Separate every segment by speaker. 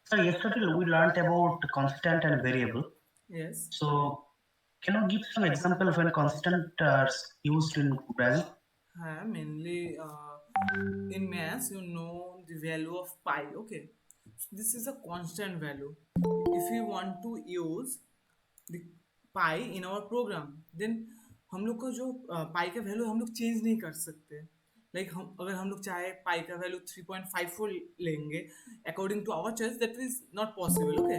Speaker 1: So yesterday we learned about constant and variable.
Speaker 2: Yes.
Speaker 1: So can you give some example when constant are used in programming?
Speaker 2: Mainly in maths, you know the value of pi. Okay, so this is a constant value. If we want to use the pi in our program, then हम लोग को जो पाई का value हम लोग change नहीं कर सकते. लाइक हम अगर हम लोग चाहे पाई का वैल्यू 3.54 लेंगे according to our choice, that is not possible. Okay,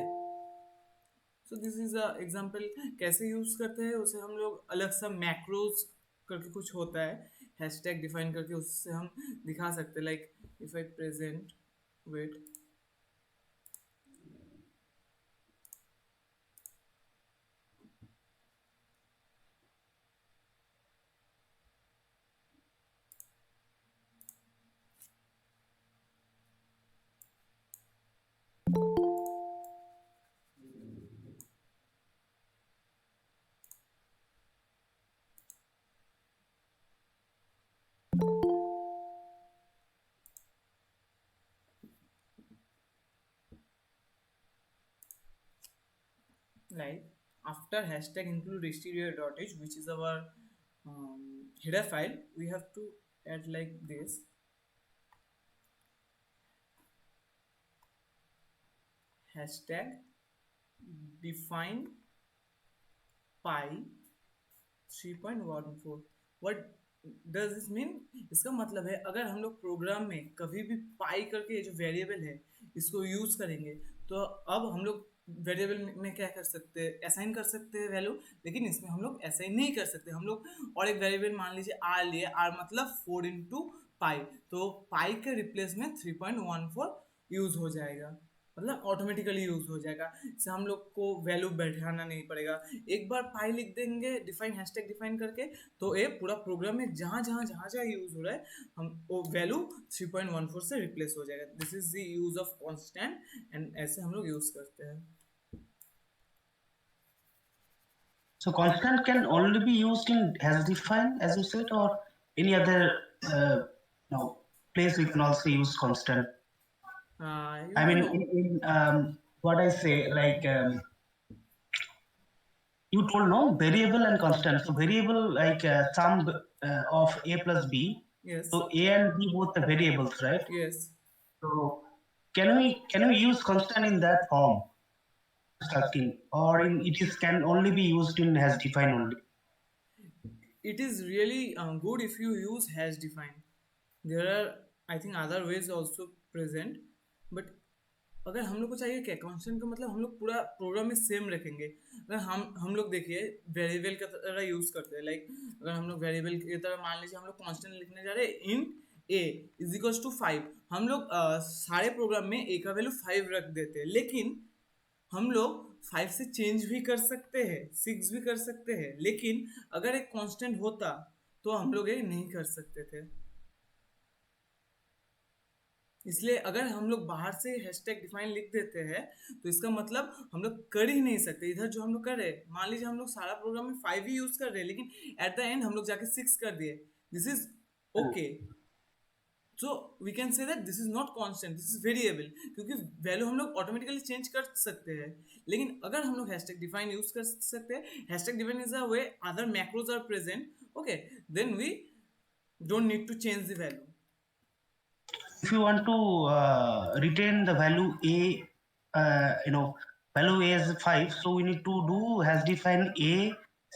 Speaker 2: so this is a example. कैसे यूज करते हैं उसे हम लोग अलग सा मैक्रोज करके कुछ होता है हैशटैग डिफाइन करके, उससे हम दिखा सकते हैं. Like if I present, wait, like after hashtag include htdoc, which is our header file, we have to add like this: hashtag define pi 3.14. What does this mean? इसका मतलब है अगर हम लोग प्रोग्राम में कभी भी पाई करके जो वेरिएबल है इसको यूज करेंगे, तो अब हम लोग वेरिएबल में क्या कर सकते हैं, असाइन कर सकते हैं वैल्यू. लेकिन इसमें हम लोग असाइन नहीं कर सकते. हम लोग और एक वेरिएबल मान लीजिए आर लिए, आर मतलब 4 into पाई, तो पाई के रिप्लेस में 3.14 यूज हो जाएगा. मतलब ऑटोमेटिकली यूज हो जाएगा. इससे हम लोग को वैल्यू बैठाना नहीं पड़ेगा. एक बार पाई लिख देंगे डिफाइन हैशटैग डिफाइन करके, तो ये पूरा प्रोग्राम में जहाँ जहाँ यूज हो रहा है हम वो वैल्यू 3.14 से रिप्लेस हो जाएगा. This is the use of constant, and ऐसे हम लोग यूज करते हैं.
Speaker 1: So constant can only be used in as defined, as you said, or any other no, place we can also use constant.
Speaker 2: You
Speaker 1: I mean,
Speaker 2: know,
Speaker 1: in what I say, like you told no variable and constant. So variable like sum of a plus b.
Speaker 2: yes,
Speaker 1: So a and b both the variables, right?
Speaker 2: yes.
Speaker 1: So can we use constant in that form? Just asking, or in, it is can only be used in as defined only.
Speaker 2: It is really good if you use hash define. There are, I think, other ways also present, but अगर हम लोग को चाहिए क्या constant का मतलब हम लोग पूरा प्रोग्राम में सेम रखेंगे. अगर हम लोग देखिए वेरिएबल की तरह यूज करते हैं. लाइक अगर हम लोग वेरिएबल की तरह मान लीजिए हम लोग कांस्टेंट लिखने जा रहे हैं इन ए इज इक्वल्स टू 5, हम लोग सारे प्रोग्राम में ए का वैल्यू 5 रख देते हैं. लेकिन हम लोग 5 से चेंज भी कर सकते हैं, 6 भी कर सकते हैं. लेकिन अगर एक कांस्टेंट होता तो हम लोग ये नहीं कर सकते थे. इसलिए अगर हम लोग बाहर से हैशटैग डिफाइन लिख देते हैं तो इसका मतलब हम लोग कर ही नहीं सकते. इधर जो हम लोग कर रहे हैं, मान लीजिए हम लोग सारा प्रोग्राम में 5 ही यूज कर रहे हैं, लेकिन एट द एंड हम लोग जाके 6 कर दिए. This is okay. So we can say that this is not constant, this is variable, क्योंकि वैल्यू हम लोग ऑटोमेटिकली चेंज कर सकते हैं. लेकिन अगर हम लोग हैशटैग डिफाइन यूज कर सकते हैं, hashtag define is a way other macros are present. Okay, then we don't need to change the value.
Speaker 1: If you want to retain the value a, value a is 5, so we need to do has define a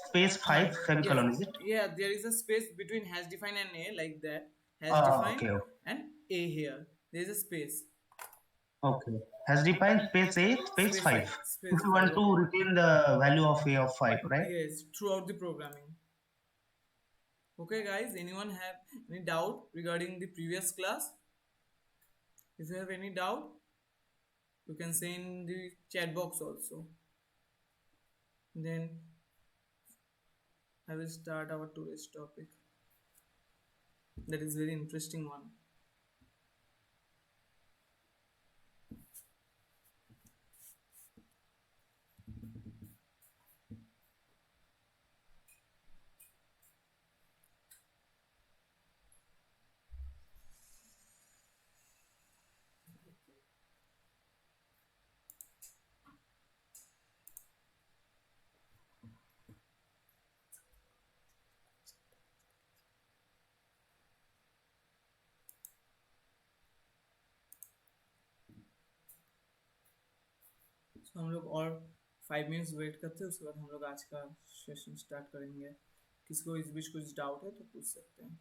Speaker 1: space 5
Speaker 2: Yes,
Speaker 1: semicolon, is it?
Speaker 2: yeah, there is a space between hash define and a, like that. Hash
Speaker 1: Ah,
Speaker 2: define
Speaker 1: okay, okay.
Speaker 2: and a here. There is a space.
Speaker 1: Okay. Has defined space a space
Speaker 2: Space
Speaker 1: 5.
Speaker 2: a,
Speaker 1: If
Speaker 2: space
Speaker 1: you
Speaker 2: 5,
Speaker 1: want to
Speaker 2: okay.
Speaker 1: retain the value of a of 5, right?
Speaker 2: Yes, throughout the programming. Okay, guys, anyone have any doubt regarding the previous class? If you have any doubt, you can say in the chat box also. Then I will start our today's topic. That is very interesting one. तो हम लोग और 5 minutes wait करते हैं, उसके बाद हम लोग आज का सेशन स्टार्ट करेंगे। किसी को इस बीच कुछ डाउट है तो पूछ सकते हैं।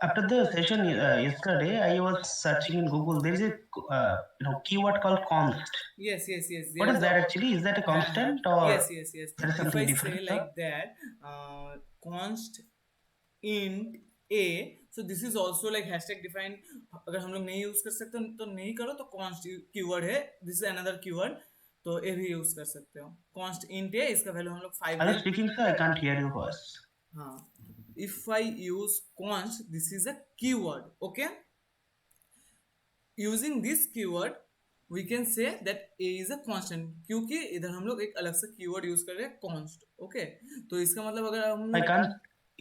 Speaker 1: After the session yesterday, I was searching in Google. There is a keyword called const.
Speaker 2: Yes.
Speaker 1: What is that actually? Is that a constant or
Speaker 2: Yes.
Speaker 1: there is
Speaker 2: If
Speaker 1: something
Speaker 2: I
Speaker 1: different?
Speaker 2: say like that, const int a, so this is also like hashtag defined. अगर हम लोग नहीं use कर सकते तो नहीं करो, तो const कीवर्ड है, this is another keyword, तो ये भी यूज कर सकते हो। const int a, इसका वैल्यू हम लोग 5
Speaker 1: Are you
Speaker 2: ले।
Speaker 1: speaking, sir? I can't hear your voice.
Speaker 2: हाँ, if I use const, this is a keyword, okay? Using this keyword we can say that a is a constant, क्योंकि इधर हम लोग एक अलग सा कीवर्ड यूज कर रहे हैं const, okay? तो इसका मतलब अगर हम
Speaker 1: I
Speaker 2: लोग
Speaker 1: can't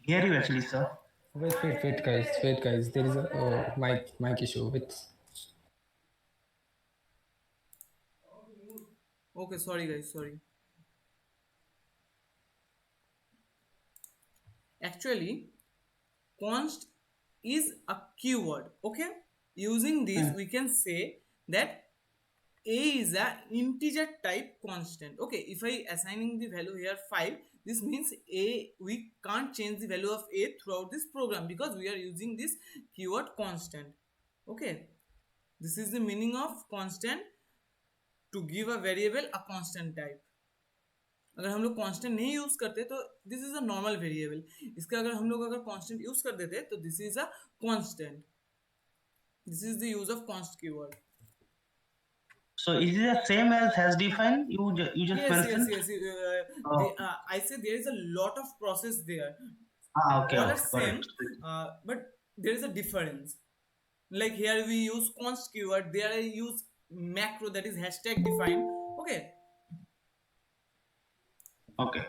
Speaker 1: hear you actually, sir.
Speaker 3: Wait, guys. There is a mic issue. Wait.
Speaker 2: okay, sorry guys, sorry. Actually const is a keyword, okay? Using this we can say that a is a integer type constant, okay? If I assigning the value here 5, this means a, we can't change the value of a throughout this program because we are using this keyword constant, okay? This is the meaning of constant, to give a variable a constant type. अगर हम लोग constant नहीं use करते तो this is a normal variable, इसका अगर हम लोग अगर कांस्टेंट यूज कर देते तो this is a constant, this is the use of const keyword.
Speaker 1: So is it the same as has defined? You just mentioned.
Speaker 2: I say there is a lot of process there.
Speaker 1: Okay,
Speaker 2: All are
Speaker 1: okay, got
Speaker 2: same,
Speaker 1: it.
Speaker 2: but there is a difference. Like here we use const keyword, there I use macro, that is hashtag defined, okay?
Speaker 1: Okay.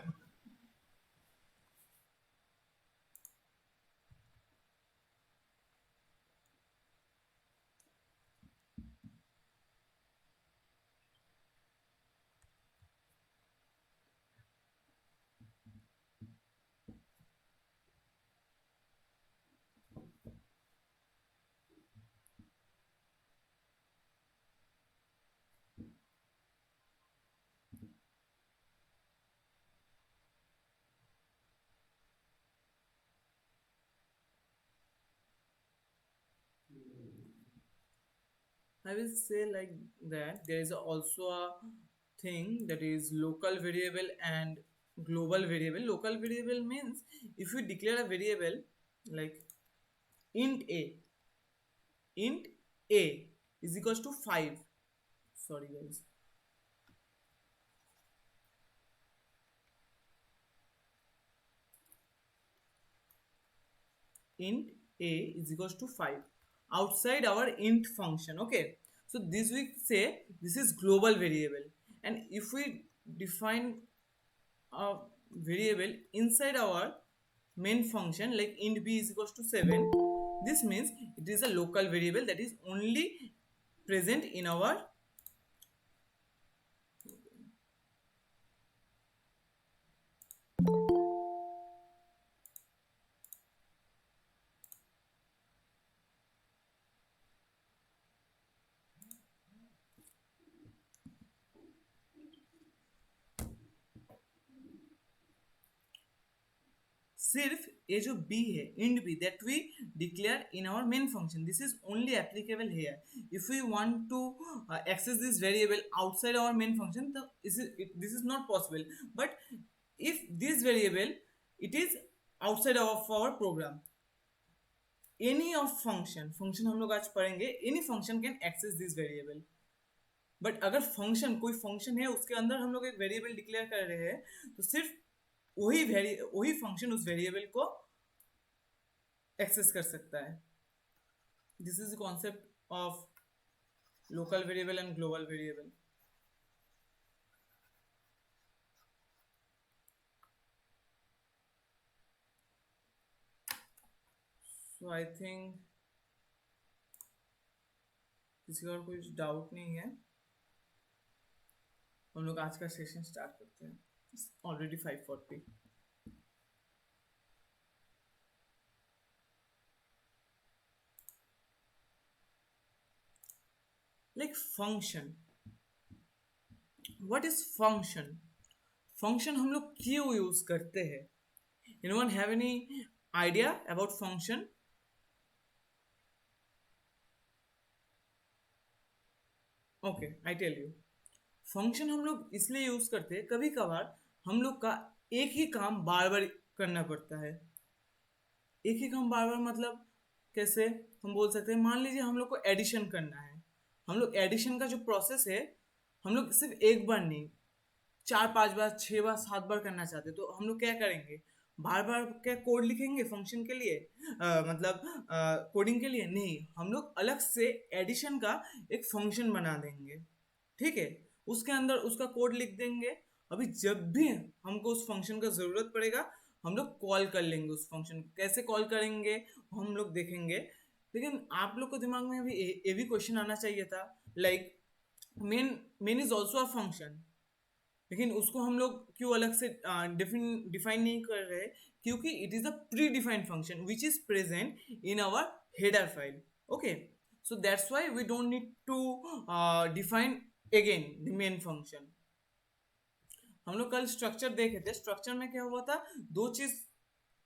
Speaker 2: I will say like that there is also a thing that is local variable and global variable. Local variable means if you declare a variable like int a is equals to 5. Sorry guys. Int a is equals to 5 outside our int function, okay? So this we say this is global variable, and if we define a variable inside our main function like int b is equals to 7, this means it is a local variable that is only present in our सिर्फ ये जो b है int b that we declare in our main function, this is only applicable here. If we want to access this variable outside our main function, so this is not possible. But if this variable it is outside of our program, any of function हम लोग आज पढ़ेंगे, any function can access this variable. But अगर function कोई function है उसके अंदर हम लोग एक वेरिएबल डिक्लेयर कर रहे हैं तो सिर्फ वही फंक्शन उस वेरिएबल को एक्सेस कर सकता है। This is the concept of local variable and global variable. So I think किसी और कुछ डाउट नहीं है, हम लोग आज का सेशन स्टार्ट करते हैं। Already 5:40। Like function, what is function? Function हम लोग क्यों यूज करते हैं? Anyone have any idea about function? Okay, I tell you. Function हम लोग इसलिए यूज करते हैं, कभी कभार हम लोग का एक ही काम बार बार करना पड़ता है। एक ही काम बार बार मतलब कैसे हम बोल सकते हैं, मान लीजिए हम लोग को एडिशन करना है। हम लोग एडिशन का जो प्रोसेस है, हम लोग सिर्फ एक बार नहीं, 4-5 बार, 6 बार, 7 बार करना चाहते हैं, तो हम लोग क्या करेंगे? बार बार क्या कोड लिखेंगे फंक्शन के लिए? मतलब कोडिंग के लिए नहीं, हम लोग अलग से एडिशन का एक फंक्शन बना देंगे। ठीक है, उसके अंदर उसका कोड लिख देंगे। अभी जब भी हमको उस फंक्शन का जरूरत पड़ेगा, हम लोग कॉल कर लेंगे उस फंक्शन को। कैसे कॉल करेंगे हम लोग देखेंगे। लेकिन आप लोग को दिमाग में अभी ये भी क्वेश्चन आना चाहिए था, like main is also a function, लेकिन उसको हम लोग क्यों अलग से डिफाइन नहीं कर रहे? क्योंकि it is a pre defined function which is present in our header file. Okay, so that's why we don't need to define again the main function. हम लोग कल स्ट्रक्चर देखे थे, स्ट्रक्चर में क्या हुआ था? दो चीज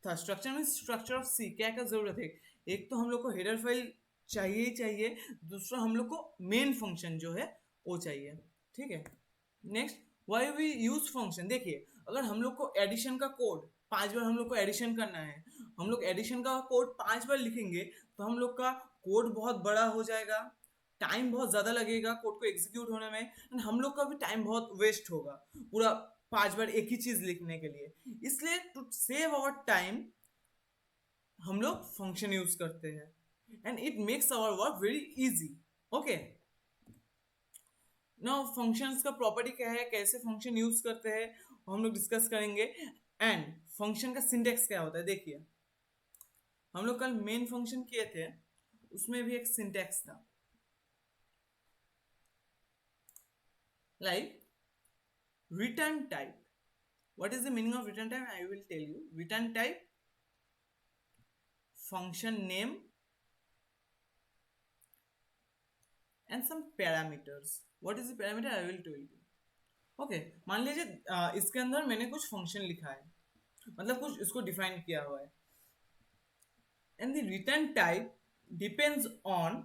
Speaker 2: था स्ट्रक्चर में। स्ट्रक्चर ऑफ सी क्या क्या जरूरत है? एक तो हम लोग को हेडर फाइल चाहिए ही चाहिए, दूसरा हम लोग को मेन फंक्शन जो है वो चाहिए। ठीक है, next, why we use function. देखिए, अगर हम लोग को एडिशन का कोड 5 बार हम लोग को एडिशन करना है, हम लोग एडिशन का कोड 5 बार लिखेंगे, तो हम लोग का कोड बहुत बड़ा हो जाएगा, टाइम बहुत ज्यादा लगेगा कोड को एग्जीक्यूट होने में, एंड हम लोग का भी टाइम बहुत वेस्ट होगा पूरा 5 बार एक ही चीज लिखने के लिए। इसलिए टू सेव आवर टाइम हम लोग फंक्शन यूज करते हैं, and it makes our work very easy. Okay, now functions का प्रॉपर्टी क्या है, कैसे फंक्शन यूज करते हैं, हम लोग डिस्कस करेंगे। एंड फंक्शन का सिंटेक्स क्या होता है, देखिए हम लोग कल मेन फंक्शन किए थे, उसमें भी एक सिंटेक्स था, like return type. What is the meaning of return type? I will tell you. Return type, function name, and some parameters. What is the parameter? I will tell you. Okay, मान लीजिए इसके अंदर मैंने कुछ function लिखा है, मतलब कुछ इसको डिफाइन किया हुआ है, and the return type depends on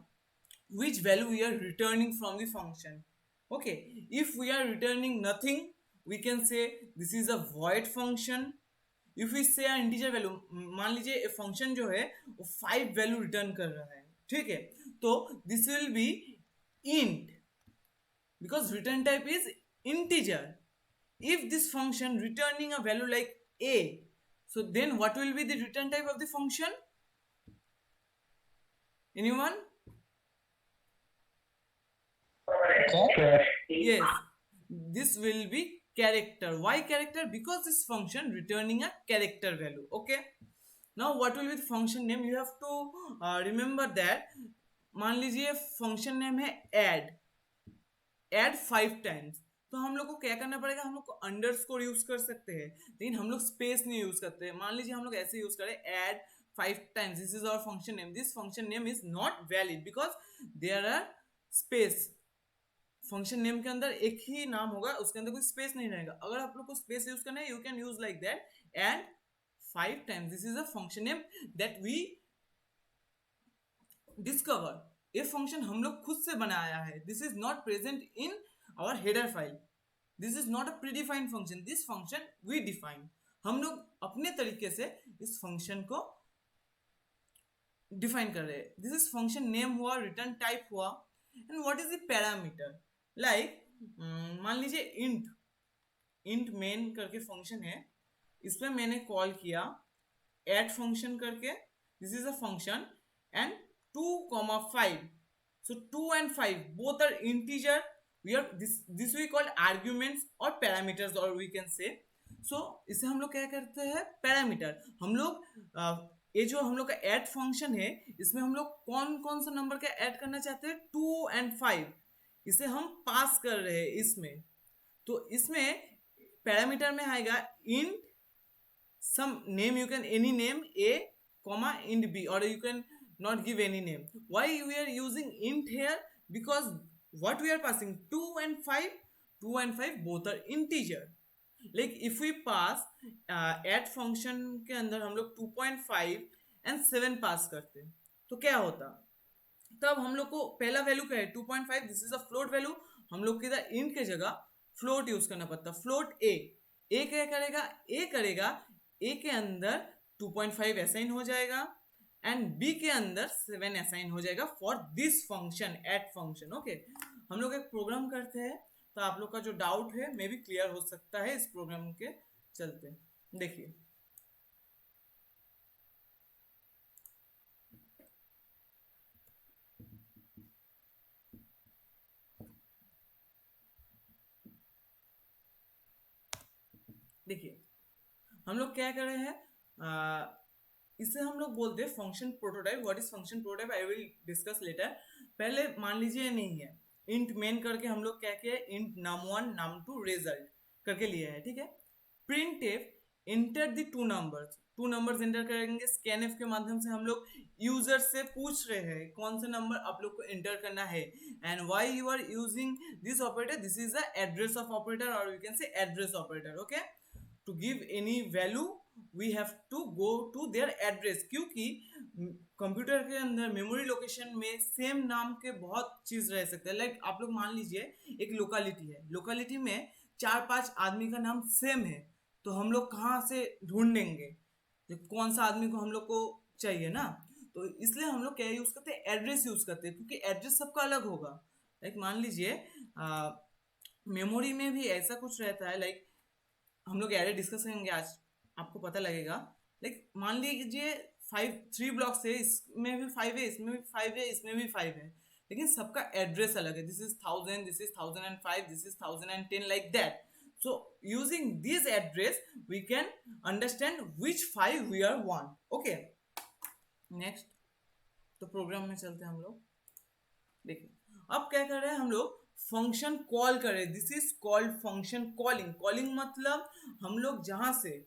Speaker 2: which value we are returning from the function. Okay, if we are returning nothing, we can say this is a void function. If we say an integer value, मान लीजिए function जो है वो 5 value return कर रहा है, ठीक है, तो this will be int because return type is integer. If this function returning a value like a, so then what will be the return type of the function? Anyone? Yes, this will be character. Why character? Because this function returning a character value. Okay, now what will be the function name? You have to remember that, मान लीजिए function name है add 5 times, तो हम लोग को क्या करना पड़ेगा? हम लोग को अंडरस्कोर यूज कर सकते हैं, लेकिन हम लोग स्पेस नहीं यूज करते हैं। मान लीजिए हम लोग ऐसे यूज करें add 5 times, this is our function name. This function name is not valid because there are space. Function name के अंदर एक ही नाम होगा, उसके अंदर कोई स्पेस नहीं रहेगा। अगर आप लोग को स्पेस यूज करना है, you can use like that, and 5 times. This is a function name that we discover. ये फंक्शन हम लोग खुद से बनाया है, this is not present in our header file, this is not a predefined function, this function we define. हम लोग अपने तरीके से इस फंक्शन को डिफाइन कर रहे हैं। दिस इज फंक्शन नेम हुआ, रिटर्न टाइप हुआ, and what is the parameter? Like मान लीजिए इंट मेन करके फंक्शन है, इसमें मैंने कॉल किया ऐड फंक्शन करके, this is a function, and 2,5, so 2 and 5 both are integer. We are this we call arguments or parameters, or we can say, so इसे हम लोग क्या करते हैं? पैरामीटर। हम लोग ये जो हम लोग का ऐड फंक्शन है, इसमें हम लोग कौन कौन सा नंबर का ऐड करना चाहते हैं, 2 and 5, इसे हम पास कर रहे हैं इसमें। तो इसमें पैरामीटर में आएगा int some name, you can any name a comma int b, or you can not give any name. Why we are using int here? Because what we are passing 2 and 5 both are integer. Like if we pass add function के अंदर हम लोग 2.5 and 7 पास करते तो क्या होता, तब हम लोग को पहला वैल्यू क्या है 2.5, this is a float value, हम लोग को इधर इंट के जगह फ्लोट यूज करना पड़ता। फ्लोट ए क्या करेगा, ए करेगा ए के अंदर 2.5 असाइन हो जाएगा एंड बी के अंदर 7 असाइन हो जाएगा for this function add function. Okay, हम लोग एक प्रोग्राम करते हैं तो आप लोग का जो डाउट है मे भी क्लियर हो सकता है इस प्रोग्राम के चलते। देखिए देखिए हम लोग क्या कर रहे हैं, इसे हम लोग बोलते हैं function prototype. What is function prototype I will discuss later. पहले मान लीजिए नहीं है, इंट मेन करके हम लोग क्या किया, इंट num1 num2 रिजल्ट करके लिया है, ठीक है। printf enter the two numbers enter करेंगे। scanf के माध्यम से हम लोग यूजर से पूछ रहे हैं कौन सा नंबर आप लोग को एंटर करना है, and why you are using this operator, this is the address of operator और you can say address operator. Okay, to give any value we have to go to their address, क्योंकि computer के अंदर memory location में same नाम के बहुत चीज रह सकते हैं। लाइक आप लोग मान लीजिए एक लोकेलिटी है, लोकेलिटी में 4-5 आदमी का नाम सेम है, तो हम लोग कहाँ से ढूंढेंगे कौन सा आदमी को हम लोग को चाहिए ना। तो इसलिए हम लोग क्या यूज करते हैं, एड्रेस यूज करते हैं, क्योंकि एड्रेस सबका अलग होगा। लाइक मान लीजिए मेमोरी में भी ऐसा कुछ रहता है, लाइक हम लोग एरे डिस्कस करेंगे आज, आपको पता लगेगा। लाइक मान लीजिए 3 ब्लॉक्स है, इसमें भी 5 है, इसमें भी 5 है, इसमें भी 5 है, लेकिन सबका एड्रेस अलग है। This is 1000, this is 1005, this is 1010, like that. So using this address we can understand which 5 we are want. Okay, next तो प्रोग्राम में चलते हैं हम लोग। देखिए अब क्या कर रहे हैं हम लोग, फंक्शन कॉल कर रहे हैं। This is called function calling. Calling मतलब हम लोग जहां से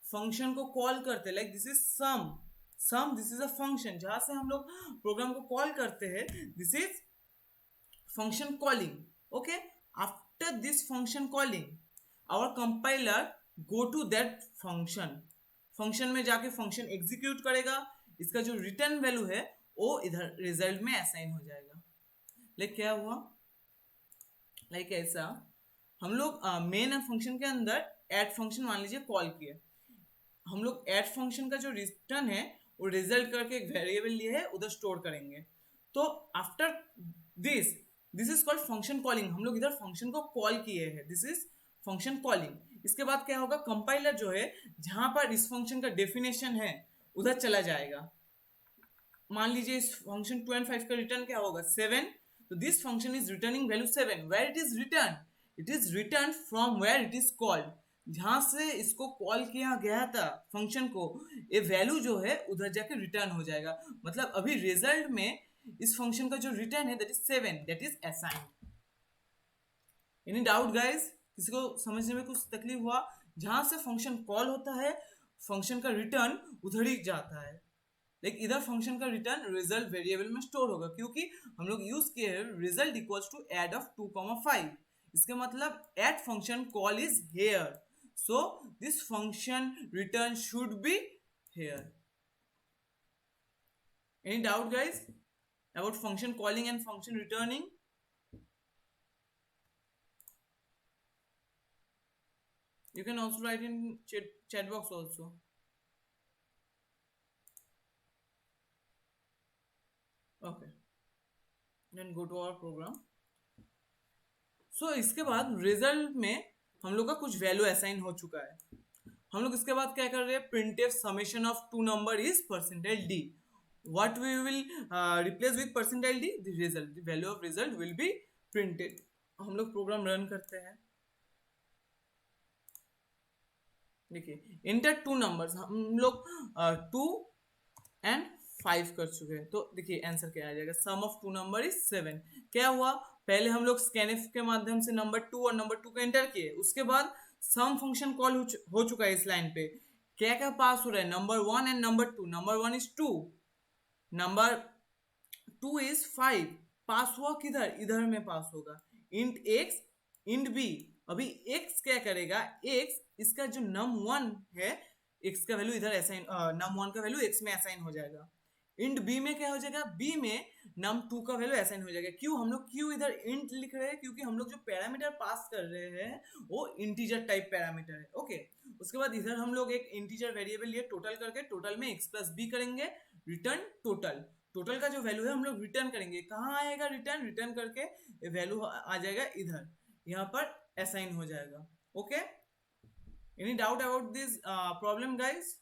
Speaker 2: फंक्शन को कॉल करते हैं, like this is some this is a function, जहां से हम लोग प्रोग्राम को कॉल करते हैं, this is function calling. Okay, after this function calling our compiler go to that function में जाके फंक्शन एग्जीक्यूट करेगा, इसका जो रिटर्न वैल्यू है वो इधर रिजल्ट में असाइन हो जाएगा। लाइक क्या हुआ, लाइक ऐसा हम लोग मेन फंक्शन के अंदर ऐड फंक्शन मान लीजिए कॉल किए, हम लोग ऐड फंक्शन का जो रिटर्न है वो रिजल्ट करके एक वेरिएबल लिए है उधर स्टोर करेंगे। तो after this is called function calling. हम लोग इधर फंक्शन को कॉल किए हैं, दिस इज फंक्शन कॉलिंग। इसके बाद क्या होगा, कंपाइलर जो है जहां पर इस फंक्शन का डेफिनेशन है उधर चला जाएगा। मान लीजिए इस फंक्शन 2 and 5 का रिटर्न क्या होगा, 7, तो this function is returning value 7। Where it is return, it is return from where it is called, जहां से इसको कॉल किया गया था फंक्शन को, ये वैल्यू जो है उधर जाके रिटर्न हो जाएगा। मतलब अभी रिजल्ट में इस फंक्शन का जो रिटर्न है that is 7, that is assigned. Any doubt guys, किसी को समझने में कुछ तकलीफ हुआ? जहां से फंक्शन कॉल होता है फंक्शन का रिटर्न उधर ही जाता है, लेकिन इधर फंक्शन का रिटर्न रिजल्ट वेरिएबल में स्टोर होगा, क्योंकि हम लोग यूज किए हैं result equals to add of 2,5। इसका मतलब add function call is here, so this function return should be here. Any doubt guys about function calling and function returning? You can also write in chat box also. Okay, then go to our program. So इसके बाद result में हम लोग का कुछ value assign हो चुका है। हम लोग इसके बाद क्या कर रहे हैं, printf summation of 2 number is %d. What we will replace with %d? The result, the value of result will be printed. हम लोग प्रोग्राम रन करते हैं। देखिए इंटर 2 नंबर्स, हम लोग 2 एंड 5 कर चुके हैं। तो देखिए आंसर क्या आ जाएगा, सम ऑफ टू नंबर इज 7। क्या हुआ, पहले हम लोग स्कैनफ के माध्यम से नंबर 2 और नंबर 2 को एंटर किए, उसके बाद सम फंक्शन कॉल हो चुका है इस लाइन पे। क्या क्या पास हो रहा है, number 1 and number 2। Number 1 is 2, number 2 is 5। पास हुआ किधर, इधर में पास होगा, इंट x इंट b। अभी x क्या करेगा, x इसका जो num1 है, x का वैल्यू इधर असाइन, num1 का वैल्यू x में असाइन हो जाएगा। इंट b में क्या हो जाएगा, b में num2 का वैल्यू असाइन हो जाएगा। क्यों हम लोग क्यों इधर इंट लिख रहे हैं, क्योंकि हम लोग जो पैरामीटर पास कर रहे हैं वो इंटीजर टाइप पैरामीटर है। ओके, उसके बाद इधर हम लोग एक इंटीजर वेरिएबल लिए टोटल करके, टोटल में x प्लस b करेंगे, रिटर्न टोटल। टोटल का जो वैल्यू है हम लोग रिटर्न करेंगे, कहाँ आएगा रिटर्न, रिटर्न करके वैल्यू आ जाएगा इधर, यहाँ पर असाइन हो जाएगा। Okay, any doubt about this problem guys?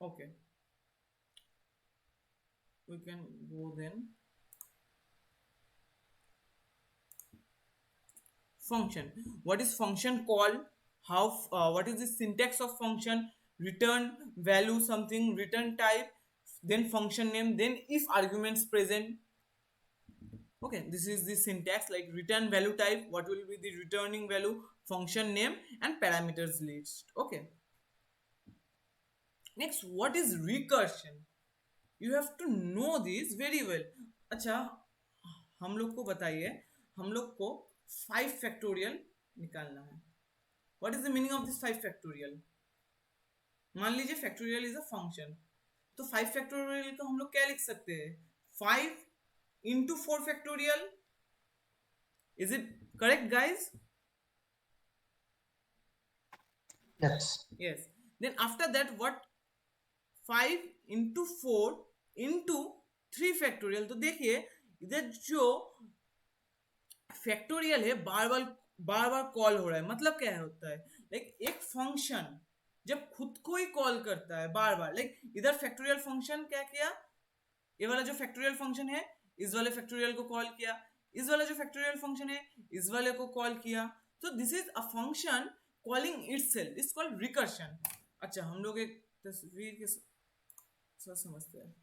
Speaker 2: Okay, we can go then. Function, what is function called, how what is the syntax of function, return value something, return type, then function name, then if arguments present. Okay, this is the syntax, like return value type, what will be the returning value, function name and parameters list. Okay, next, what is recursion? You have to know this very well. अच्छा, हम लोग को बताइए, हम लोग को 5 factorial निकालना है। What is the meaning of this 5 factorial? मान लीजिए फैक्टोरियल इज अ फंक्शन, तो 5 फैक्टोरियल को हम लोग क्या लिख सकते हैं, 5 into 4 factorial. Is it correct guys?
Speaker 1: Yes.
Speaker 2: Yes. Then after that what, 5 into 4 into 3 factorial. तो देखिए इधर जो फैक्टोरियल है बार बार कॉल हो रहा है, मतलब क्या होता है, लाइक एक फंक्शन जब खुद को ही कॉल करता है बार बार, लाइक इधर फैक्टोरियल फंक्शन क्या किया, ये वाला जो फैक्टोरियल फंक्शन है इस वाले फैक्टोरियल को कॉल किया, इस वाला जो फैक्टोरियल फंक्शन है इस वाले को कॉल किया। तो this is a function calling itself, is called recursion. अच्छा, हम लोग एक तस्वीर के साथ समझते हैं।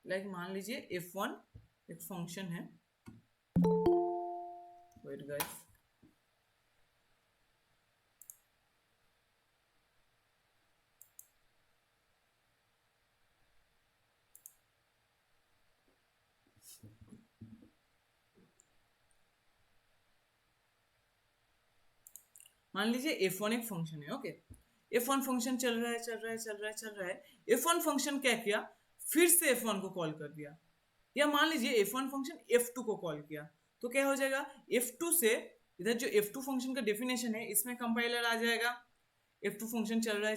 Speaker 2: लाइक मान लीजिए f1 एक फंक्शन है, वेट गाइस, मान लीजिए f1 एक फंक्शन है। ओके, f1 फंक्शन चल रहा है। f1 फंक्शन क्या किया, फिर से f1 को कॉल कर दिया, या मान लीजिए f1 फंक्शन f2 को कॉल किया, तो क्या हो जाएगा, f2 से इधर जो f2 फंक्शन का डेफिनेशन है इसमें कंपाइलर आ जाएगा। f2 फंक्शन चल रहा है,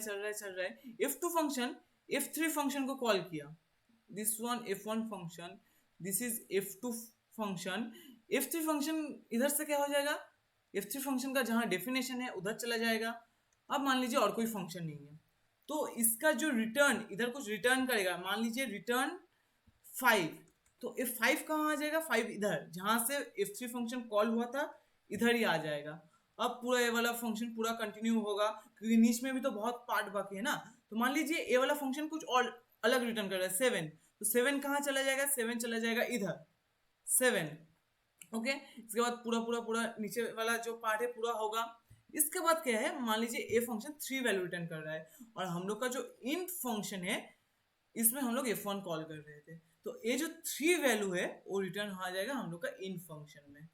Speaker 2: f2 फंक्शन f3 फंक्शन को कॉल किया, this one f1 function, this is f2 function, f3 function इधर से क्या हो जाएगा, f3 फंक्शन का जहां डेफिनेशन है उधर चला जाएगा। अब मान लीजिए और कोई फंक्शन नहीं है, तो इसका जो रिटर्न इधर कुछ रिटर्न करेगा, मान लीजिए रिटर्न 5, तो f5 कहाँ आ जाएगा, 5 इधर जहां से f3 फंक्शन कॉल हुआ था इधर ही आ जाएगा। अब पूरा ये वाला फंक्शन पूरा कंटिन्यू होगा, क्योंकि नीच में भी तो बहुत पार्ट बाकी है ना। तो मान लीजिए ये वाला फंक्शन कुछ और अलग रिटर्न कर रहा है, 7, तो 7 कहाँ चला जाएगा, 7 चला जाएगा इधर 7। ओके, इसके बाद पूरा नीचे वाला जो पार्ट है पूरा होगा। इसके बाद क्या है, मान लीजिए ए फंक्शन 3 वैल्यू रिटर्न कर रहा है, और हम लोग का जो इंट फंक्शन है इसमें हम लोग f1 कॉल कर रहे थे, तो ये जो 3 वैल्यू है वो रिटर्न आ जाएगा हम लोग का इंट फंक्शन में।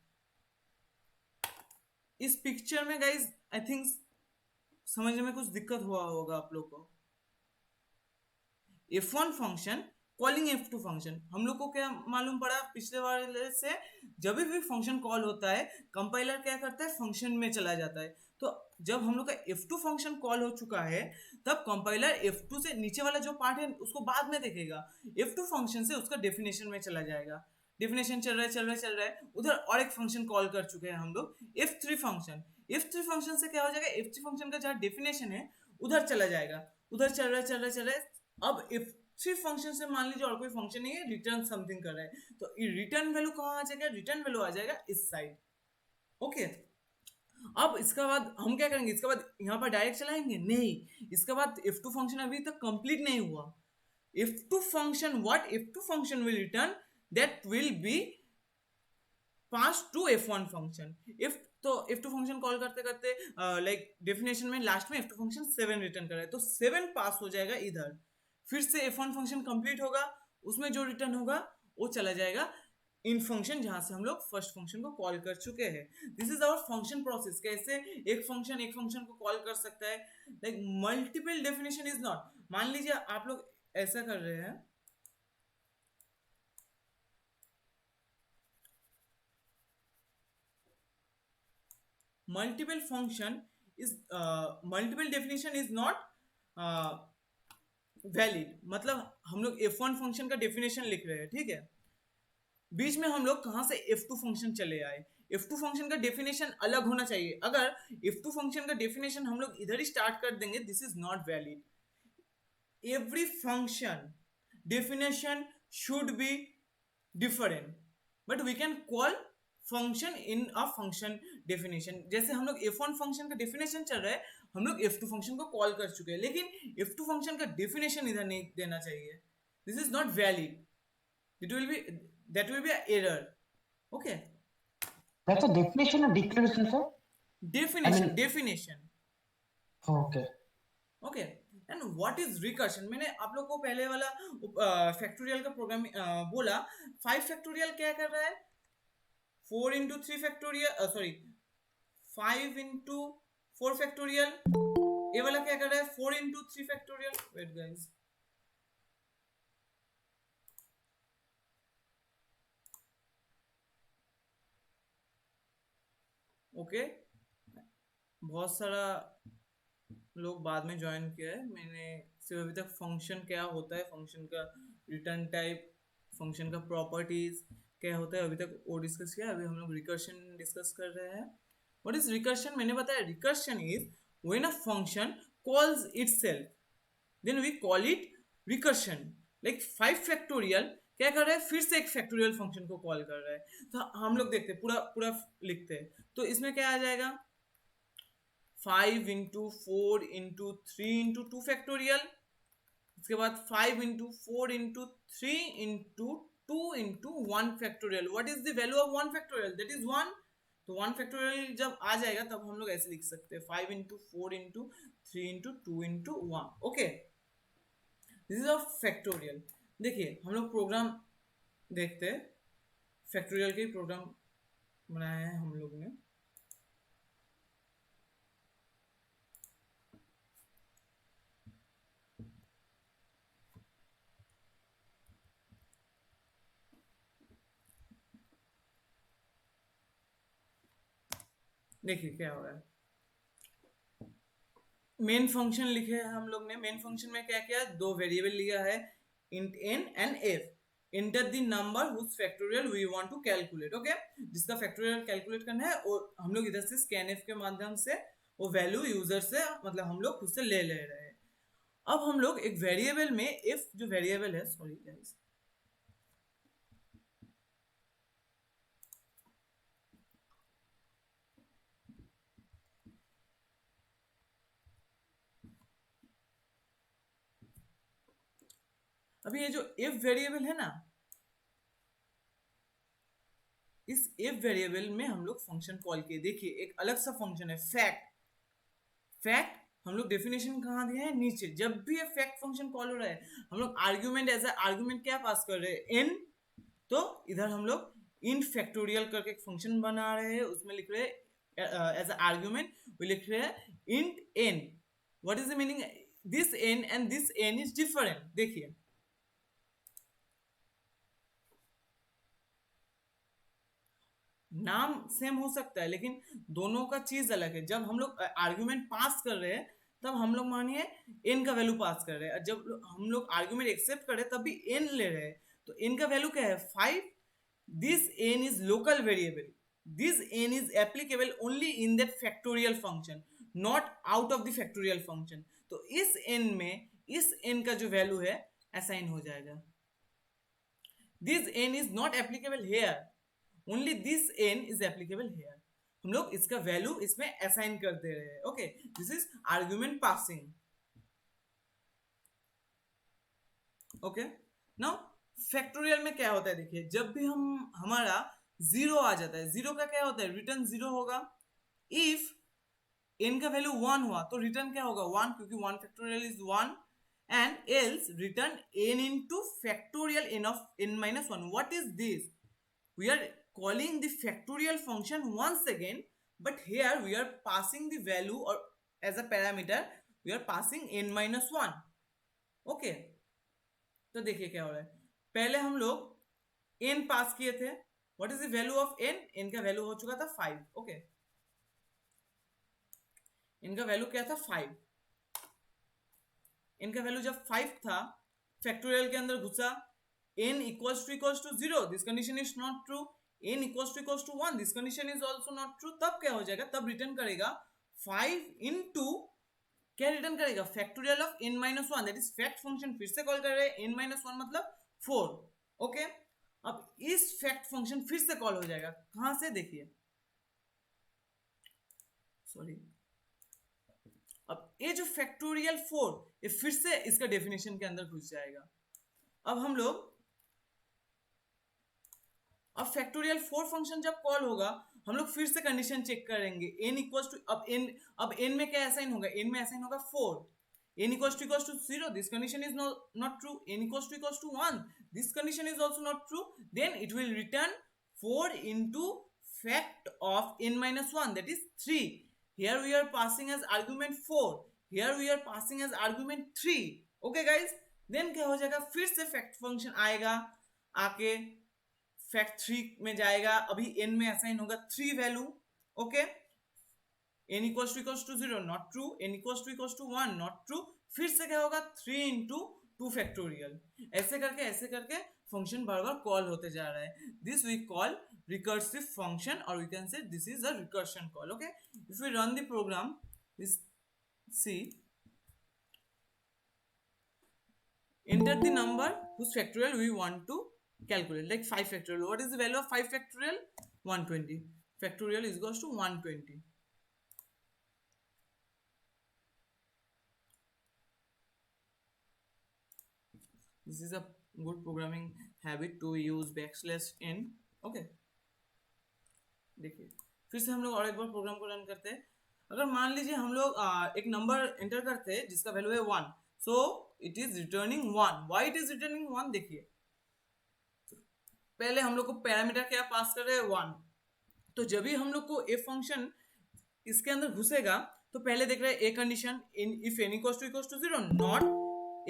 Speaker 2: इस पिक्चर में गाइज आई थिंक समझने में कुछ दिक्कत हुआ होगा आप लोग को। f1 function calling f2 function, हम लोग को क्या मालूम पड़ा पिछले वाले से, जब भी फंक्शन कॉल होता है कंपाइलर क्या करता है, फंक्शन में चला जाता है। तो जब हम लोग का f2 फंक्शन कॉल हो चुका है तब कंपाइलर f2 से नीचे वाला जो पार्ट है उसको बाद में देखेगा, f2 फंक्शन से उसका डेफिनेशन में चला जाएगा। डेफिनेशन चल रहा है, उधर और एक फंक्शन कॉल कर चुके हैं हम लोग f3 फंक्शन। f3 फंक्शन से क्या हो जाएगा, f3 फंक्शन का जहाँ डेफिनेशन है उधर चला जाएगा, उधर चल रहा है। अब सिर्फ फंक्शन से मान लीजिए और कोई फंक्शन नहीं है, रिटर्न समथिंग कर रहा है, तो रिटर्न वैल्यू कहाँ आ जाएगा, रिटर्न वैल्यू आ जाएगा इस साइड। ओके, अब इसके बाद हम क्या करेंगे, इसके बाद यहाँ पर डायरेक्ट चलाएंगे नहीं, इसके बाद F2 फंक्शन अभी तक कंप्लीट नहीं हुआ। F2 function, what F2 function will return, that will be pass to F1 function. If तो F2 फंक्शन कॉल करते करते लाइक डेफिनेशन में लास्ट में F2 फंक्शन 7 रिटर्न कर रहा है, तो 7 पास हो जाएगा इधर, फिर से F1 फंक्शन कंप्लीट होगा, उसमें जो रिटर्न होगा वो चला जाएगा इन फंक्शन जहां से हम लोग फर्स्ट फंक्शन को कॉल कर चुके हैं। This is our function process, कैसे एक फंक्शन को कॉल कर सकता है, like multiple definition is not. मान लीजिए आप लोग ऐसा कर रहे हैं, multiple function is multiple definition is not valid। मतलब हम लोग F1 फंक्शन का डेफिनेशन लिख रहे हैं, ठीक है, बीच में हम लोग कहां से F2 फंक्शन चले आए। F2 फंक्शन का डेफिनेशन अलग होना चाहिए, अगर F2 फंक्शन का डेफिनेशन हम लोग इधर ही स्टार्ट कर देंगे, this is not valid. Every function definition should be different, but we can call function in a function definition. जैसे हम लोग F1 फंक्शन का डेफिनेशन चल रहा है, हम लोग F2 फंक्शन को कॉल कर चुके हैं, लेकिन F2 फंक्शन का डेफिनेशन इधर नहीं देना चाहिए, this is not valid, it will be, that will be an error। Okay,
Speaker 1: That's a definition or declaration, sir?
Speaker 2: definition, definition।
Speaker 1: Okay.
Speaker 2: Okay, and what is recursion? मैंने आप लोग को पहले वाला फैक्टोरियल का प्रोग्राम बोला, 5 फैक्टोरियल क्या कर रहा है, 4 into 3 factorial, sorry 5 into 4 factorial, ये वाला क्या कर रहा है 4 into 3 factorial. Wait guys, okay, बहुत सारा लोग बाद में ज्वाइन किया है, मैंने सिर्फ अभी तक फंक्शन क्या होता है, फंक्शन का रिटर्न टाइप, फंक्शन का प्रॉपर्टीज क्या होता है अभी तक वो डिस्कस किया। अभी हम लोग रिकर्शन डिस्कस कर रहे हैं। व्हाट इज रिकर्शन, मैंने बताया recursion is when a function calls itself then we call it recursion. Like 5 factorial क्या कर रहा है, फिर से एक फैक्टोरियल फंक्शन को कॉल कर रहा है। तो हम लोग देखते हैं, पूरा पूरा लिखते हैं, तो इसमें क्या आ जाएगा 5 into 4 into 3 into 2 फैक्टोरियल, इसके बाद 5 into 4 into 3 into 2 into 1 factorial. What is the value of 1 factorial, that is 1। तो 1 फैक्टोरियल जब आ जाएगा तब हम लोग ऐसे लिख सकते हैं 5 into 4 into 3 into 2 into 1। Okay, this is a factorial. देखिए हम लोग प्रोग्राम देखते हैं, फैक्टोरियल के प्रोग्राम बनाया है हम लोग ने। देखिए क्या हो रहा है, मेन फंक्शन लिखे है हम लोग ने। मेन फंक्शन में क्या किया, दो वेरिएबल लिया है int n and f, enter the number whose factorial we want to calculate। Okay, जिसका फैक्टोरियल कैलकुलेट करना है और हम लोग इधर से scanf के माध्यम से वो वैल्यू यूजर से, मतलब हम लोग खुद से ले रहे हैं। अब हम लोग एक वेरिएबल में f जो वेरिएबल है, सॉरी गाइस, अभी ये जो if वेरिएबल है ना, इस if वेरिएबल में हम लोग फंक्शन कॉल किए। देखिए एक अलग सा फंक्शन है फैक्ट। फैक्ट हम लोग डेफिनेशन कहाँ दिया है, नीचे। जब भी ये फैक्ट फंक्शन कॉल हो रहा है, हम लोग आर्ग्यूमेंट एज आर्ग्यूमेंट क्या पास कर रहे हैं, n। तो इधर हम लोग int फैक्टोरियल करके एक फंक्शन बना रहे हैं, उसमें लिख रहे हैं एज आर्ग्यूमेंट वी लिख रहे हैं int n। What is the meaning, this n and this n is different. देखिए नाम सेम हो सकता है लेकिन दोनों का चीज अलग है। जब हम लोग आर्ग्यूमेंट पास कर रहे हैं तब हम लोग मानिए n का वैल्यू पास कर रहे हैं, जब हम लोग आर्ग्यूमेंट एक्सेप्ट कर रहे हैं तब भी n ले रहे हैं। तो n का वैल्यू क्या है 5। This n is local variable, this n is applicable only in that factorial function, not out of the factorial function. तो इस n में इस n का जो वैल्यू है असाइन हो जाएगा। This n is not applicable here, only this n is applicable here. हम लोग इसका वैल्यू इसमें असाइन कर दे रहे हैं। Okay, this is argument passing. Okay, now factorial में क्या होता है, देखिए जब भी हम हमारा जीरो आ जाता है, जीरो का क्या होता है, रिटर्न जीरो होगा। इफ n का वैल्यू 1 हुआ तो रिटर्न क्या होगा, 1, क्योंकि 1 factorial is 1, and else return n into factorial n of n minus 1. What is this? We are calling the factorial function once again, but here we are passing the value, or as a parameter we are passing n minus 1. Okay, तो देखिए क्या हो रहा है, पहले हम लोग n पास किए थे। What is the value of n? n का वैल्यू हो चुका था 5। ओके, इनका वैल्यू क्या था, 5। इनका वैल्यू जब 5 था, फैक्टोरियल के अंदर घुसा, n equals to 0, this condition is not true. n equals to 1, this condition is also not true. तब क्या हो जाएगा, तब रिटर्न करेगा 5 इनटू, क्या रिटर्न करेगा, factorial of n minus 1, that is fact function फिर से कॉल कर रहे हैं, n minus 1 मतलब 4। ओके, अब इस फैक्ट फंक्शन फिर से कॉल हो जाएगा, कहां से, देखिए, सॉरी, अब ये जो फैक्टोरियल 4, ये फिर से इसका डेफिनेशन के अंदर घुस जाएगा। अब हम लोग, अब फैक्टोरियल 4 फंक्शन जब कॉल होगा, हम लोग फिर से कंडीशन चेक करेंगे, n इक्वल्स टू, अब n में क्या असाइन होगा, n में असाइन होगा 4। n equals to 0, this condition is not true. n equals to 1, this condition is also not true. Then it will return 4 into fact of n minus 1, that is 3। Here we are passing as argument 4, here we are passing as argument 3। okay guys, then क्या हो जाएगा, फिर से fact function आएगा, आके fact 3 में जाएगा, अभी n में असाइन होगा 3 value. Okay, n equals to 0 not true, n equals to 1 not true, फिर से क्या होगा, 3 into 2 फैक्टोरियल। ऐसे करके फंक्शन बार बार कॉल होते जा रहा है। This we call recursive function, or we can say this is a recursion call। okay, if we run the program, we see, enter the number whose factorial we want to calculate, like 5 factorial। what is the value of 5 factorial? 120। factorial is equals to 120। this is a good programming habit to use backslash n। okay, देखिए फिर से हम लोग और एक बार programme को run करते हैं। अगर मान लीजिए हम लोग एक नंबर एंटर करते हैं जिसका वैल्यू है 1, so it is returning 1। Why it is returning 1? देखिए पहले हम लोग को पैरामीटर क्या पास कर रहे हैं, 1। तो जब भी हम लोग को ए फंक्शन इसके अंदर घुसेगा, तो पहले देख रहे हैं a condition, if n equals to 0 not,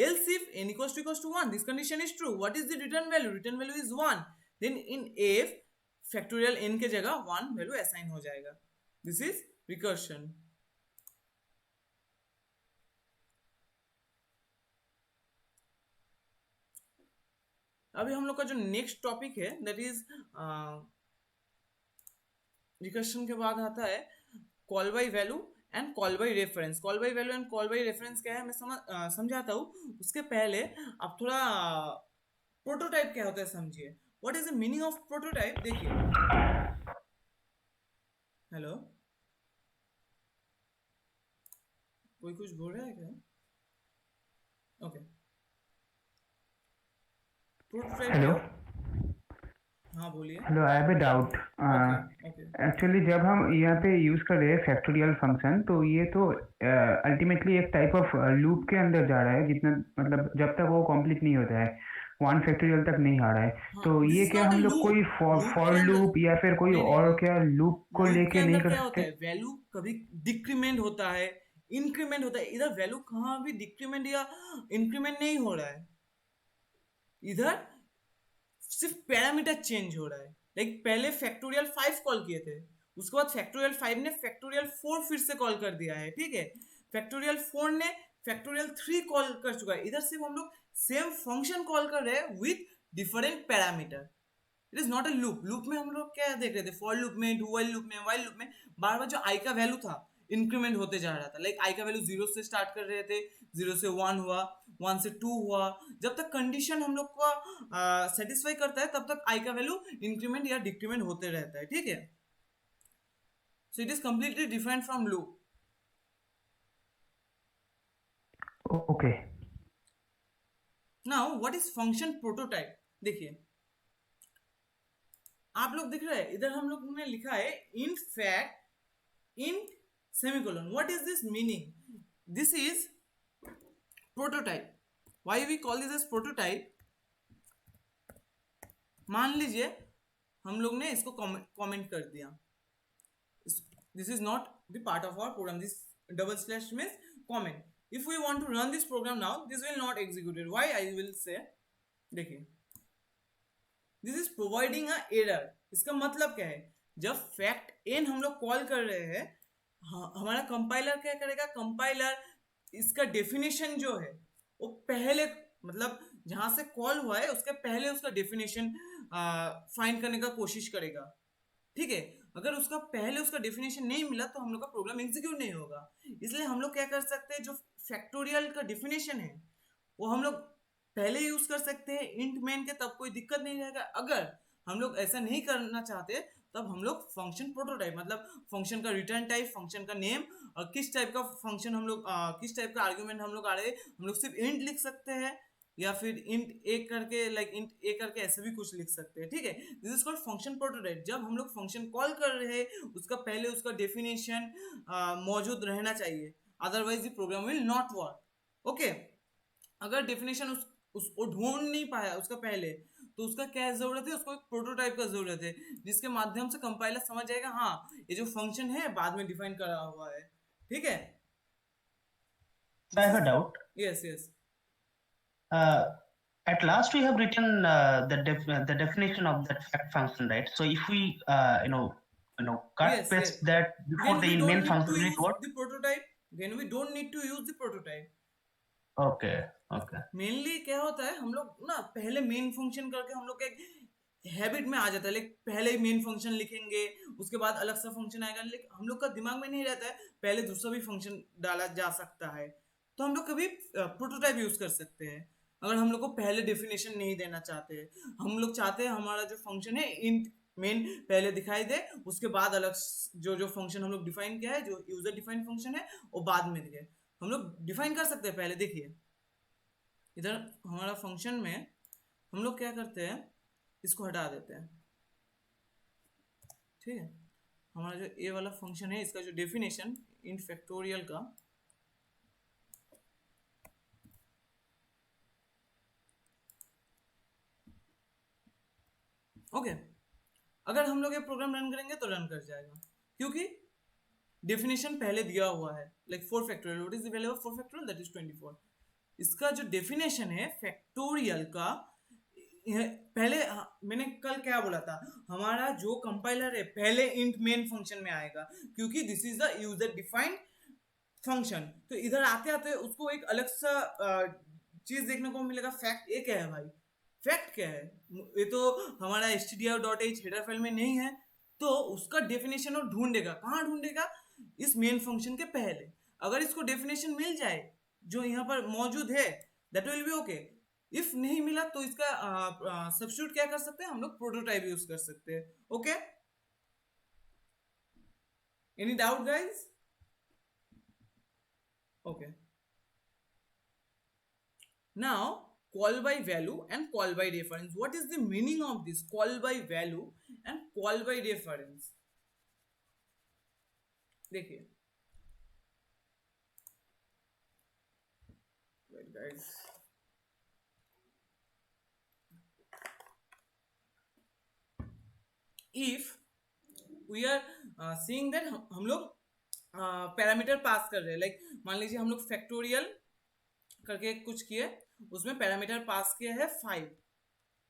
Speaker 2: else if n equals to 1, this condition is true. What is the return value? Return value is 1। Then in if factorial n के जगह 1 value assign हो जाएगा। This is recursion. अभी हम लोग का जो next topic है, दैट इज रिकर्शन के बाद आता है call by value and call by reference. Call by value and call by reference क्या है मैं समझाता हूँ। उसके पहले आप थोड़ा प्रोटोटाइप क्या होता है समझिए। What is the meaning of prototype? देखिए, हेलो, कोई कुछ बोल रहा है क्या? Okay, prototype.
Speaker 4: हेलो,
Speaker 2: हाँ बोलिए।
Speaker 4: Hello, I have a doubt. Actually जब हम यहाँ पे यूज़ कर रहे हैं फैक्टोरियल फंक्शन, तो ये तो अल्टीमेटली एक टाइप ऑफ लूप के अंदर जा रहा है, जितना मतलब जब तक वो कंप्लीट नहीं होता है, 1 फैक्टोरियल तक नहीं आ रहा है।
Speaker 2: हाँ,
Speaker 4: तो ये क्या हम लोग कोई फॉर लूप या फिर कोई और क्या लूप को लेके नहीं कर सकते?
Speaker 2: वैल्यू कभी डिक्रीमेंट होता है, इंक्रीमेंट होता है। इधर वैल्यू कहाँ भी डिक्रीमेंट या इंक्रीमेंट नहीं हो रहा है, इधर सिर्फ पैरामीटर चेंज हो रहा है। लाइक पहले फैक्टोरियल 5 कॉल किए थे, उसके बाद फैक्टोरियल 5 ने फैक्टोरियल 4 फिर से कॉल कर दिया है, ठीक है। फैक्टोरियल 4 ने फैक्टोरियल 3 कॉल कर चुका है। इधर सिर्फ हम लोग सेम फंक्शन कॉल कर रहे हैं with different parameter. It is not a loop. Loop में हम लोग क्या देख रहे थे, फॉर लूप में, डू व्हाइल लूप में, व्हाइल लूप में बार बार जो आई का वैल्यू था इंक्रीमेंट होते जा रहा था। लाइक आई का वैल्यू 0 से स्टार्ट कर रहे थे, 0 से 1 हुआ, 1 से 2 हुआ, जब तक कंडीशन हम लोग का सेटिस्फाई करता है तब तक i का वैल्यू इंक्रीमेंट या डिक्रीमेंट होते रहता है, ठीक है। So it is completely different from loop.
Speaker 4: Okay,
Speaker 2: now what is function prototype? देखिए आप लोग दिख रहे हैं इधर हम लोग ने लिखा है int fact int semicolon. What is this meaning? This is prototype. Why we call this as prototype? मान लीजिए हम लोग ने इसको कमेंट कर दिया, this is not the part of our program, this double slash means comment. If we want to run this program now, this will not execute it. Why? I will say, देखिए this is providing a error. इसका मतलब क्या है, जब fact N हम लोग call कर रहे हैं, हमारा कंपाइलर क्या करेगा, कंपाइलर इसका डेफिनेशन जो है वो पहले, मतलब जहां से कॉल हुआ है उसके पहले उसका डेफिनेशन फाइंड करने का कोशिश करेगा, ठीक है। अगर उसका पहले उसका डेफिनेशन नहीं मिला तो हम लोग का प्रोग्राम एग्जीक्यूट नहीं होगा। इसलिए हम लोग क्या कर सकते हैं, जो फैक्टोरियल का डेफिनेशन है वो हम लोग पहले यूज कर सकते हैं इंट मेन के, तब कोई दिक्कत नहीं रहेगा। अगर हम लोग ऐसा नहीं करना चाहते तब हम लोग फंक्शन प्रोटोटाइप, मतलब फंक्शन का रिटर्न टाइप, फंक्शन का नेम और किस टाइप का फंक्शन हम लोग किस टाइप का आर्गुमेंट हम लोग आ रहे हैं, हम लोग सिर्फ इंट लिख सकते हैं या फिर इंट ए करके लाइक इंट ए करके ऐसे भी कुछ लिख सकते हैं, ठीक है। This is called function prototype. जब हम लोग फंक्शन कॉल कर रहे हैं उसका पहले उसका डेफिनेशन मौजूद रहना चाहिए, otherwise the program will not work. Okay, अगर डेफिनेशन उसको ढूंढ नहीं पाया उसका पहले, तो उसका क्या जरूरत है, उसको एक प्रोटोटाइप का जरूरत है जिसके माध्यम से कंपाइलर समझ जाएगा हाँ ये जो फंक्शन है बाद में डिफाइन करा हुआ है, ठीक है।
Speaker 1: So I have a doubt.
Speaker 2: Yes, yes.
Speaker 1: At last we have written the definition of that fact function, right? So if we cut
Speaker 2: Yes,
Speaker 1: paste
Speaker 2: yes.
Speaker 1: that before
Speaker 2: Then
Speaker 1: the
Speaker 2: we don't
Speaker 1: main
Speaker 2: need
Speaker 1: function,
Speaker 2: to
Speaker 1: will
Speaker 2: use
Speaker 1: it work?
Speaker 2: the prototype. Then we don't need to use the prototype.
Speaker 1: Okay, okay.
Speaker 2: Mainly क्या होता है, हम लोग ना पहले main function करके हम लोग एक हैबिट में आ जाता है, लाइक पहले मेन फंक्शन लिखेंगे उसके बाद अलग सा फंक्शन आएगा, लेकिन हम लोग का दिमाग में नहीं रहता है पहले दूसरा भी फंक्शन डाला जा सकता है। तो हम लोग कभी प्रोटोटाइप यूज कर सकते हैं अगर हम लोग को पहले डेफिनेशन नहीं देना चाहते। हम लोग चाहते हैं हमारा जो फंक्शन है इंट मेन पहले दिखाई दे, उसके बाद अलग जो फंक्शन हम लोग डिफाइन किया है, जो यूजर डिफाइंड फंक्शन है वो बाद में दिखे। हम लोग डिफाइन कर सकते हैं पहले। देखिए इधर हमारा फंक्शन में हम लोग क्या करते हैं, इसको हटा देते हैं, ठीक है। हमारा जो ए वाला फंक्शन है इसका जो डेफिनेशन इन फैक्टोरियल का, ओके अगर हम लोग ये प्रोग्राम रन करेंगे तो रन कर जाएगा क्योंकि डेफिनेशन पहले दिया हुआ है, like 4 factorial, what is the value of 4 factorial, that is 24। इसका जो डेफिनेशन है फैक्टोरियल का, पहले मैंने कल क्या बोला था, हमारा जो कंपाइलर है पहले इंट मेन फंक्शन में आएगा क्योंकि this is the user defined function. तो इधर आते आते उसको एक अलग सा चीज देखने को मिलेगा, फैक्ट ए क्या है भाई, फैक्ट क्या है, ये तो हमारा stdio.h हेडर फाइल में नहीं है, तो उसका डेफिनेशन वो ढूंढेगा। कहाँ ढूंढेगा, इस मेन फंक्शन के पहले। अगर इसको डेफिनेशन मिल जाए जो यहाँ पर मौजूद है that will B okay, if नहीं मिला तो इसका सब्स्टिट्यूट क्या कर सकते हैं, हम लोग प्रोटोटाइप यूज कर सकते हैं। Okay, any doubt guys? Okay, now call by value and call by reference. What is the meaning of this call by value and call by reference? देखिए wait guys, if we are seeing that हम लोग parameter pass कर रहे हैं, like मान लीजिए हम लोग फैक्टोरियल करके कुछ किए, उसमें पैरामीटर पास किया है 5।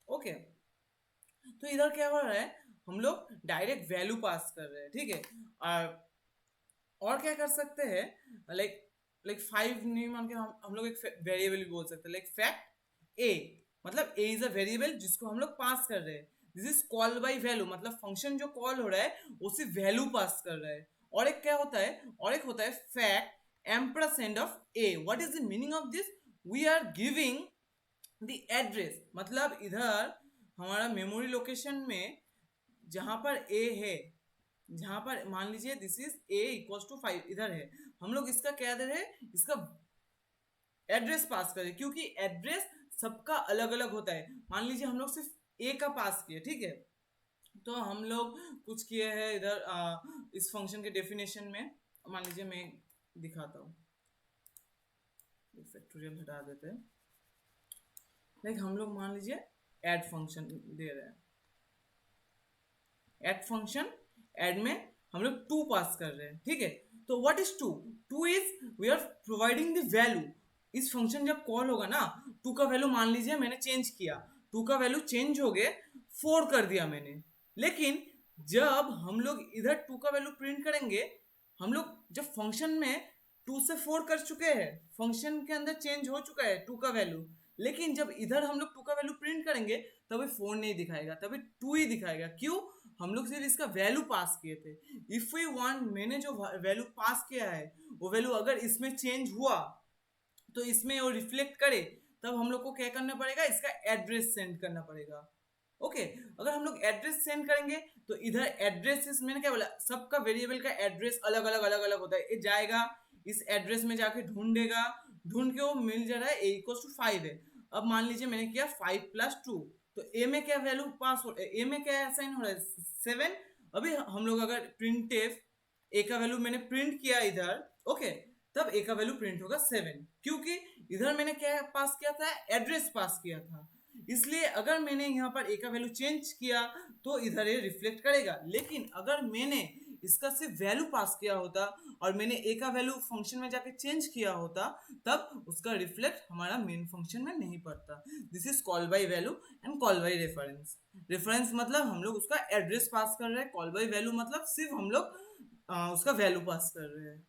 Speaker 2: ओके, तो इधर क्या हो रहा है, हम लोग डायरेक्ट वैल्यू पास कर रहे हैं, ठीक है। और क्या कर सकते हैं, लाइक 5 नहीं मान के हम लोग एक वेरिएबल भी बोल सकते हैं, लाइक फैक्ट ए, मतलब ए इज अ वेरिएबल जिसको हम लोग पास कर रहे हैं। This is call by value, मतलब फंक्शन जो कॉल हो रहा है उसी वैल्यू पास कर रहा है। और एक क्या होता है, और एक होता है fact ampersand of a. What is the meaning of this? We are giving the address, मतलब इधर हमारा मेमोरी लोकेशन में जहां पर a है, जहां पर मान लीजिए this is a equals to 5 इधर है, हम लोग इसका क्या दे रहे हैं, इसका एड्रेस पास करें, क्योंकि एड्रेस सबका अलग अलग होता है। मान लीजिए हम लोग सिर्फ a का पास किए, ठीक है, तो हम लोग कुछ किए हैं इधर इस फंक्शन के डेफिनेशन में। मान लीजिए मैं दिखाता हूँ, फैक्टोरियल हटा देते हैं। लाइक हम लोग मान लीजिए ऐड फंक्शन दे रहे हैं, ऐड फंक्शन, ऐड में हम लोग 2 पास कर रहे हैं, ठीक है। तो what is 2? 2 is we are providing the value. इस फंक्शन जब कॉल होगा ना, 2 का वैल्यू मान लीजिए मैंने चेंज किया, 2 का वैल्यू चेंज हो गए, 4 कर दिया मैंने, लेकिन जब हम लोग इधर 2 का वैल्यू प्रिंट करेंगे, हम लोग जब फंक्शन में 2 से 4 कर चुके हैं, फंक्शन के अंदर चेंज हो चुका है 2 का वैल्यू, लेकिन जब इधर हम लोग 2 का वैल्यू प्रिंट करेंगे तभी 4 नहीं दिखाएगा, तभी 2 ही दिखाएगा। क्यों? हम लोग सिर्फ इसका वैल्यू पास किए थे। इफ वी वांट, मैंने जो वैल्यू पास किया है वो वैल्यू अगर इसमें चेंज हुआ तो इसमें वो रिफ्लेक्ट करे, तब हम लोग को क्या करना पड़ेगा, इसका एड्रेस सेंड करना पड़ेगा। ओके, अगर हम लोग एड्रेस सेंड करेंगे तो इधर एड्रेस, मैंने क्या बोला, सबका वेरिएबल का एड्रेस अलग अलग होता है। ये जाएगा इस एड्रेस में जाके ढूंढेगा, ढूंढ के वो मिल जा रहा है a इक्वल्स टू 5 है। अब मान लीजिए मैंने किया 5 + 2, तो a में क्या वैल्यू पास हो, a में क्या असाइन हो रहा है, 7। अभी हम लोग अगर प्रिंटफ a का वैल्यू मैंने प्रिंट किया इधर, ओके, तब a का वैल्यू प्रिंट होगा 7, क्योंकि इधर मैंने क्या पास किया था, एड्रेस पास किया था। इसलिए अगर मैंने यहाँ पर a का वैल्यू चेंज किया तो इधर ये रिफ्लेक्ट करेगा, लेकिन अगर मैंने इसका सिर्फ वैल्यू पास किया होता और मैंने a का वैल्यू फंक्शन में जाके चेंज किया होता, तब उसका रिफ्लेक्ट हमारा मेन फंक्शन में नहीं पड़ता। This is call by value and call by reference. Reference मतलब हम लोग उसका एड्रेस पास कर रहे हैं, कॉल बाय वैल्यू मतलब सिर्फ हम लोग उसका वैल्यू पास कर रहे हैं।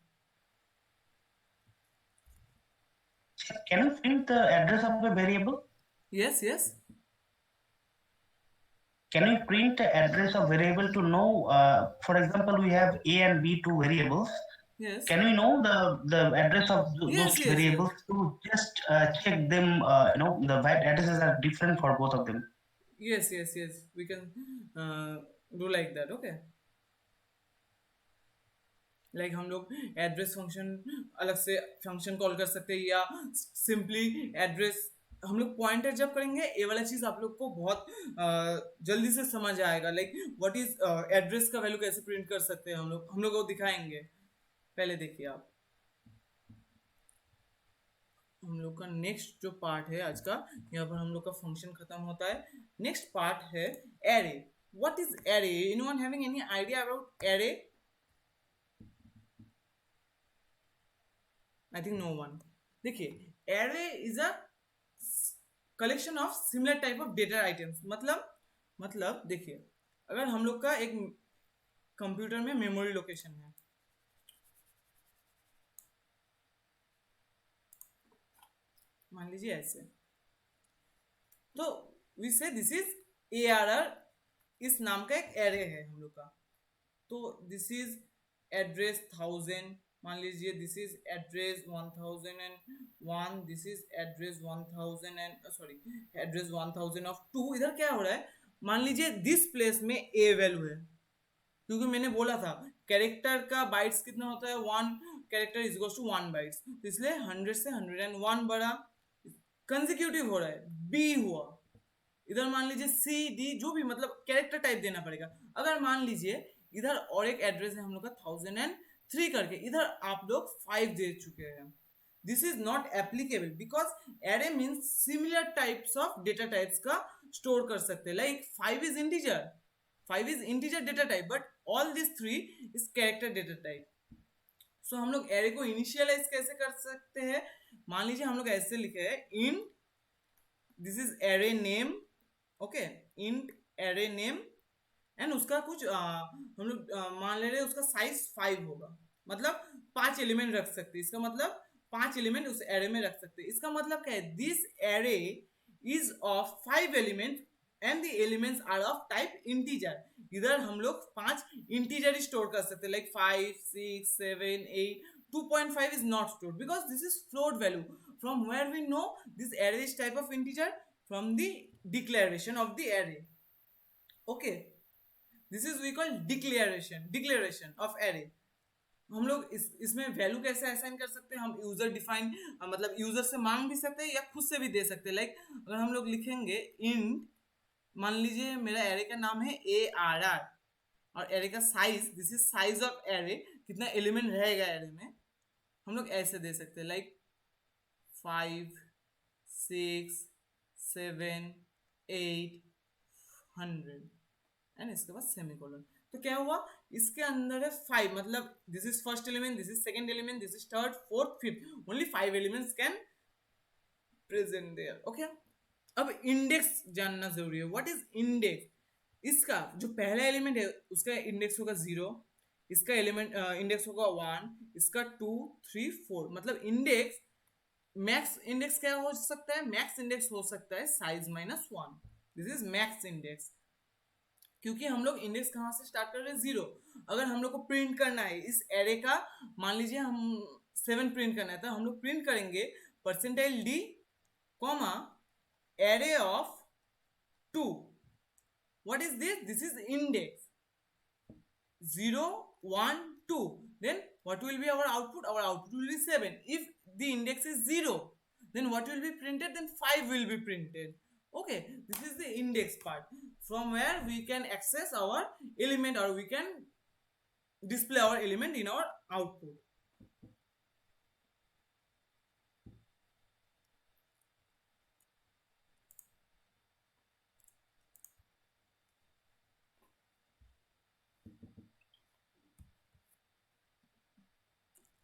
Speaker 1: Can you print the address of a variable?
Speaker 2: Yes, yes.
Speaker 1: Can we print the address of variable to know, for example, we have a and b, 2 variables.
Speaker 2: Yes.
Speaker 1: Can we know the address of
Speaker 2: Yes,
Speaker 1: those
Speaker 2: yes,
Speaker 1: variables to just check them? The addresses are different for both of them.
Speaker 2: Yes, yes, yes. We can do like that. Okay. Like हम लोग address function अलग से function call कर सकते हैं, या simply address हम लोग पॉइंटर जब करेंगे, ये वाला चीज आप लोग को बहुत जल्दी से समझ आएगा। लाइक व्हाट इज एड्रेस का वैल्यू कैसे प्रिंट कर सकते हैं हम लोग वो दिखाएंगे। पहले देखिए आप, हम लोग का नेक्स्ट जो पार्ट है आज का, यहाँ पर हम लोग का फंक्शन खत्म होता है। नेक्स्ट पार्ट है array. What is array? Anyone having any idea about array? I think no one. देखिए, array is a collection of similar type of data items. मतलब देखिए, अगर हम लोग का एक कंप्यूटर में मेमोरी लोकेशन है, मान लीजिए ऐसे, तो we say this is ARR, इस नाम का एक एरे है हम लोग का। तो दिस इज एड्रेस 1000, मान लीजिए this is address 1001, this is address 1000 and address 1000 of 2। इधर क्या हो रहा है, मान लीजिए दिस प्लेस में a वैल्यू है, क्योंकि मैंने बोला था कैरेक्टर का बाइट्स कितना होता है, 1 character is equals to 1 bytes, तो इसलिए 100 से 101 बढ़ा, कंसेक्यूटिव हो रहा है। b हुआ, इधर मान लीजिए c d, जो भी मतलब कैरेक्टर टाइप देना पड़ेगा। अगर मान लीजिए इधर और एक एड्रेस है हम लोग का 1003 करके, इधर आप लोग 5 दे चुके हैं, this is not applicable because array means similar types of data types का स्टोर कर सकते हैं। Like 5 is integer data type, but all this 3 is character data type. So हम लोग एरे को इनिशियलाइज कैसे कर सकते हैं, मान लीजिए हम लोग ऐसे लिखे हैं int, this is array name, okay, int array name, and उसका कुछ हम लोग मान ले रहे हैं उसका साइज 5 होगा, मतलब 5 एलिमेंट रख सकते हैं। इसका मतलब 5 एलिमेंट उस एरे में रख सकते हैं। इसका मतलब क्या है, this array is of 5 element and the elements are of type integer. इधर हम लोग 5 इंटीजर स्टोर कर सकते हैं, like 5, 6, 7, 8, 2.5 is not stored because this is float value. From where we know this array is type of integer? From the declaration of the array. Okay, this is we call declaration of array. हम लोग इसमें value कैसे assign कर सकते हैं? हम user define मतलब user से मांग भी सकते हैं या खुद से भी दे सकते हैं. लाइक अगर हम लोग लिखेंगे इंट, मान लीजिए मेरा एरे का नाम है ARR और एरे का size, this is size of array, कितना एलिमेंट रहेगा एरे में, हम लोग ऐसे दे सकते हैं लाइक 5 6 7 8 100 एंड इसके बाद सेमीकोलन. तो क्या हुआ, इसके अंदर है 5, मतलब this is first element, this is second element, this is third fourth fifth, only 5 elements can present there. Okay, अब इंडेक्स जानना जरूरी है. What is index? इसका जो पहला एलिमेंट है उसका इंडेक्स होगा 0, इसका एलिमेंट इंडेक्स होगा 1, इसका 2 3 4. मतलब इंडेक्स, मैक्स इंडेक्स क्या हो सकता है? मैक्स इंडेक्स हो सकता है size minus 1. This is max index. क्योंकि हम लोग इंडेक्स कहाँ से स्टार्ट कर रहे हैं? 0. अगर हम लोग को प्रिंट करना है इस एरे का, मान लीजिए हम 7 प्रिंट करना है, तो हम लोग प्रिंट करेंगे %d comma array of 2. What is this? This is index 0 1 2. then what will be our output? Our output will be 7. If the index is 0, then what will be printed? Then 5 will be printed. Okay, this is the index part, from where we can access our element or we can display our element in our output.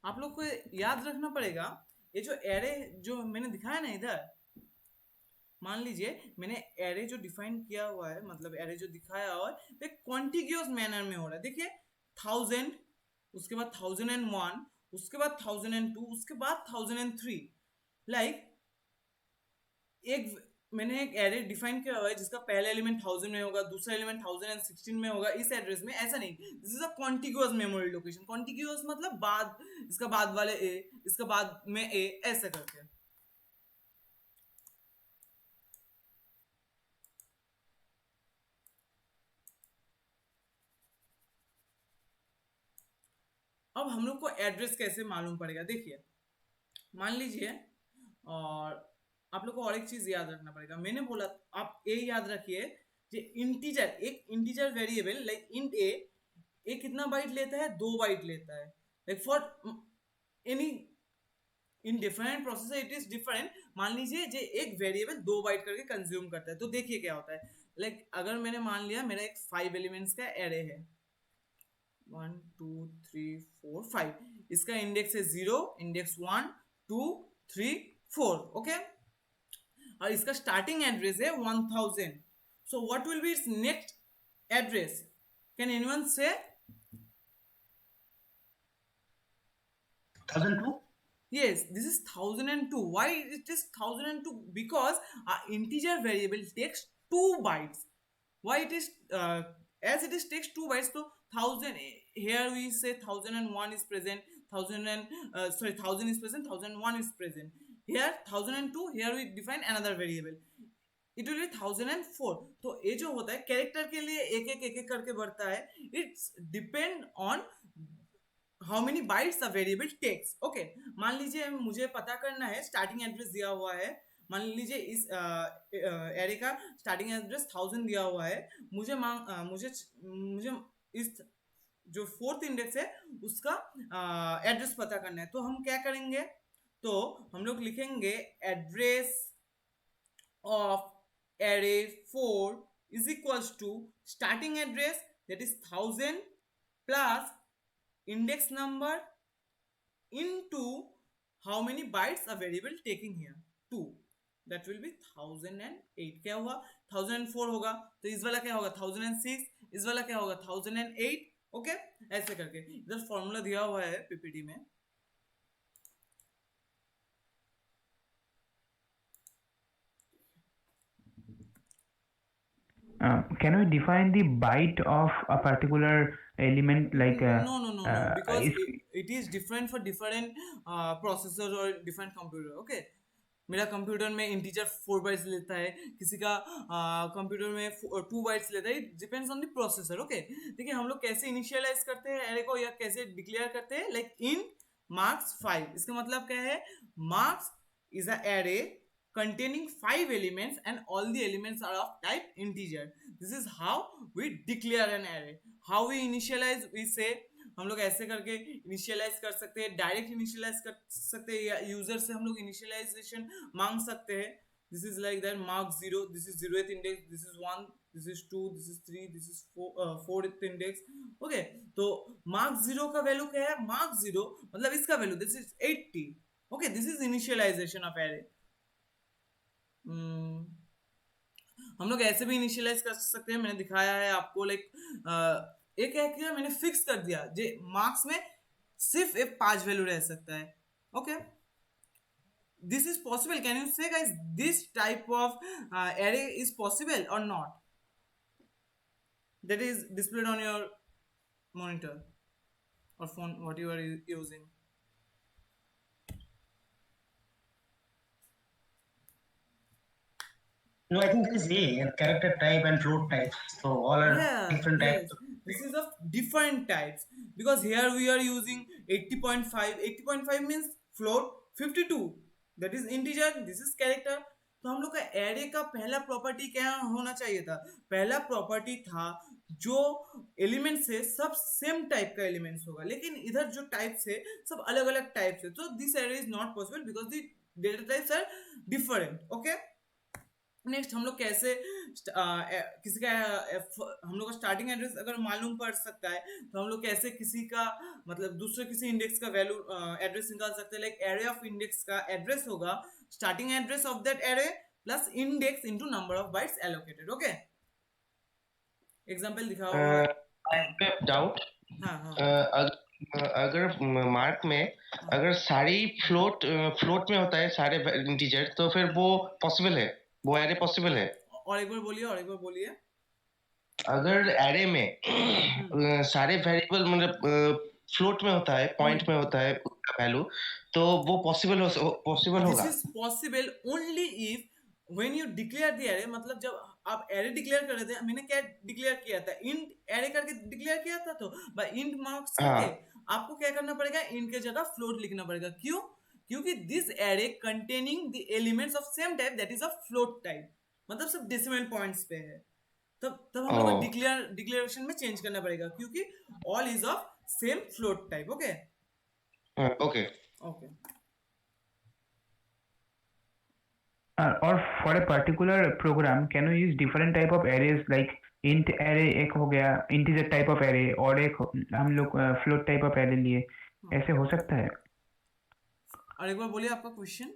Speaker 2: आप लोग को याद रखना पड़ेगा, ये जो array जो मैंने दिखाया ना इधर, मान लीजिए मैंने एरे जो डिफाइन किया हुआ है, मतलब एरे जो दिखाया हुआ है, तो एक कॉन्टिग्यूअस मैनर में हो रहा है. देखिए 1000, उसके बाद 1001, उसके बाद 1002, उसके बाद 1003. लाइक एक मैंने एक एरे डिफाइन किया हुआ है जिसका पहला एलिमेंट 1000 में होगा, दूसरा एलिमेंट 1016 में होगा, इस एड्रेस में. ऐसा नहीं, this is a contiguous memory location. Contiguous मतलब बाद, इसका बाद वाले ए, इसका बाद में ए, ऐसे करके. अब हम लोग को एड्रेस कैसे मालूम पड़ेगा? देखिए मान लीजिए, और आप लोग को और एक चीज याद रखना पड़ेगा. मैंने बोला, आप ये याद रखिए कि इंटीजर, एक इंटीजर वेरिएबल लाइक इंट ए कितना बाइट लेता है? 2 बाइट लेता है. Like for any in different processor it is different. मान लीजिए जे एक वेरिएबल 2 बाइट करके कंज्यूम करता है. तो देखिए क्या होता है. लाइक अगर मैंने मान लिया मेरा एक 5 एलिमेंट्स का एरे है, 1 2 3 4 5, इसका इंडेक्स है 0, इंडेक्स 1 2 3 4. ओके, और इसका स्टार्टिंग एड्रेस है 1000. So what will be it's next address? Can anyone से?
Speaker 1: 1002.
Speaker 2: Yes, this is 1002. Why it is 1002? Because our integer variable takes 2 bytes. Why it is as it is takes 2 bytes? So 1000, here we say 1001 is present, 1000 is present, 1001 is present. Here 1002, here we define another variable, it will be 1004. तो ये जो होता है character के लिए एक एक करके बढ़ता है. It's depend on how many bytes the variable takes. Okay, मान लीजिए मुझे पता करना है, स्टार्टिंग एड्रेस दिया हुआ है, मान लीजिए इस एरे का स्टार्टिंग एड्रेस 1000 दिया हुआ है. मुझे इस जो फोर्थ इंडेक्स है उसका एड्रेस पता करना है. तो हम क्या करेंगे? तो हम लोग लिखेंगे address of array 4 is equals to starting address that is 1000 plus index number into how many bytes a variable taking here 2, that will be 1008. क्या हुआ? 1004 होगा, तो इस वाला क्या होगा? 1006. इस वाला क्या होगा? 1008. ओके, ऐसे करके इधर फॉर्मूला दिया हुआ है पीपीटी में.
Speaker 4: Can we define the byte of a particular element like
Speaker 2: no, because it it is different for different processor और डिफरेंट कंप्यूटर। ओके, मेरा कंप्यूटर में इंटीजर 4 बाइट्स लेता है, किसी का कंप्यूटर में 2 बाइट्स लेता है, it depends on the processor. Okay, देखिए हम लोग कैसे इनिशियलाइज करते हैं एरे को या कैसे डिक्लेयर करते हैं, लाइक इन मार्क्स 5। इसका मतलब क्या है, marks is a array containing 5 elements and all the elements are of type integer. This is how we declare an array. How we initialize, we say हम लोग ऐसे करके इनिशियलाइज कर सकते हैं, डायरेक्ट इनिशियलाइज कर सकते हैं, या यूजर से हम लोग इनिशियलाइजेशन मांग सकते हैं। This is like that mark 0, this is 0th index, this is 1, this is 2, this is 3, this is 4th index. Okay, तो मार्क 0 का वैल्यू क्या है, मार्क 0 मतलब इसका value this is 80। Okay, this is initialization of array. हम लोग ऐसे भी इनिशियलाइज कर सकते हैं, मैंने दिखाया है आपको। लाइक एक क्या किया, मैंने फिक्स कर दिया जे मार्क्स में सिर्फ एक 5 वैल्यू रह सकता है। Okay, this is possible. Can you say guys this type of array is possible और not? That is displayed on your monitor or phone, what you are using.
Speaker 1: No, I think there is a character type and float type. So all are different types.
Speaker 2: This is of different types because here we are using 80.5. 80.5 means float, 52 that is integer, this is character. तो हम लोग का array का पहला property क्या होना चाहिए था? पहला प्रॉपर्टी था जो एलिमेंट्स है सब सेम टाइप का एलिमेंट्स होगा, लेकिन इधर जो टाइप्स है सब अलग अलग टाइप्स है। तो this array is not possible because the data types are different. Okay, next हम लोग कैसे किसी का हम लोग का स्टार्टिंग एड्रेस अगर मालूम पड़ सकता है तो हम लोग कैसे किसी का मतलब दूसरे किसी इंडेक्स का वैल्यू एड्रेस निकाल सकते हैं। लाइक एरे ऑफ इंडेक्स का एड्रेस होगा starting address of that array plus index into number of bytes allocated. Okay, example दिखाओ।
Speaker 5: डाउट,
Speaker 2: हाँ,
Speaker 5: अगर मार्क में अगर सारी फ्लोट में होता है सारे इंटीजर, तो फिर वो पॉसिबल है, वो एरे पॉसिबल है।
Speaker 2: और एक बार बोलिए।
Speaker 5: अगर एरे में सारे वेरिएबल मतलब फ्लोट में होता है, पॉइंट में होता है वैल्यू, तो वो पॉसिबल होगा।
Speaker 2: This is possible only if when you declare the array. मतलब जब आप एरे डिक्लेयर कर रहे थे, मैंने क्या डिक्लेयर किया था, इंट एरे करके डिक्लेयर किया था। तो बाय इंट मार्क्स करके आपको क्या करना पड़ेगा, इंट के जगह फ्लोट लिखना पड़ेगा। क्यों? क्योंकि this array containing the elements of same type that is of float type, मतलब सब डेसिमल पॉइंट्स पे है। तब हम लोग डिक्लेरेशन में चेंज करना पड़ेगा क्योंकि all is of same float type. Okay
Speaker 5: okay
Speaker 4: or for a particular program can you use different type of arrays like int array एक हो गया integer type of array, और एक हम लोग float type of array लिए, ऐसे हो सकता है?
Speaker 2: और एक बार बोलिए आपका question.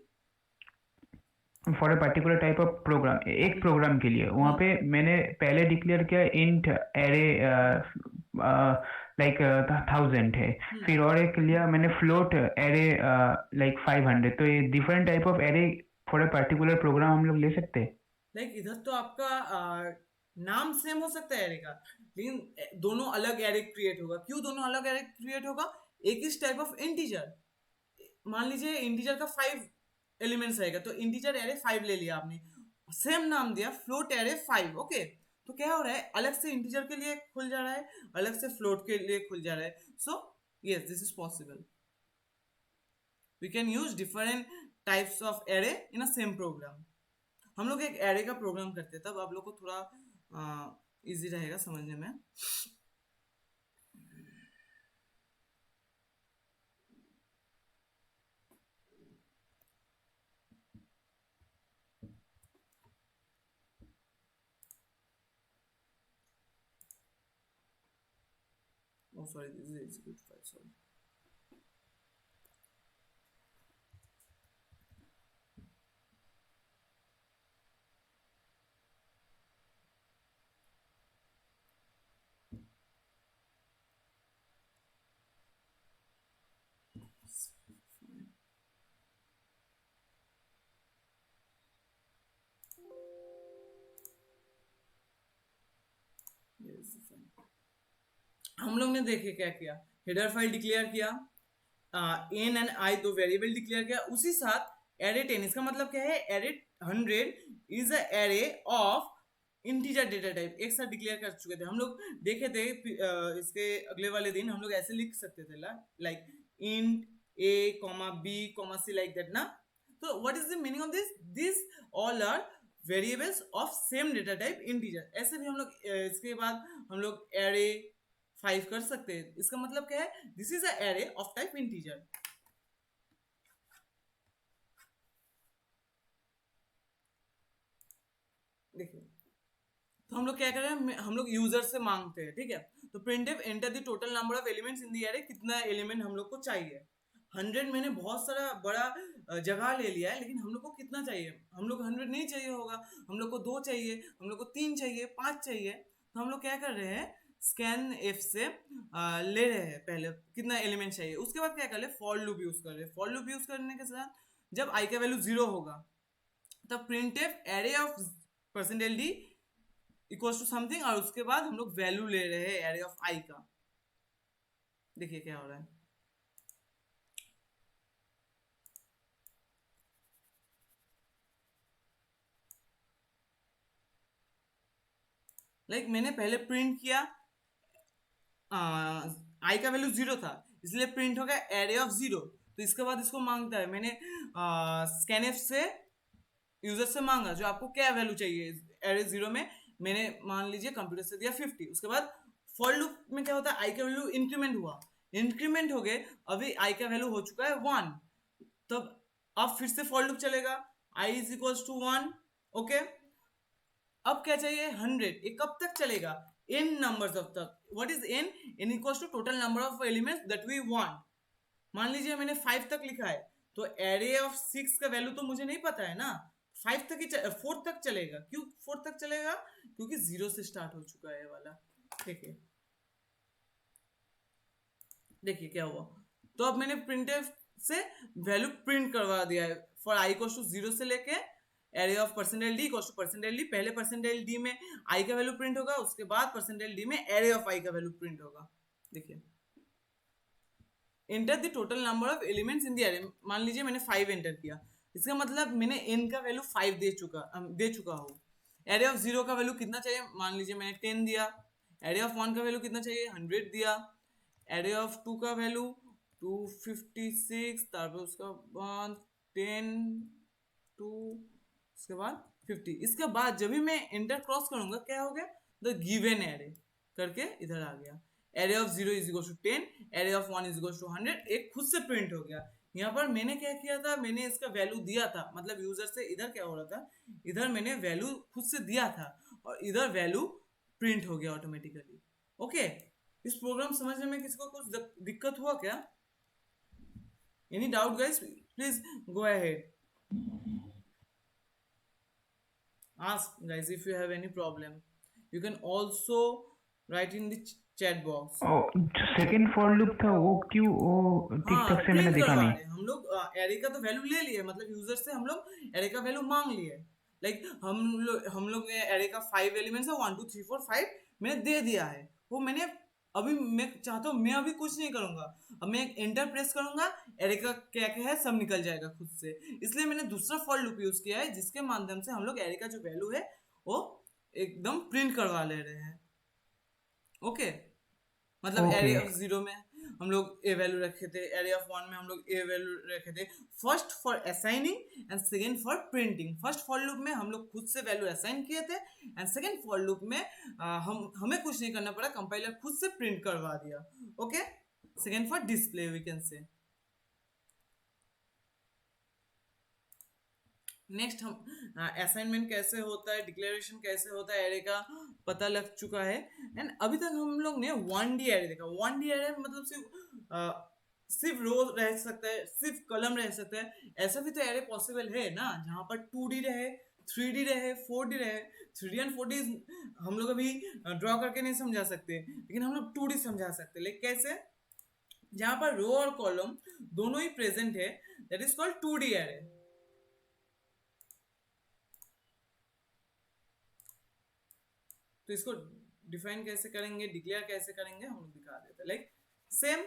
Speaker 4: For a particular type of program, एक प्रोग्राम के लिए वहाँ पे मैंने पहले डिक्लेयर किया इंट एरे लाइक 1000 है, फिर और एक लिया मैंने फ्लोट एरे लाइक 500। तो ये different type of array for a particular program हम लोग ले सकते हैं।
Speaker 2: लाइक इधर तो आपका नाम सेम हो सकता है एरे का, लेकिन दोनों अलग एरे क्रिएट होगा। क्यों दोनों अलग एरे क्रिएट होगा? एक इस टाइप ऑफ इंटीजर, मान लीजिए इंटीजर का 5 एलिमेंट्स रहेगा, तो इंटीजर एरे 5 ले लिया आपने, सेम नाम दिया फ्लोट एरे 5। ओके, तो क्या हो रहा है, अलग से इंटीजर के लिए खुल जा रहा है, अलग से फ्लोट के लिए खुल जा रहा है। So yes, this is possible. We can use different types of array in a same program. हम लोग एक एरे का प्रोग्राम करते हैं, तब आप लोग को थोड़ा इजी रहेगा समझने में। Oh, sorry, this is execute file. Sorry. हम लोग ने देखे क्या किया, हेडर फाइल डिक्लेयर किया, एन एंड आई दो वेरिएबल डिक्लेयर किया, उसी साथ एरे 10, इसका मतलब क्या है, array 100 is a array of integer data type, एक साथ डिक्लेयर कर चुके थे हम लोग, देखे थे इसके अगले वाले दिन हम लोग ऐसे लिख सकते थे like int a b c like that ना। तो what is the meaning of this all are variables of same data type integer. ऐसे भी हम लोग इसके बाद हम लोग एरे 5 कर सकते हैं, इसका मतलब क्या है, this is a array of type integer. देखिए तो हम लोग क्या कर रहे हैं, हम लोग यूजर से मांगते हैं, ठीक है। तो printf enter the total number of elements in the array, कितना एलिमेंट हम लोग को चाहिए। 100 मैंने बहुत सारा बड़ा जगह ले लिया है, लेकिन हम लोग को कितना चाहिए, हम लोग 100 नहीं चाहिए होगा, हम लोग को 2 चाहिए, हम लोग को 3 चाहिए, 5 चाहिए। तो हम लोग क्या कर रहे हैं, स्कैन एफ से ले रहे हैं पहले कितना एलिमेंट चाहिए, उसके बाद क्या कर रहे हैं, फॉर लूप यूज कर रहे हैं। फॉर लूप यूज करने के साथ जब आई का वैल्यू 0 होगा तब printf array of %d equals to something, और उसके बाद हम लोग वैल्यू ले रहे हैं एरे ऑफ आई का। देखिए क्या हो रहा है, मैंने पहले प्रिंट किया, आई का वैल्यू 0 था, इसलिए प्रिंट हो गया एरे ऑफ 0। तो इसके बाद इसको मांगता है, मैंने स्कैनएफ से यूजर से मांगा जो आपको क्या वैल्यू चाहिए एरे 0 में, मैंने मान लीजिए कंप्यूटर से दिया 50। उसके बाद फॉर लूप में क्या होता है, आई का वैल्यू इंक्रीमेंट हुआ, इंक्रीमेंट हो गए, अभी आई का वैल्यू हो चुका है 1, तब अब फिर से फॉर लूप चलेगा, i is equals to 1, okay. अब क्या चाहिए, 100, ये कब तक चलेगा, n नंबर्स ऑफ तक। What is n, n equals to total number of elements that we want. मान लीजिए मैंने 5 तक लिखा है, तो एरे ऑफ 6 का वैल्यू तो मुझे नहीं पता है ना, 5 तक ही 4 तक चलेगा। क्यों 4 तक चलेगा, क्योंकि 0 से स्टार्ट हो चुका है ये वाला, ठीक है। देखिए क्या हुआ, तो अब मैंने प्रिंटफ से वैल्यू प्रिंट करवा दिया है, फॉर आई इक्वल्स टू 0 से लेके array of %d equals to %d, पहले %d में आई का वैल्यू प्रिंट होगा, उसके बाद %d में एरे ऑफ आई का वैल्यू प्रिंट होगा। देखिए enter the total number of elements in the array, मान लीजिए मैंने 5 एंटर किया, इसका मतलब मैंने n का वैल्यू 5 दे चुका हूँ। एरे ऑफ 0 का वैल्यू कितना चाहिए, मान लीजिए मैंने 10 दिया। एरे ऑफ 1 का वैल्यू कितना चाहिए, 100 दिया। एरे ऑफ 2 का वैल्यू 256, तारपर उसका बाद 10 2, उसके बाद 50। इसके बाद जब भी मैं एंटर क्रॉस करूंगा क्या हो गया, द गिवन एरे करके इधर आ गया। Array of 0 is equal to 10, array of 1 is equal to 100, एक खुद से प्रिंट हो गया। यहाँ पर मैंने क्या किया था, मैंने इसका वैल्यू दिया था, मतलब यूजर से इधर क्या हो रहा था, इधर मैंने वैल्यू खुद से दिया था और इधर वैल्यू प्रिंट हो गया ऑटोमेटिकली। ओके, इस प्रोग्राम समझने में किसी को कुछ दिक्कत हुआ क्या? Any doubt guys, please go ahead, ask guys if you have any problem. You can also write in the chat box.
Speaker 4: Second for loop था वो क्यों, वो ठीक तक से मैंने देखा नहीं।
Speaker 2: हम लोग एरे का तो वैल्यू ले लिए, मतलब यूजर से हम लोग एरे का वैल्यू मांग लिए। लाइक हम लोग एरे का 5 एलिमेंट्स है, 1 2 3 4 5 मैंने दे दिया है। वो मैंने अभी मैं चाहता हूँ, मैं अभी कुछ नहीं करूंगा, अब मैं एक एंटर प्रेस करूंगा, एरे का क्या क्या है सब निकल जाएगा खुद से। इसलिए मैंने दूसरा फॉर लूप यूज किया है, जिसके माध्यम से हम लोग एरे का जो वैल्यू है वो एकदम प्रिंट करवा ले रहे हैं। ओके, मतलब एरे ऑफ 0 में हम लोग ए वैल्यू रखे थे, एरे ऑफ 1 में हम लोग ए वैल्यू रखे थे। First for assigning and second for printing. First for loop में हम लोग खुद से वैल्यू असाइन किए थे, एंड सेकंड फॉर लूप में हमें कुछ नहीं करना पड़ा, कंपाइलर खुद से प्रिंट करवा दिया। Okay, second for display we can say. Next हम असाइनमेंट कैसे होता है, डिक्लेरेशन कैसे होता है, एरे का पता लग चुका है। एंड अभी तक हम लोग ने 1D एरे देखा। 1D एरे मतलब सिर्फ रो रह सकता है, सिर्फ कलम रह सकता है। ऐसा भी तो एरे पॉसिबल है ना, जहाँ पर 2D रहे, 3D रहे, 4D रहे। 3D एंड 4D हम लोग अभी ड्रॉ करके नहीं समझा सकते, लेकिन हम लोग 2D समझा सकते। लेकिन कैसे, जहाँ पर रो और कॉलम दोनों ही प्रेजेंट है, that is called 2D array. तो इसको डिफाइन कैसे करेंगे, डिक्लेयर कैसे करेंगे, हम लोग दिखा देते हैं। लाइक सेम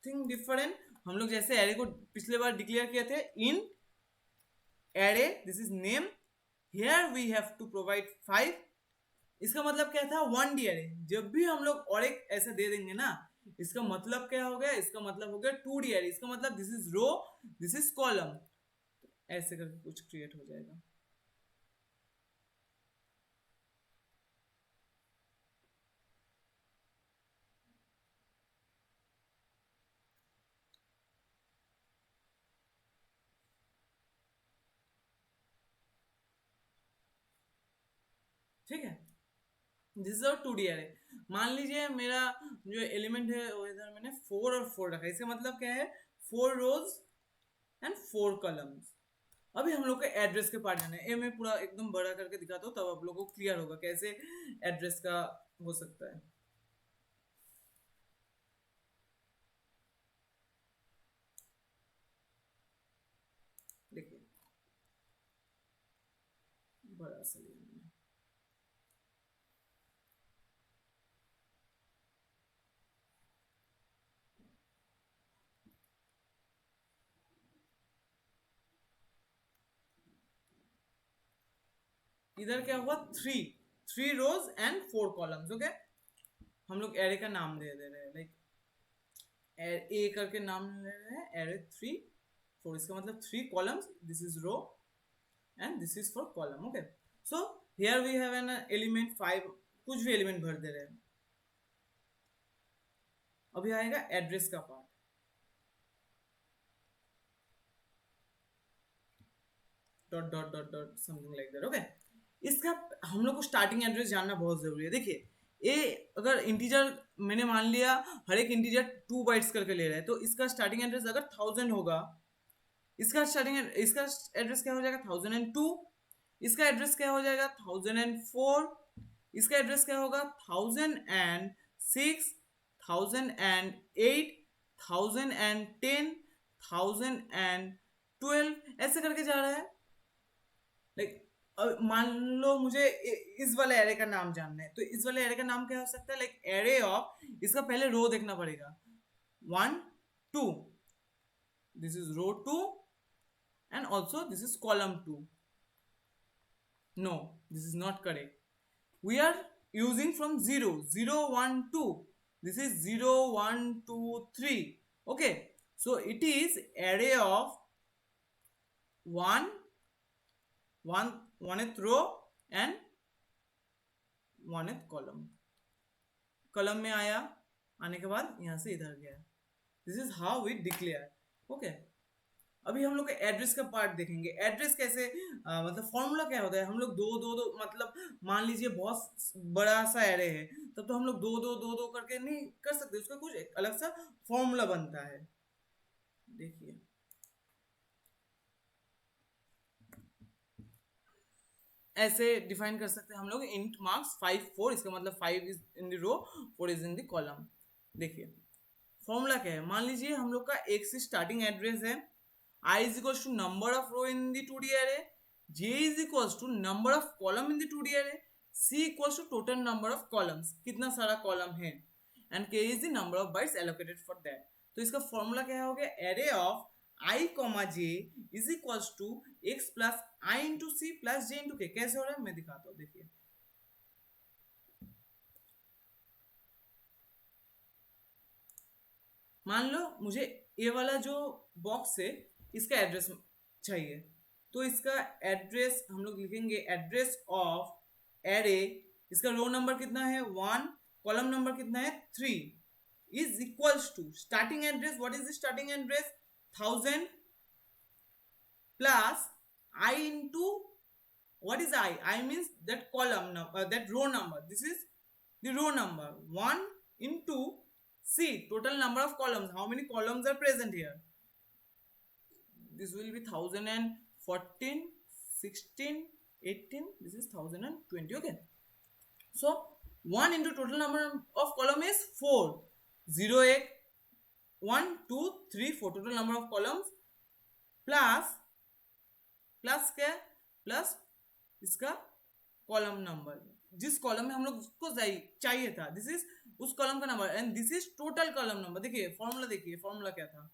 Speaker 2: नथिंग डिफरेंट, हम लोग जैसे एरे को पिछले बार डिक्लेयर किए थे, in array this is name, here we have to provide 5। इसका मतलब क्या था, 1D एरे। जब भी हम लोग और एक ऐसा दे देंगे ना, इसका मतलब क्या हो गया, इसका मतलब हो गया 2D एरे। इसका मतलब this is row, this is column, ऐसे करके कुछ क्रिएट हो जाएगा। ठीक है, this is our 2D array. मान लीजिए मेरा जो एलिमेंट है वो इधर मैंने 4 और 4 रखा है। इसका मतलब क्या है, 4 रोज एंड 4 कॉलम्स। अभी हम लोग के एड्रेस के पार्ट जाना है। ये मैं पूरा एकदम बड़ा करके दिखाता हूँ, तब आप लोगों को क्लियर होगा कैसे एड्रेस का हो सकता है। देखिए बड़ा सा लिया मैंने। इधर क्या हुआ, 3 रोज एंड 4 कॉलम्स। ओके, हम लोग एरे का नाम दे रहे हैं, लाइक ए करके नाम ले रहे हैं, एरे 3 4। इसका मतलब 3 columns, this is row and this is for column. Okay, so here we have an element 5, कुछ भी एलिमेंट भर दे रहे हैं। अभी आएगा एड्रेस का part, dot dot dot dot something like that. Okay, इसका हम लोग को स्टार्टिंग एड्रेस जानना बहुत जरूरी है। देखिए ये अगर इंटीजर मैंने मान लिया, हर एक इंटीजर 2 बाइट्स करके ले रहा है, तो इसका स्टार्टिंग एड्रेस अगर 1000 होगा, इसका एड्रेस क्या हो जाएगा 1002, इसका एड्रेस क्या हो जाएगा 1004, इसका एड्रेस क्या होगा 1006, 1008, 1010, 1012, ऐसे करके जा रहा है। लाइक मान लो मुझे इस वाले एरे का नाम जानना है, तो इस वाले एरे का नाम क्या हो सकता है, लाइक एरे ऑफ, इसका पहले रो देखना पड़ेगा, 1 2, this is row 2 and also this is column 2. No, this is not correct. We are using from 0 0 1 2. This is 0 1 2 3. Okay, so it is array of 1 1th row and 1th column. Column में आया, आने के बाद यहां से इधर गया। This is how we declare. Okay, अभी हम लोग एड्रेस का पार्ट देखेंगे। एड्रेस कैसे मतलब फॉर्मूला क्या होता है, हम लोग दो दो दो मतलब मान लीजिए बहुत बड़ा सा एरे है, तब तो हम लोग दो दो दो दो करके नहीं कर सकते, उसका कुछ एक अलग सा फॉर्मूला बनता है। देखिए ऐसे डिफाइन कर सकते हैं हम लोग, इंट मार्क्स 5 4, इसका मतलब 5 is in the row, 4 is in the column. देखिए फॉर्मूला क्या है, मान लीजिए हम लोग का एक से स्टार्टिंग एड्रेस है, I is equals to number of row in the 2D array, J is equals to number of column in the 2D array, C equals to total number of columns, कितना सारा column है, and K is the number of bytes allocated for that। तो इसका formula क्या हो गया, array of I, J is equals to x plus I into C plus J into K। कैसे हो रहा है मैं दिखाता हूँ, देखिए मान लो मुझे ये वाला जो बॉक्स है इसका एड्रेस चाहिए, तो इसका एड्रेस हम लोग लिखेंगे एड्रेस ऑफ एरे, इसका रो नंबर कितना है 1, कॉलम नंबर कितना है 3, is equals to starting address, what is the starting address 1000 plus I into what is I means that column number, that row number, this is the row number 1 into C, total number of columns, how many columns are present here, this will be 1014, 16, 18, this is 1020। okay, so 1 into total number of column is 4, 0 8 1 2 3 4, total number of columns plus क्या, plus इसका column number, जिस column में हम लोग को चाहिए था, this is उस कॉलम का number and this is total column number. देखिए फॉर्मूला, देखिए फॉर्मूला क्या था,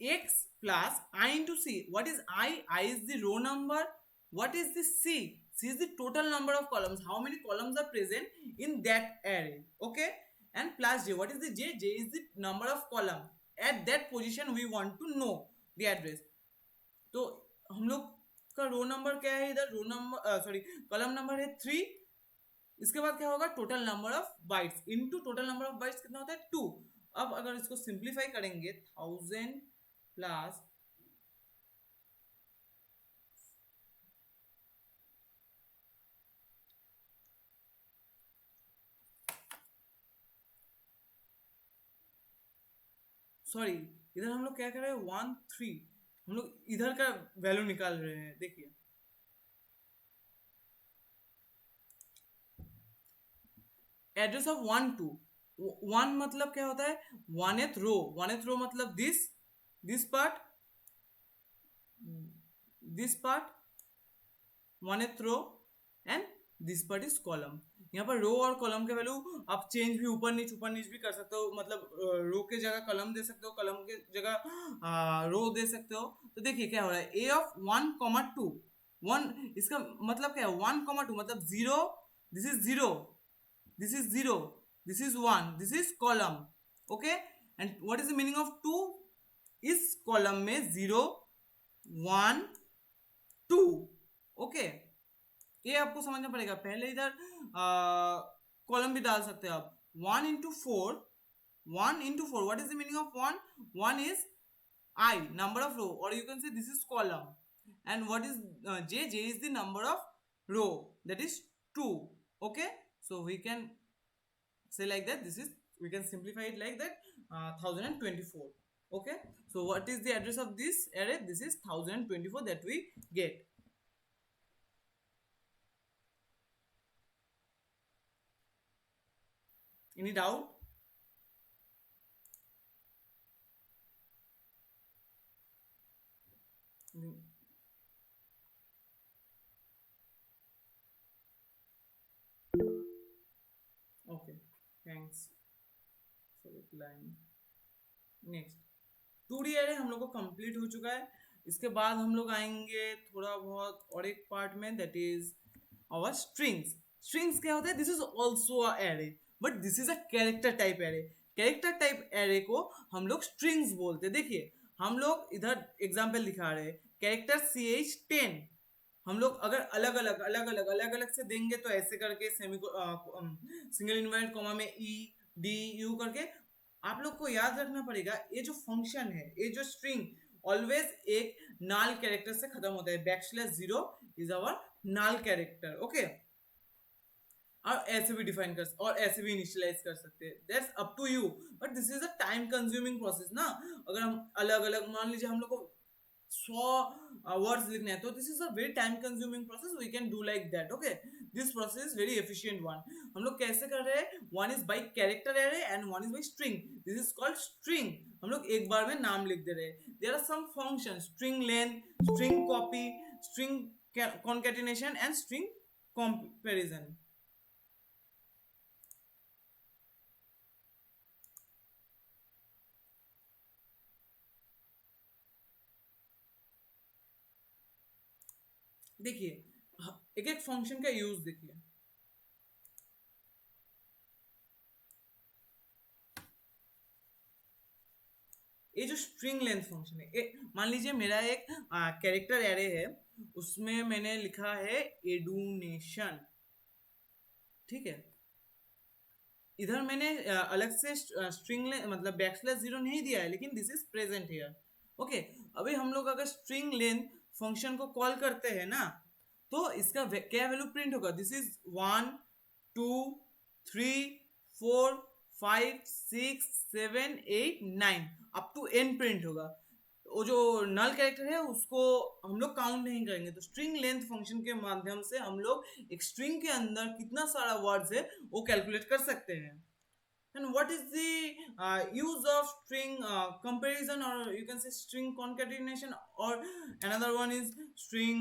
Speaker 2: x plus I into c. What is I? I is the row number. What is the c? C is the total number of columns. How many columns are present in that array? Okay. And plus j. What is the j? J is the number of column. At that position we want to know the address. तो हम लोग का रो number क्या है इधर, row number sorry column number है 3। इसके बाद क्या होगा, total number of bytes into total number of bytes कितना होता है 2। अब अगर इसको सिंप्लीफाई करेंगे 1000 प्लस सॉरी इधर हम लोग क्या कर रहे हैं 1 3, हम लोग इधर का वैल्यू निकाल रहे हैं। देखिए एड्रेस ऑफ 1 2 1 मतलब क्या होता है, 1th रो, 1th रो मतलब this part 1th row and this part is column. यहाँ पर रो और कॉलम के वैल्यू आप चेंज भी ऊपर नीच भी कर सकते हो, मतलब रो के जगह कॉलम दे सकते हो, कॉलम के जगह रो दे सकते हो। तो देखिए क्या हो रहा है, a ऑफ 1 2 1, इसका मतलब क्या है 1 2 मतलब 0, this is 0, this is 0, this is 1, this is column, okay। and what is the meaning of 2? इस कॉलम में 0 1 2, okay। ये आपको समझना पड़ेगा। पहले इधर कॉलम भी डाल सकते हो आप, 1 into 4, 1 into 4, what is the meaning of 1? 1 is I, number of row, or you can say this is column। and what is j? J is the number of row, that is 2, okay। so we can say like that, this is, we can simplify it like that, 1024, okay। so what is the address of this array? This is 1024 that we get। any doubt? okay, thanks for replying। next 2D array हम लोग को complete हो चुका है। इसके बाद हम लोग आएंगे थोड़ा बहुत और एक पार्ट में, that is our strings. Strings क्या होता है, this is also a array but this is a character type array. Character type array को हम लोग स्ट्रिंग्स बोलते हैं। देखिए हम लोग इधर एग्जाम्पल दिखा रहे हैं, कैरेक्टर CH10 हम लोग अगर अलग अलग से देंगे तो ऐसे करके सिंगल इनवर्टेड कॉमा में E D U करके, आप लोग को याद रखना पड़ेगा ये जो फंक्शन है, ये जो स्ट्रिंग ऑलवेज एक नाल कैरेक्टर से खत्म होता है। \0 इज आवर नाल कैरेक्टर, ओके। और ऐसे भी डिफाइन कर और ऐसे भी इनिशियलाइज कर सकते हैं, that's up to you. But this is a time consuming process ना। अगर हम अलग अलग, मान लीजिए हम लोग को 100 वर्ड्स लिखने हैं तो this is a very time consuming process, we can do like that, okay. This process is very efficient one. हम लोग कैसे कर रहे हैं, one is by character array and one is by string, this is called string. हम लोग एक बार में नाम लिख दे रहे हैं। There are some function, string length, string copy, string concatenation and string comparison. देखिए एक एक फंक्शन का यूज देखिए। ये जो स्ट्रिंग लेंथ फंक्शन है, मान लीजिए मेरा एक कैरेक्टर एरे है, उसमें मैंने लिखा है एडुनेशन, ठीक है। इधर मैंने अलग से स्ट्रिंग मतलब \0 नहीं दिया है, लेकिन this is present here, okay. अभी हम लोग अगर स्ट्रिंग लेंथ फंक्शन को कॉल करते हैं ना, तो इसका क्या वैल्यू प्रिंट होगा, this is 1 2 3 4 5 6 7 8 9 up to n print होगा। वो जो नल कैरेक्टर है उसको हम लोग काउंट नहीं करेंगे। तो स्ट्रिंग लेंथ फंक्शन के माध्यम से हम लोग एक स्ट्रिंग के अंदर कितना सारा वर्ड्स है वो कैलकुलेट कर सकते हैं। And what is the use of string comparison, or you can say string concatenation, or another one is string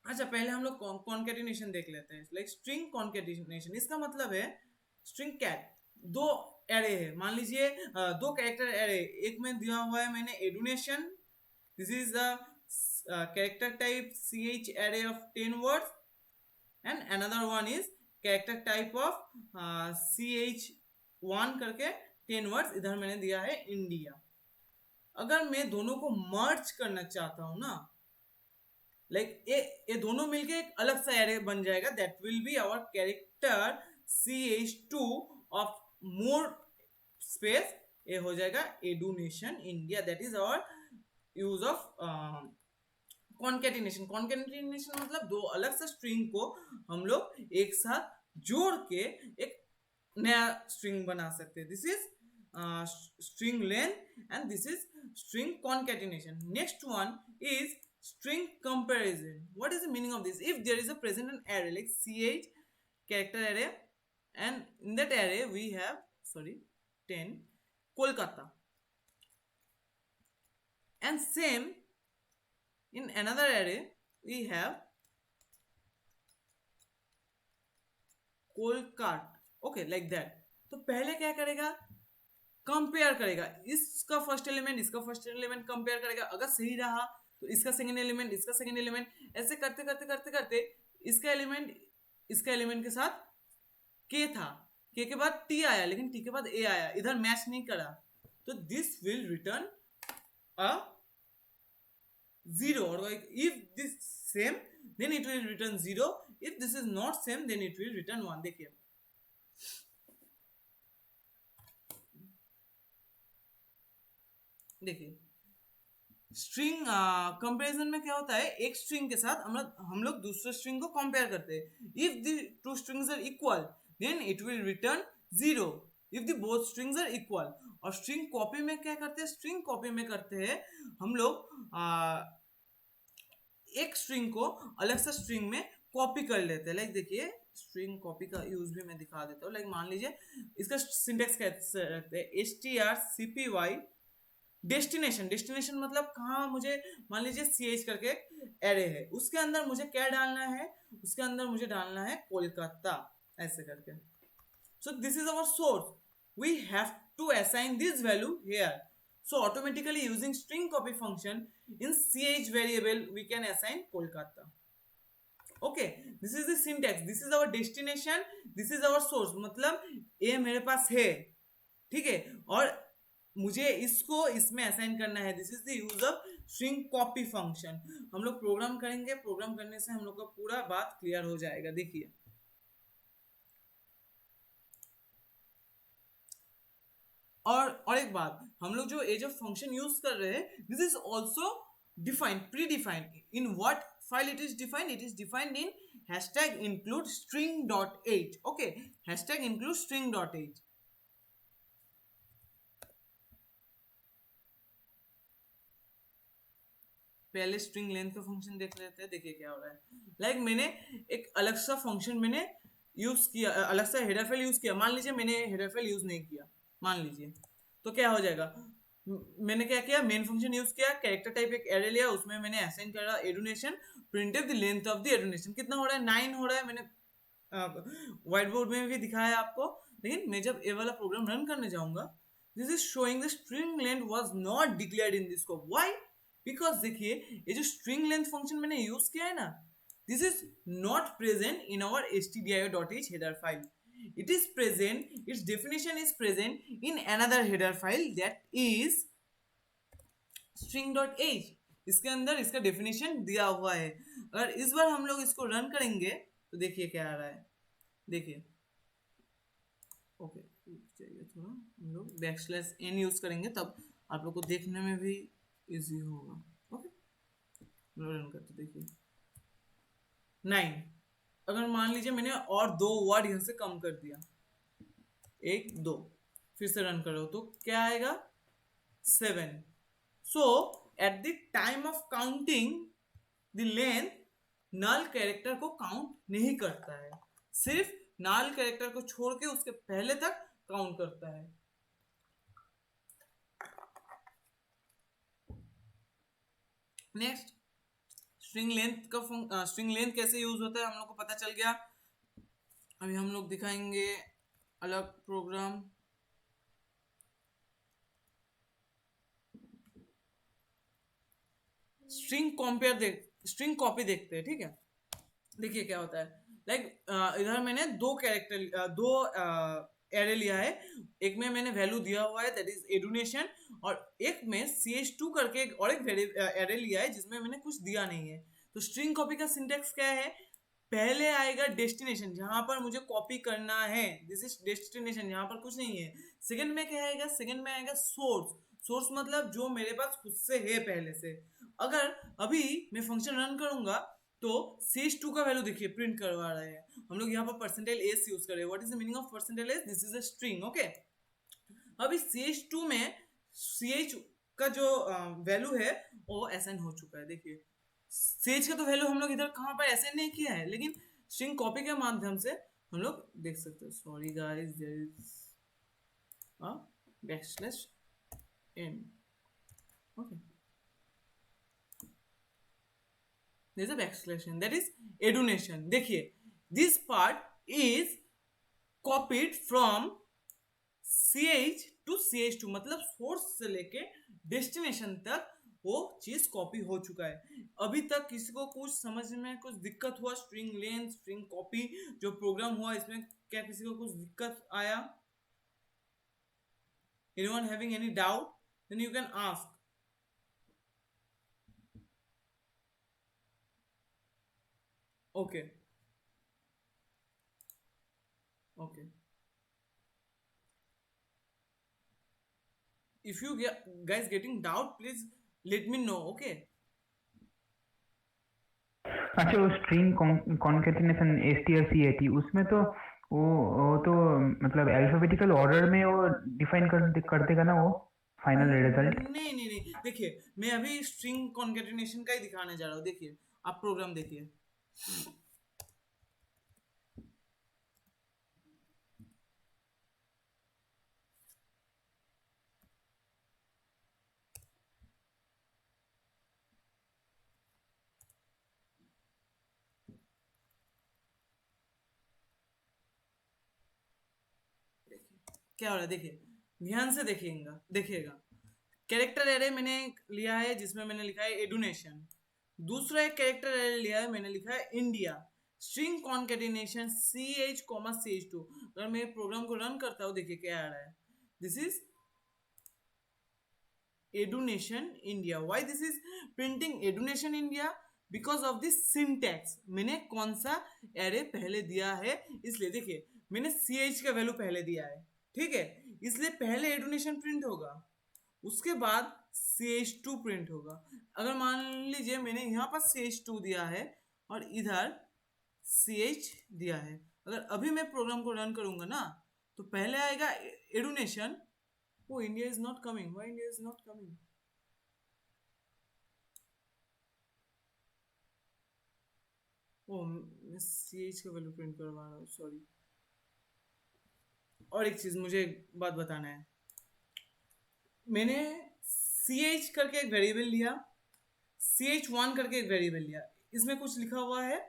Speaker 2: अच्छा पहले हम लोग कॉन्केटिनेशन देख लेते हैं, लाइक स्ट्रिंग कॉन्केटिनेशन। इसका मतलब है स्ट्रिंग कैट, दो एरे है, मान लीजिए दो कैरेक्टर एरे, एक में दिया हुआ है मैंने Edunation, this is the character type ch array of 10 words, and another one is character type of ch1 करके 10 words, इधर मैंने दिया है इंडिया। अगर मैं दोनों को मर्ज करना चाहता हूं ना, लाइक ये दोनों मिलके एक अलग सा एरे बन जाएगा, that will be our character ch2 of more space, ये हो जाएगा Edunation India. That is our use of concatenation. Concatenation मतलब दो अलग सा स्ट्रिंग को हम लोग एक साथ जोड़ के एक नया स्ट्रिंग बना सकते हैं। This is string length and this is string concatenation. Next one is string comparison. What is the meaning of this? If there is a present an array like ch character array, and in that array we have 10 Kolkata, and same in another array we have Kolkata, okay, like that. तो पहले क्या करेगा, compare करेगा, इसका first element इसका first element compare करेगा, अगर सही रहा तो इसका सेकंड एलिमेंट इसका सेकंड एलिमेंट, ऐसे करते करते करते करते इसका एलिमेंट के साथ के था, के बाद टी आया, लेकिन टी के बाद ए आया, इधर मैच नहीं करा, तो दिस विल रिटर्न अ 0, और if this same then it will return 0, if this is not same then it will return 1। देखिए स्ट्रिंग कंपैरिजन में क्या होता है, एक स्ट्रिंग के साथ हम लोग दूसरे स्ट्रिंग को कंपेयर करते हैं। If the two strings are equal then it will return 0, if the both strings are equal. और स्ट्रिंग कॉपी में क्या करते हैं, स्ट्रिंग कॉपी में करते हैं हम लोग एक स्ट्रिंग को अलग सा स्ट्रिंग में कॉपी कर लेते हैं। लाइक देखिए स्ट्रिंग कॉपी का यूज भी मैं दिखा देता हूँ। लाइक मान लीजिए इसका सिंटेक्स कैसे रखते हैं, strcpy डेस्टिनेशन मतलब कहाँ, मुझे मान लीजिए ch करके एरे है, उसके अंदर मुझे क्या डालना है, उसके अंदर मुझे डालना है कोलकाता, ऐसे करके। So this is our source, we have to assign this value here. So automatically using string copy function in ch variable we can assign Kolkata. Okay, this is the syntax, this is our destination, this is our source, मतलब ये मेरे पास है, ठीक है, और मुझे इसको इसमें असाइन करना है। This is the use of string copy function. हम लोग प्रोग्राम करेंगे, प्रोग्राम करने से हम लोग का पूरा बात क्लियर हो जाएगा। देखिए और एक बात, हम लोग जो फंक्शन यूज कर रहे हैं, this is also defined, pre defined. In what file it is defined, it is defined in #include string.h। Okay, #include string.h। पहले स्ट्रिंग लेंथ का फंक्शन देख लेते हैं। देखिए क्या हो रहा है, लाइक मैंने एक अलग सा फंक्शन मैंने यूज किया, अलग सा हेडर फाइल यूज किया। मान लीजिए मैंने हेडर फाइल यूज नहीं किया, मान लीजिए, तो क्या हो जाएगा, मैंने क्या किया, मेन फंक्शन यूज किया, कैरेक्टर टाइप एक एरे लिया, उसमें मैंने असाइन करा Edunation, printed the length of the Edunation. कितना हो रहा है, 9 हो रहा है। मैंने व्हाइट बोर्ड में भी दिखाया आपको, लेकिन मैं जब ये वाला प्रोग्राम रन करने जाऊंगा, this is showing the string length was not declared in this scope. Why? Because देखिए ये जो स्ट्रिंग लेंथ फंक्शन मैंने यूज किया है ना, this is not present in our stdio.h header file. It is present, its definition is present in another header file that is string.h। इसके अंदर इसका डेफिनेशन दिया हुआ है। अगर इस बार हम लोग इसको रन करेंगे तो देखिए क्या आ रहा है, देखिए ओके चाहिए थोड़ा, हम लोग \n यूज करेंगे तब आप लोग को देखने में भी इजी होगा। ओके रन करते देखिए 9। अगर मान लीजिए मैंने और 2 वर्ड यहाँ से कम कर दिया, 1 2, फिर से रन करो तो क्या आएगा, 7। So at the time of counting the length null character को काउंट नहीं करता है, सिर्फ नल कैरेक्टर को छोड़ के उसके पहले तक काउंट करता है। नेक्स्ट स्ट्रिंग लेंथ कैसे यूज होता है हम लोग को पता चल गया। अभी हम लोग दिखाएंगे अलग प्रोग्राम। स्ट्रिंग कॉपी देखते हैं, ठीक है। देखिए क्या होता है, इधर मैंने दो एरे लिया है। एक में मैंने वैल्यू दिया हुआ है दैट इज एडुनेशन, और एक में ch2 करके और एक एरे लिया है जिसमें मैंने कुछ दिया नहीं है। तो स्ट्रिंग कॉपी का सिंटेक्स क्या है, पहले आएगा डेस्टिनेशन जहां पर मुझे कॉपी करना है, दिस इज डेस्टिनेशन, यहाँ पर कुछ नहीं है। सेकंड में क्या आएगा, सेकंड में आएगा सोर्स। सोर्स मतलब जो मेरे पास खुद से है पहले से। अगर अभी मैं फंक्शन रन करूंगा तो ch2 का वैल्यू देखिए प्रिंट करवा रहे हैं हम लोग। यहाँ पर %s यूज कर रहे हैं। What is the meaning of %s, this is a string, okay. अभी ch2 में ch का जो वैल्यू है वो असाइन हो चुका है। देखिए ch का तो वैल्यू हम लोग इधर कहाँ पर असाइन नहीं किया है, लेकिन स्ट्रिंग कॉपी के माध्यम से हम लोग देख सकते हैं। Sorry guys, there is a backslash n, okay. There is a backslash n, that is edunation। देखिए this part is copied from ch to ch2, मतलब सोर्स से लेके डेस्टिनेशन तक वो चीज कॉपी हो चुका है। अभी तक किसी को कुछ समझ में कुछ दिक्कत हुआ, स्ट्रिंग लेंथ, स्ट्रिंग कॉपी जो प्रोग्राम हुआ इसमें क्या किसी को कुछ दिक्कत आया? Anyone having any doubt? Then you can ask। Okay, okay। If you guys getting doubt, please let me know, okay।
Speaker 4: अच्छा, वो स्ट्रिंग कॉन्केटिनेशन strcat उसमें तो वो तो मतलब अल्फाबेटिकल ऑर्डर में वो डिफाइन कर देगा ना वो फाइनल रिजल्ट?
Speaker 2: नहीं नहीं नहीं, देखिए मैं अभी स्ट्रिंग कॉन्केटिनेशन का ही दिखाने जा रहा हूँ। देखिए आप प्रोग्राम देखिए। क्या हो रहा है देखिए, ध्यान से देखिएगा। कैरेक्टर एरे मैंने लिया है जिसमें मैंने लिखा है एडुनेशन। दूसरा एक कैरेक्टर एरे लिया है, मैंने लिखा है India. String concatenation ch, ch2। अगर मैं प्रोग्राम को रन करता हूँ देखिए क्या आ रहा है, this is Edunation India. Why this is printing Edunation India? Because of this syntax. मैंने कौन सा एरे पहले दिया है, इसलिए देखिए मैंने ch का वैल्यू पहले दिया है, ठीक है, इसलिए पहले एडुनेशन प्रिंट होगा, उसके बाद ch2 प्रिंट होगा। अगर मान लीजिए मैंने यहाँ पर ch2 दिया है और इधर ch दिया है, अगर अभी मैं प्रोग्राम को रन करूंगा ना तो पहले आएगा Edunation. Oh India is not coming, why India is not coming? Oh मैं ch का वैल्यू प्रिंट करवा रहा हूँ, सॉरी। और एक चीज मुझे एक बात बताना है, मैंने ch करके एक वेरिएबल लिया, ch1 करके एक वेरिएबल लिया, इसमें कुछ लिखा हुआ है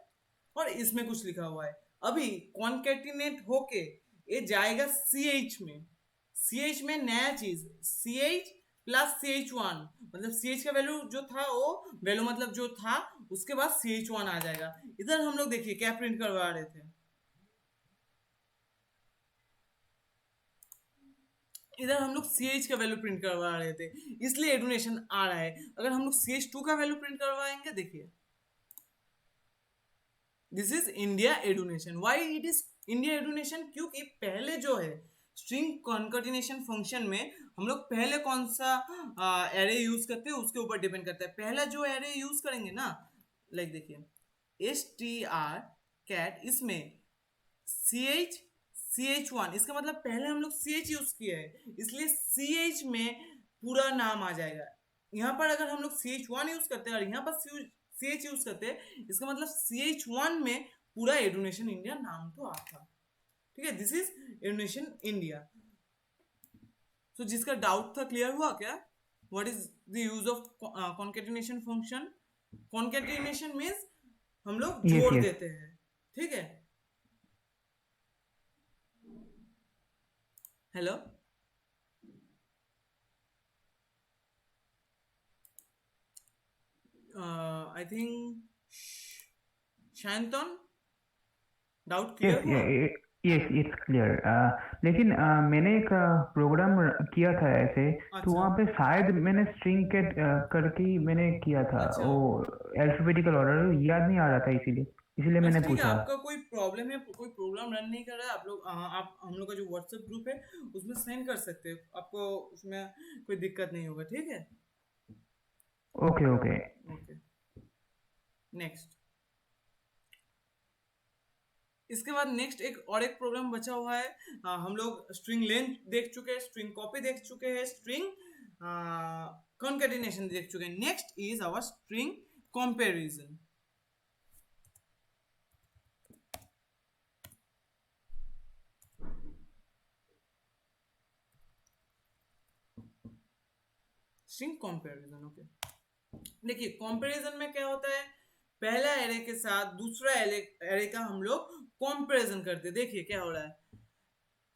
Speaker 2: और इसमें कुछ लिखा हुआ है। अभी कॉन्केटिनेट होके ये जाएगा ch में नया चीज ch प्लस ch1, मतलब ch का वैल्यू जो था वो वैल्यू मतलब जो था उसके बाद ch1 आ जाएगा। इधर हम लोग देखिए क्या प्रिंट करवा रहे थे, इधर हम लोग ch का वैल्यू प्रिंट करवा रहे थे, इसलिए एडुनेशन आ रहा है। अगर हम लोग ch2 का वैल्यू प्रिंट करवाएंगे देखिए this is India Edunation. Why it is India Edunation? क्योंकि पहले जो है स्ट्रिंग कॉन्केटिनेशन फंक्शन में हम लोग पहले कौन सा एरे यूज करते हैं उसके ऊपर डिपेंड करता है। पहला जो एरे यूज करेंगे ना, लाइक देखिए str cat, इसमें ch1, इसका मतलब पहले हम लोग ch यूज किए हैं इसलिए ch में पूरा नाम आ जाएगा। यहाँ पर अगर हम लोग ch1 यूज करते हैं और यहाँ पर ch यूज करते हैं, इसका मतलब ch1 में पूरा एडुनेशन इंडिया नाम तो आता, ठीक है। This is Edunation India. तो जिसका डाउट था क्लियर हुआ क्या? What is the use of concatenation function? Concatenation means हम लोग
Speaker 4: Yes,
Speaker 2: जोड़
Speaker 4: yes.
Speaker 2: देते हैं, ठीक है। Hello, I think Shantan doubt
Speaker 4: Yes,
Speaker 2: clear हुआ?
Speaker 4: yes, it's clear. लेकिन मैंने एक प्रोग्राम किया था ऐसे, तो
Speaker 2: अच्छा
Speaker 4: वहाँ पे शायद मैंने स्ट्रिंग के करके ही मैंने किया था,
Speaker 2: अच्छा
Speaker 4: वो अल्फाबेटिकल ऑर्डर याद नहीं आ रहा था, इसीलिए
Speaker 2: अच्छा,
Speaker 4: मैंने
Speaker 2: ठीक है।
Speaker 4: पूछा।
Speaker 2: आपका कोई प्रॉब्लम है, कोई प्रोग्राम रन नहीं कर रहा है, आप लोग आप हम लोग का जो व्हाट्सएप ग्रुप है उसमें सेंड कर सकते हैं, आपको उसमें कोई दिक्कत नहीं होगा, ठीक है।
Speaker 4: Okay okay.
Speaker 2: Okay, next. इसके बाद नेक्स्ट एक प्रोग्राम बचा हुआ है। हम लोग स्ट्रिंग लेंथ देख चुके हैं, स्ट्रिंग कॉपी देख चुके हैं, स्ट्रिंग कॉन्केटिनेशन देख चुके हैं। Next is our string comparison. String comparison, okay. देखिए कंपैरिजन में क्या होता है, पहला एरे के साथ दूसरा एरे का हम लोग कंपैरिजन करते हैं। देखिए क्या हो रहा है,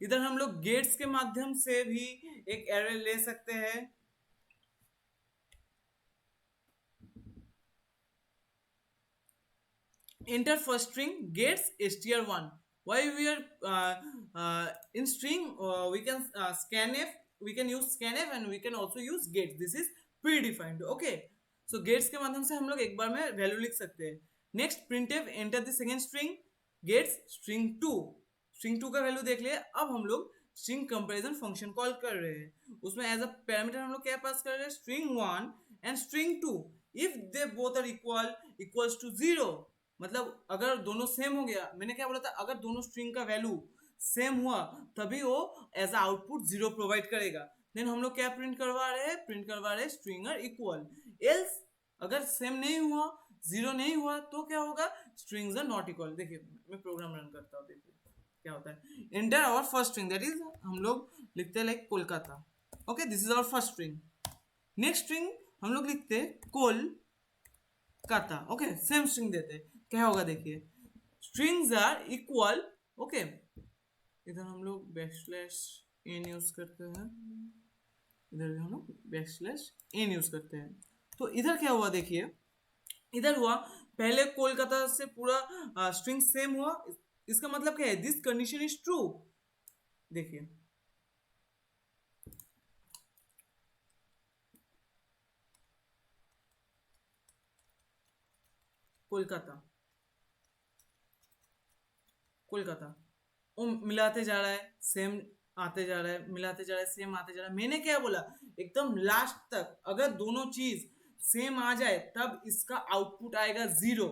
Speaker 2: इधर हम लोग गेट्स के माध्यम से भी एक एरे ले सकते हैं। enter first string gets str1. Why we are in string we can scanf, we can use scanf and we can also use gets. This is predefined, okay। so gets के माध्यम से हम लोग एक बार में वैल्यू लिख सकते हैं। Next printf enter the second string gets string2। string2 का वैल्यू देख लिए। अब हम लोग स्ट्रिंग कंपैरिजन फंक्शन कॉल कर रहे हैं, उसमें एज अ पैरामीटर हम लोग क्या पास कर रहे हैं, string1 and string2 if they both are equals to 0। मतलब अगर दोनों सेम हो गया, मैंने क्या बोला था, अगर दोनों स्ट्रिंग का वैल्यू सेम हुआ तभी वो एज आउटपुट 0 प्रोवाइड करेगा। देन हम लोग क्या प्रिंट करवा रहे हैं स्ट्रिंग आर इक्वल। एल्स अगर सेम नहीं हुआ, 0 नहीं हुआ, तो क्या होगा, स्ट्रिंग्स आर नॉट इक्वल। देखिए मैं प्रोग्राम रन करता हूँ, देखिए क्या होता है। Enter our first string, that is हम लोग लिखते हैं like Kolkata, okay, this is our first string. Next string हम लोग लिखते हैं कोलकाता, ओके, सेम स्ट्रिंग देते हैं। क्या होगा देखिए, स्ट्रिंग्स आर इक्वल, ओके। इधर हम लोग बैकस्लैश एन यूज करते हैं, इधर भी हम लोग बैकस्लैश एन यूज करते हैं। तो इधर क्या हुआ देखिए, इधर हुआ पहले कोलकाता से पूरा स्ट्रिंग सेम हुआ, इसका मतलब क्या है, दिस कंडीशन इज ट्रू। देखिए कोलकाता कोलकाता, वो मिलाते जा रहा है, सेम आते जा रहा है, मिलाते जा रहा है, सेम आते जा रहा है। मैंने क्या बोला, एकदम लास्ट तक अगर दोनों चीज सेम आ जाए तब इसका आउटपुट आएगा 0,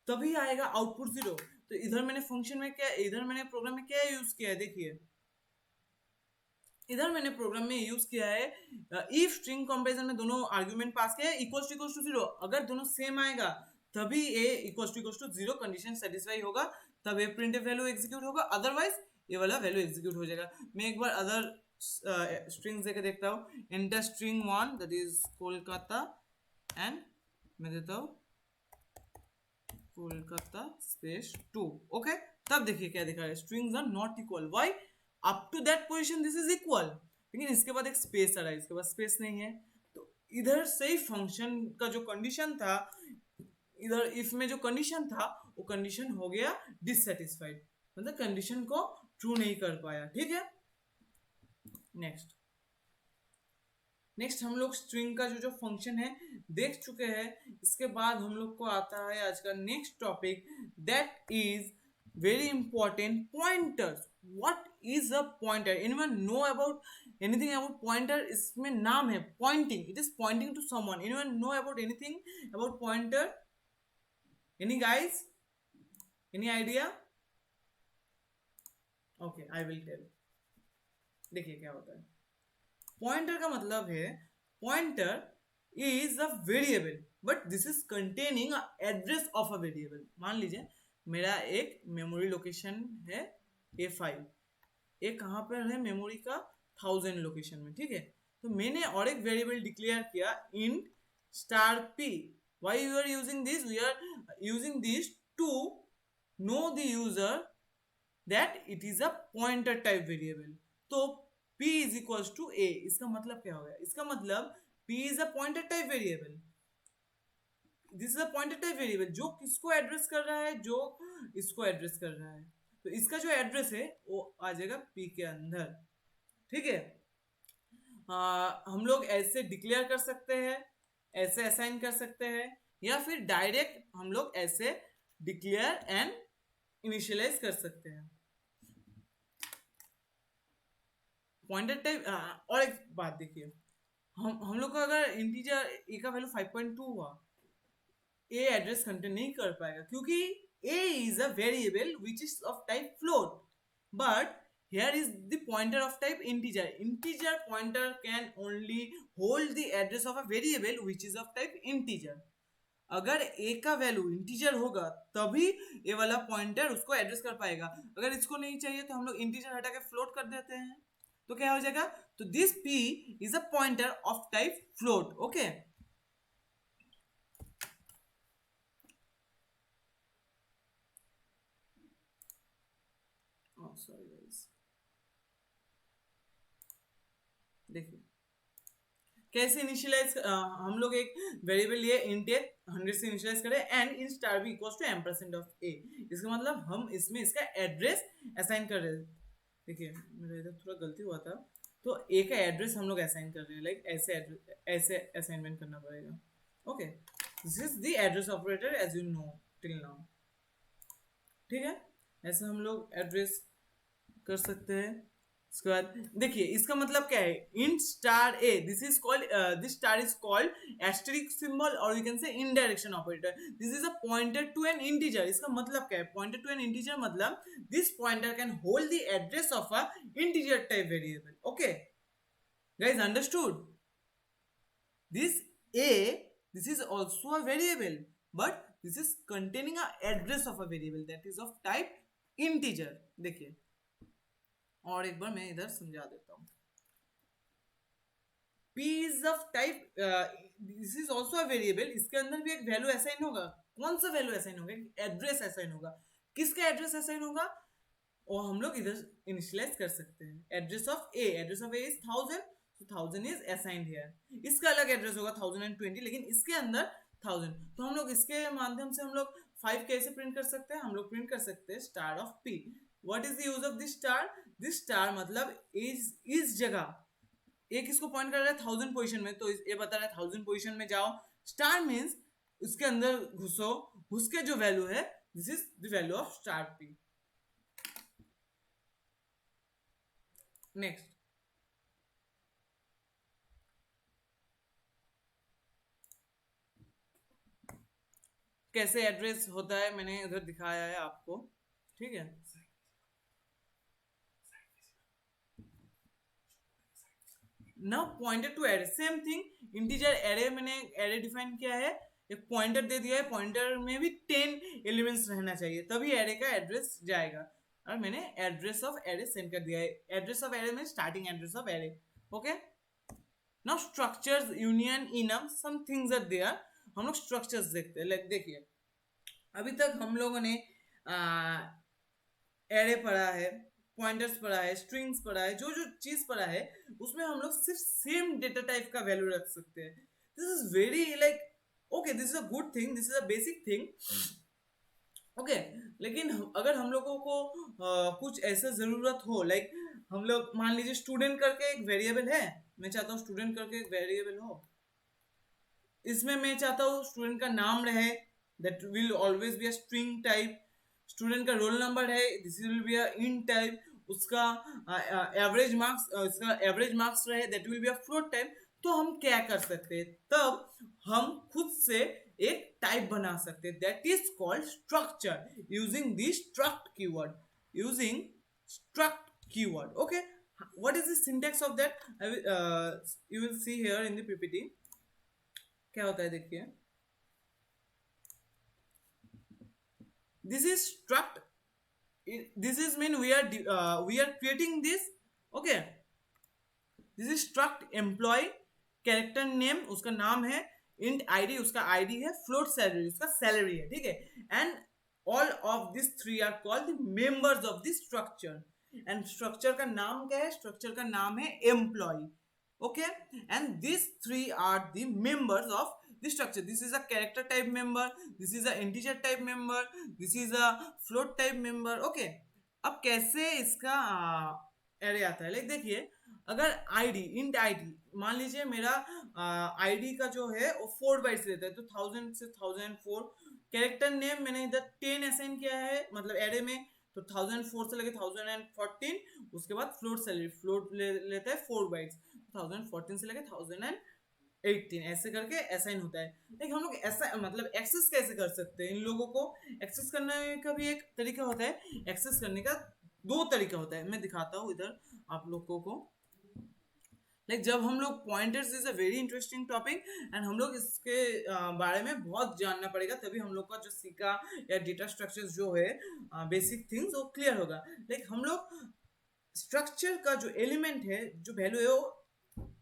Speaker 2: तभी आएगा आउटपुट 0। तो इधर मैंने फंक्शन में क्या, इधर मैंने प्रोग्राम में क्या यूज किया है, देखिए इधर मैंने प्रोग्राम में यूज किया है इफ स्ट्रिंग कंपैरिजन में दोनों आर्गुमेंट पास किया है इक्वल्स टू 0। अगर दोनों सेम आएगा तभी ए इक्वल्स टू 0 कंडीशन सेटिस्फाई होगा, तब ए प्रिंटफ वैल्यू एग्जीक्यूट होगा, अदरवाइज ये वाला वैल्यू एग्जीक्यूट हो जाएगा। मैं एक बार अदर स्ट्रिंग्स देके देखता हूँ। Enter string 1 that is Kolkata and मैं देता हूँ कोलकाता स्पेस 2, ओके। तब देखिए क्या दिखा है, strings are not equal. Why, up to that position this is equal, लेकिन इसके बाद एक स्पेस आ रहा है, इसके बाद स्पेस नहीं है। तो इधर से ही फंक्शन का जो कंडीशन था, इधर इफ में जो कंडीशन था वो कंडीशन हो गया डिससेटिस्फाइड, मतलब कंडीशन को ट्रू नहीं कर पाया, ठीक है। नेक्स्ट हम लोग स्ट्रिंग का जो फंक्शन है देख चुके हैं। इसके बाद हम लोग को आता है आज का next topic, that is very important, pointers. What is a pointer? Anyone know about anything about pointer? इसमें नाम है pointing, it is pointing to someone. Anyone know about anything about pointer? Any guys, any idea? Okay, I will tell. देखिए क्या होता है, pointer का मतलब है, pointer is a variable but this is containing address of a variable. मान लीजिए मेरा एक मेमोरी लोकेशन है A5, ये कहाँ पर है मेमोरी का 1000 लोकेशन में, ठीक है। तो मैंने और एक वेरिएबल डिक्लेयर किया int star p, Why you are using this? We are using this to know the user that it is a pointer type variable. तो p is equals to a, इसका मतलब क्या हो गया? इसका मतलब p is a pointer type variable. This is a pointer type variable जो किसको एड्रेस कर रहा है, जो इसको एड्रेस कर रहा है. तो इसका जो एड्रेस है वो आ जाएगा p के अंदर. ठीक है. हम लोग ऐसे डिक्लेयर कर सकते हैं, ऐसे असाइन कर सकते हैं, या फिर डायरेक्ट हम लोग ऐसे डिक्लेयर एंड इनिशियलाइज कर सकते हैं. Pointer type. और एक बात देखिए, हम लोग को अगर इंटीजर a का वैल्यू 5.2 हुआ, a एड्रेस कंटेन नहीं कर पाएगा क्योंकि a is a variable which is of type float, but here is the pointer of type integer. Integer pointer can only hold the address of a variable which is of type integer. अगर a का value integer होगा तभी a वाला pointer उसको address कर पाएगा. अगर इसको नहीं चाहिए तो हम लोग इंटीजर हटा के फ्लोट कर देते हैं, तो क्या हो जाएगा? तो this p is a pointer of type float. Okay. Sorry guys, देखिए कैसे इनिशियलाइज. हम लोग एक वेरिएबल लिए इंट ए 100 से इनिशियलाइज करें and int star B equals to ampersand of A. इसका मतलब हम इसमें इसका एड्रेस असाइन कर रहे हैं. देखिए मेरा इधर थोड़ा गलती हुआ था, तो ए का एड्रेस हम लोग असाइन कर रहे हैं, लाइक ऐसे असाइनमेंट करना पड़ेगा. Okay, this is the address operator as you know till now. ठीक है, ऐसे हम लोग एड्रेस कर सकते हैं. इसके बाद देखिए इसका मतलब क्या है, int star a, this is called, this star is called asterisk symbol और you can say indirection operator. This is a pointer to an integer. इसका मतलब क्या है? पॉइंटर टू एन इंटीजर मतलब this pointer can hold the address of a integer type variable. Okay guys, understood? This a, this is also a variable, but this is containing a address of a variable that is of type integer. देखिए और एक बार मैं इधर समझा देता हूँ. p is of type, this is also a variable. इसके अंदर भी एक वैल्यू असाइन होगा. कौन सा वैल्यू असाइन होगा? एड्रेस असाइन होगा. किसका एड्रेस असाइन होगा? और हम लोग इधर इनिशियलाइज कर सकते हैं. Address of a, address of a is 1000, so 1000 is assigned here. इसका अलग एड्रेस होगा 1020, लेकिन इसके अंदर 1000. तो हम लोग इसके माध्यम से हम लोग 5 कैसे प्रिंट कर सकते हैं? हम लोग प्रिंट कर सकते हैं star of p. What is the use of this star? This star मतलब इस जगह एक इसको पॉइंट कर रहा है 1000 पोजीशन में, तो ये बता रहा है 1000 पोजीशन में जाओ. स्टार मींस उसके अंदर घुसो, उसके जो वैल्यू है this is the value of star p. Next, कैसे एड्रेस होता है मैंने उधर दिखाया है आपको. ठीक है, now pointer to array, same thing. Integer array मैंने एरे डिफाइन किया है, एक पॉइंटर दे दिया है. पॉइंटर में भी 10 एलिमेंट्स रहना चाहिए तभी एरे का एड्रेस जाएगा, और मैंने एड्रेस ऑफ एरे सेंड कर दिया है. एड्रेस ऑफ एरे में starting address of array. Okay, now structures, union, enum, some things are there. हम लोग स्ट्रक्चर्स देखते हैं. लाइक देखिए अभी तक हम लोगों ने एरे पढ़ा है, पॉइंटर्स पढ़ा है, स्ट्रिंग्स पढ़ा है. जो जो चीज पढ़ा है उसमें हम लोग सिर्फ सेम डेटा टाइप का वैल्यू रख सकते हैं. This is very like okay, this is a good thing, this is a basic thing. Okay, लेकिन अगर हम लोगों को कुछ ऐसा जरूरत हो, लाइक हम लोग मान लीजिए स्टूडेंट करके एक वेरिएबल है, मैं चाहता हूँ स्टूडेंट करके एक वेरिएबल हो, इसमें मैं चाहता हूँ स्टूडेंट का नाम रहे, that will always be a string type. Student का रोल नंबर है, this will be a int type. उसका एवरेज मार्क्स, इसका एवरेज मार्क्स रहे, that will be a float type. तो हम क्या कर सकते हैं? तब हम खुद से एक टाइप बना सकते हैं, that is called structure, using the struct keyword. Using struct keyword. Okay, what is the syntax of that? You will see here in the PPT. क्या होता है देखिए, this is struct, this is mean we are creating this. Okay, this is struct employee, character name उसका नाम है, int ID उसका ID है, float salary उसका सैलरी है, ठीक है। And all of this three are called the members of this structure. And structure का नाम क्या है? स्ट्रक्चर का नाम है employee, okay, and these three are the members of the structure. This is a character type member, this is a integer type member, this is a float type member, okay। अब कैसे इसका array आता है, like देखिए, अगर ID int ID मान लीजिए मेरा आईडी का जो है वो 4 बाइट्स लेता है, तो 1000 से 1004। कैरेक्टर नेम मैंने इधर 10 असाइन किया है मतलब एरे में, तो 1004 से लेके 1014। उसके बाद फ्लोट सैलरी, फ्लोट लेता है 4 बाइट्स, 1014 से लेके 1018 ऐसे करके असाइन होता है। लेकिन हम लोग ऐसा मतलब एक्सेस कैसे कर सकते हैं इन लोगों को? एक्सेस करने का भी एक तरीका होता है, एक्सेस करने का 2 तरीका होता है, मैं दिखाता हूँ इधर आप लोगों को। लाइक जब हम लोग pointers is a very interesting topic and हम लोग इसके बारे में बहुत जानना पड़ेगा, तभी हम लोग का जो सीखा या डेटा स्ट्रक्चर्स जो है बेसिक थिंग्स वो क्लियर होगा। लाइक हम लोग स्ट्रक्चर का जो एलिमेंट है, जो वैल्यू है, वो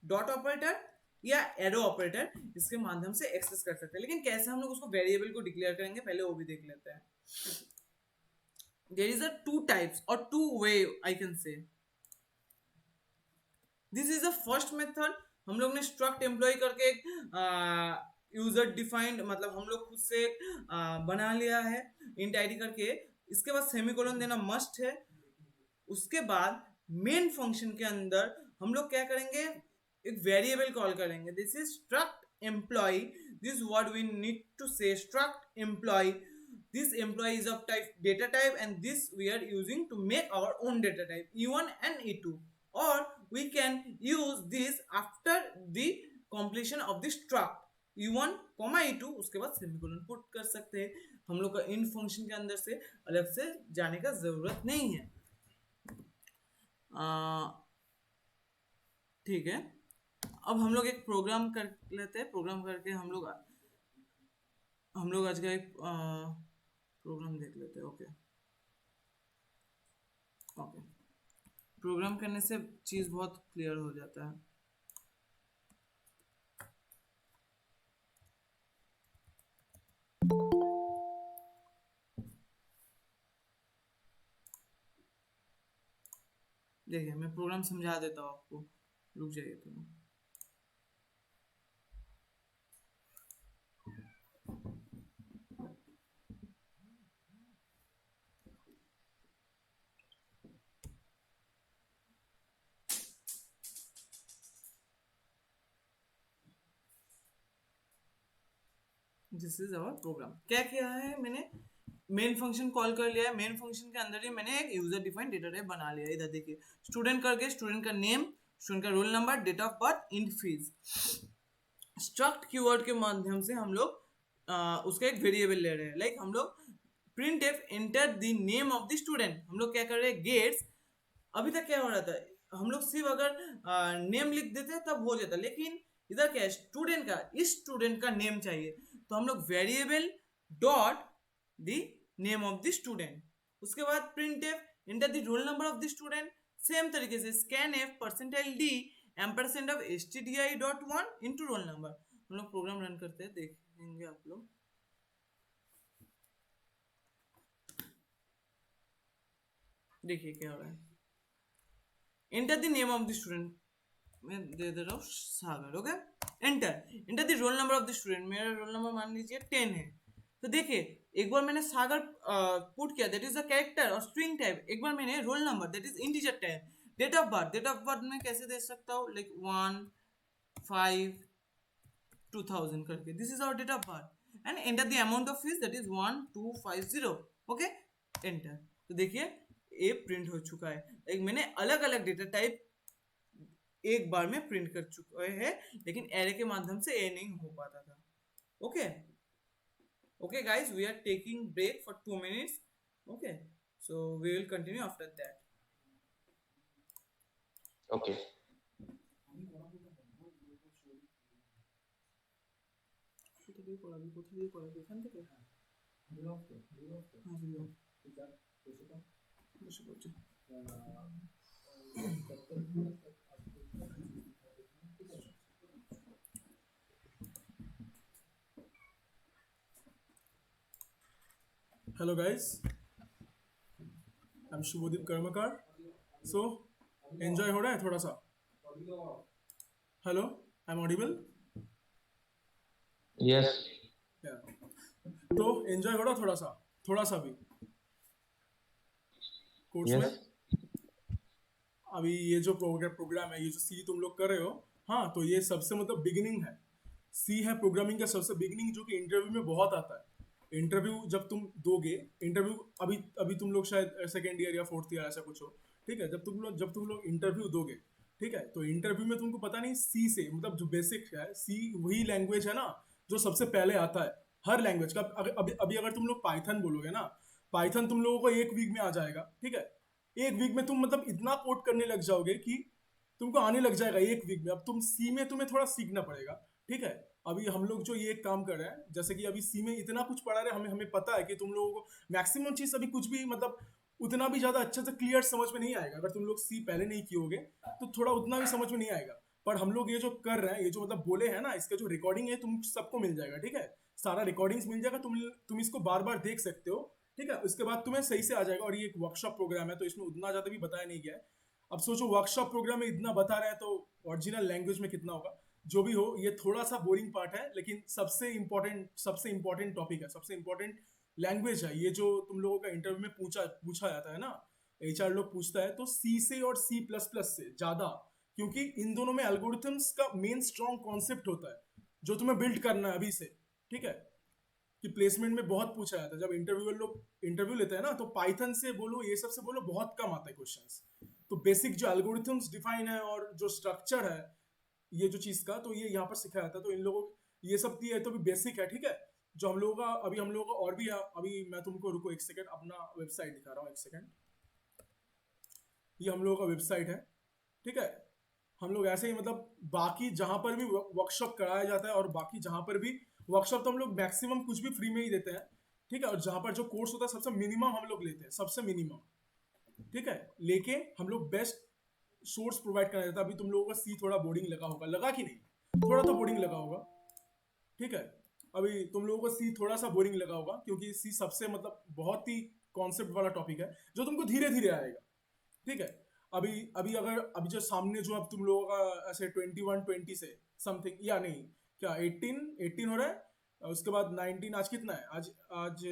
Speaker 2: डॉट ऑपरेटर या एरो ऑपरेटर इसके माध्यम से एक्सेस कर सकते हैं। लेकिन कैसे हम लोग उसको वेरिएबल को डिक्लेयर करेंगे पहले वो भी देख लेते हैं। देयर इज अ 2 टाइप्स और 2 way I can say. This is the first method. हम लोग ने स्ट्रक्ट एम्प्लॉय करके एक यूजर डिफाइंड मतलब हम लोग खुद से बना लिया है इंट आईडी करके। इसके बाद सेमीकोलन देना मस्ट है। उसके बाद मेन फंक्शन के अंदर हम लोग क्या करेंगे, एक वेरिएबल कॉल करेंगे। This is struct employee. This what we need to say, struct employee. This employee is of type data type and this we are using to make our own data type E1 and E2, or we can use this after the completion of the struct E1, E2। उसके बाद semicolon put कर सकते हैं। हम लोग का इन function के अंदर से अलग से जाने का जरूरत नहीं है, ठीक है। अब हम लोग एक प्रोग्राम कर लेते हैं। प्रोग्राम करके हम लोग आज का एक प्रोग्राम देख लेते हैं। ओके, प्रोग्राम करने से चीज बहुत क्लियर हो जाता है। देखिए मैं प्रोग्राम समझा देता हूँ आपको, रुक जाइए तो। This is our program. क्या किया है मैंने, मेन फंक्शन कॉल कर लिया है। मेन फंक्शन के अंदर ही मैंने एक यूजर डिफाइंड डेटा टाइप बना लिया है। इधर देखिए, स्टूडेंट करके स्टूडेंट का नेम, स्टूडेंट का roll number, date of birth, int fees. Struct keyword के माध्यम से हम लोग उसका एक वेरिएबल ले रहे हैं। लाइक हम लोग print F enter the name of the student, हम लोग क्या कर रहे हैं, गेट्स। अभी तक क्या हो रहा था, हम लोग सिर्फ अगर नेम लिख देते तब हो जाता, लेकिन इधर क्या है, स्टूडेंट का, इस स्टूडेंट का नेम चाहिए, तो हम लोग variable dot the name of the student. उसके बाद print F enter the roll number of the student. Same तरीके से scan F percentile D ampersand of stdi dot 1 into roll number. हम लोग प्रोग्राम रन करते हैं, देखेंगे आप लोग। देखिए क्या हो रहा है। Enter the name of the student, मैं दे दे रहा हूँ Sagar. Okay, enter the roll number of the student. मेरा रोल नंबर मान लीजिए 10 है। तो देखिए एक बार मैंने सागर पुट किया, दैट इज अ कैरेक्टर और स्ट्रिंग टाइप। एक बार मैंने roll number, that is integer type. Date of birth मैं कैसे दे सकता हूँ, लाइक 1/5/2000 करके। This is our date of birth and enter the amount of fees, that is 1250। Okay, enter. तो देखिए ये प्रिंट हो चुका है। एक मैंने अलग अलग डेटा टाइप एक बार में प्रिंट कर चुका है, लेकिन एरे के माध्यम से ये नहीं हो पाता था। Okay okay guys, we are taking break for 2 minutes. Okay, so we will continue after that.
Speaker 5: Okay.
Speaker 6: Hello guys, I'm Shubhodip Karmakar. So, enjoy हो रहा है थोड़ा सा? Hello, I'm audible?
Speaker 5: Yes.
Speaker 6: Yeah. तो enjoy हो रहा थोड़ा सा भी कोर्स
Speaker 5: Yes.
Speaker 6: में। अभी ये जो प्रोग्राम है, ये जो सी तुम लोग कर रहे हो, हाँ, तो ये सबसे मतलब बिगिनिंग है। सी है प्रोग्रामिंग का सबसे बिगिनिंग, जो कि इंटरव्यू में बहुत आता है। इंटरव्यू जब तुम दोगे, इंटरव्यू अभी अभी तुम लोग शायद सेकेंड ईयर या फोर्थ ईयर ऐसा कुछ हो, ठीक है। जब तुम लोग इंटरव्यू दोगे, ठीक है, तो इंटरव्यू में तुमको पता नहीं सी से मतलब जो बेसिक है, सी वही लैंग्वेज है ना जो सबसे पहले आता है हर लैंग्वेज का। अभी अगर तुम लोग पाइथन बोलोगे ना, पाइथन तुम लोगों को एक वीक में आ जाएगा, ठीक है। एक वीक में तुम मतलब इतना कोड करने लग जाओगे कि तुमको आने लग जाएगा एक वीक में। अब तुम सी में तुम्हें थोड़ा सीखना पड़ेगा, ठीक है। अभी हम लोग जो ये काम कर रहे हैं, जैसे कि अभी सी में इतना कुछ पढ़ा रहे हैं, हमें पता है कि तुम लोगों को मैक्सिमम चीज अभी कुछ भी मतलब उतना भी ज्यादा अच्छे से क्लियर समझ में नहीं आएगा। अगर तुम लोग सी पहले नहीं किए होगे तो थोड़ा उतना भी समझ में नहीं आएगा। पर हम लोग ये जो कर रहे हैं, ये जो मतलब बोले हैं ना, इसका जो रिकॉर्डिंग है तुम सबको मिल जाएगा, ठीक है। सारा रिकॉर्डिंग्स मिल जाएगा, तुम इसको बार बार देख सकते हो, ठीक है। उसके बाद तुम्हें सही से आ जाएगा। और ये एक वर्कशॉप प्रोग्राम है, तो इसमें उतना ज्यादा भी बताया नहीं गया है। अब सोचो वर्कशॉप प्रोग्राम में इतना बता रहे हैं तो ओरिजिनल लैंग्वेज में कितना होगा। जो भी हो, ये थोड़ा सा बोरिंग पार्ट है, लेकिन सबसे इंपॉर्टेंट टॉपिक है, सबसे इंपॉर्टेंट लैंग्वेज है। ये जो तुम लोगों का इंटरव्यू में पूछा जाता है ना, एचआर लोग पूछता है, तो सी से और C++ से ज्यादा, क्योंकि इन दोनों में एल्गोरिथम्स का मेन स्ट्रॉन्ग कॉन्सेप्ट होता है जो तुम्हें बिल्ड करना है अभी से, ठीक है। कि प्लेसमेंट में बहुत पूछा जाता है, जब इंटरव्यूअर लोग इंटरव्यू लेते हैं ना, तो पाइथन से बोलो, ये सब से बोलो, बहुत कम आता है क्वेश्चंस। तो बेसिक जो एल्गोरिथम्स डिफाइन है और जो स्ट्रक्चर है ये जो चीज का, तो ये यहाँ पर सिखाया जाता है। तो इन लोगों ये सब ये तो भी बेसिक है, ठीक है। जो हम लोगों का अभी हम लोगों का और भी है। अभी मैं तुमको रुको एक सेकंड, अपना वेबसाइट दिखा रहा हूँ, एक सेकंड। ये हम लोगों का वेबसाइट है, ठीक है। हम लोग ऐसे ही मतलब बाकी जहां पर भी वर्कशॉप कराया जाता है, और बाकी जहां पर भी वर्कशॉप, तो हम लोग मैक्सिमम कुछ भी फ्री में ही देते हैं, ठीक है। और जहां पर जो कोर्स होता है सबसे मिनिमम हम लोग लेते हैं, सबसे मिनिमम, ठीक है। लेके हम लोग बेस्ट सोर्स प्रोवाइड करना देता है। अभी तुम लोगों का सी थोड़ा बोर्डिंग लगा होगा, लगा कि नहीं? थोड़ा तो बोर्डिंग लगा होगा, ठीक है। अभी तुम लोगों को सी थोड़ा सा बोरिंग लगा होगा, क्योंकि सी सबसे मतलब बहुत ही कॉन्सेप्ट वाला टॉपिक है जो तुमको धीरे धीरे आएगा, ठीक है। अभी जो सामने जो अब तुम लोगों का ऐसे 21-20 से समथिंग, या नहीं, क्या 18 हो रहा है, उसके बाद 19, आज कितना है, आज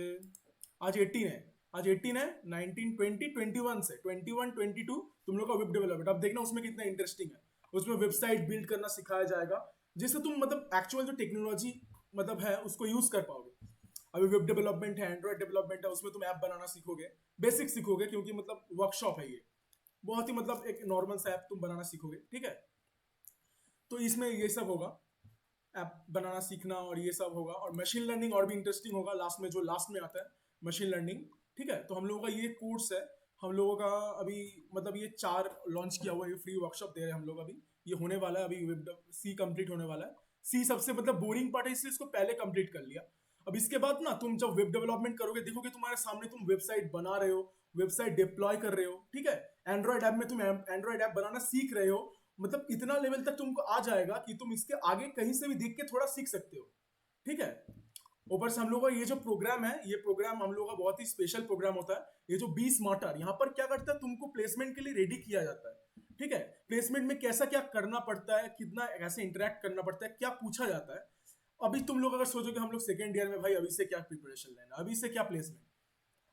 Speaker 6: 18 है, आज 18 है, 19, 20, 21 से 21-22 तुम लोग का वेब डेवलपमेंट। अब देखना उसमें कितना इंटरेस्टिंग है। उसमें वेबसाइट बिल्ड करना सिखाया जाएगा, जिससे तुम मतलब एक्चुअल जो टेक्नोलॉजी मतलब है उसको यूज कर पाओगे। अभी वेब डेवलपमेंट है, एंड्रॉइड डेवलपमेंट है, उसमें तुम ऐप बनाना सीखोगे, बेसिक सीखोगे, क्योंकि मतलब वर्कशॉप है ये, बहुत ही मतलब एक नॉर्मल सा ऐप तुम बनाना सीखोगे, ठीक है। तो इसमें ये सब होगा, ऐप बनाना सीखना और ये सब होगा। और मशीन लर्निंग और भी इंटरेस्टिंग होगा लास्ट में, जो लास्ट में आता है मशीन लर्निंग, ठीक है। तो हम लोगों का ये कोर्स है, हम लोगों का अभी मतलब ये 4 लॉन्च किया हुआ है, ये फ्री वर्कशॉप दे रहे हैं हम लोग अभी। ये होने वाला है अभी, सी कंप्लीट होने वाला है। सी सबसे मतलब बोरिंग पार्ट है, इसलिए इसको पहले कंप्लीट कर लिया। अब इसके बाद ना तुम जब वेब डेवलपमेंट करोगे, देखोगे तुम्हारे सामने तुम वेबसाइट बना रहे हो, वेबसाइट डिप्लॉय कर रहे हो, ठीक है। एंड्रॉइड ऐप में तुम एंड्रॉइड ऐप बनाना सीख रहे हो, मतलब इतना लेवल तक तुमको आ जाएगा कि तुम इसके आगे कहीं से भी देख के थोड़ा सीख सकते हो, ठीक है। ऊपर से हम लोग का ये जो प्रोग्राम है, ये प्रोग्राम हम लोग का बहुत ही स्पेशल प्रोग्राम होता है। ये जो बी स्मार्टर यहाँ पर क्या करता है, तुमको प्लेसमेंट के लिए रेडी किया जाता है, ठीक है। प्लेसमेंट में कैसा क्या करना पड़ता है, कितना कैसे इंटरेक्ट करना पड़ता है, क्या पूछा जाता है। अभी तुम लोग अगर सोचोगे हम लोग सेकेंड ईयर में, भाई अभी से क्या प्रिपरेशन लेना, अभी से क्या प्लेसमेंट,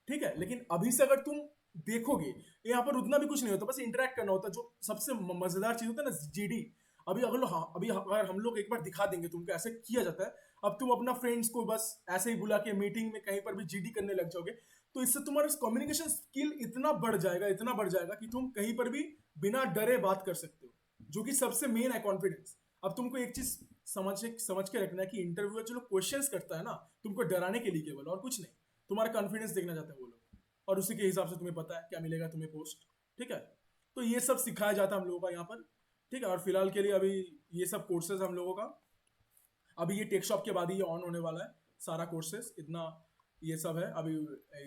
Speaker 6: ठीक है। लेकिन अभी से अगर तुम देखोगे, यहाँ पर उतना भी कुछ नहीं होता, बस इंटरेक्ट करना होता है। जो सबसे मजेदार चीज होता है ना, जीडी। अभी अगर हम लोग एक बार दिखा देंगे तुमको ऐसे किया जाता है, अब तुम अपना फ्रेंड्स को बस ऐसे ही बुला के मीटिंग में कहीं पर भी जीडी करने लग जाओगे, तो इससे तुम्हारा कम्युनिकेशन स्किल इतना बढ़ जाएगा कि तुम कहीं पर भी बिना डरे बात कर सकते हो, जो कि सबसे मेन है कॉन्फिडेंस। अब तुमको एक चीज समझ के रखना है कि इंटरव्यूअर जो लोग क्वेश्चंस करता है ना, तुमको डराने के लिए केवल, और कुछ नहीं, तुम्हारा कॉन्फिडेंस देखना चाहते हैं वो लोग, और उसी के हिसाब से तुम्हें पता है क्या मिलेगा तुम्हें पोस्ट, ठीक है। तो ये सब सिखाया जाता है हम लोगों का यहाँ पर, ठीक है। और फिलहाल के लिए अभी ये सब कोर्सेज हम लोगों का, अभी ये टेक शॉप के बाद ही ये ऑन होने वाला है सारा कोर्सेज, इतना ये सब है। अभी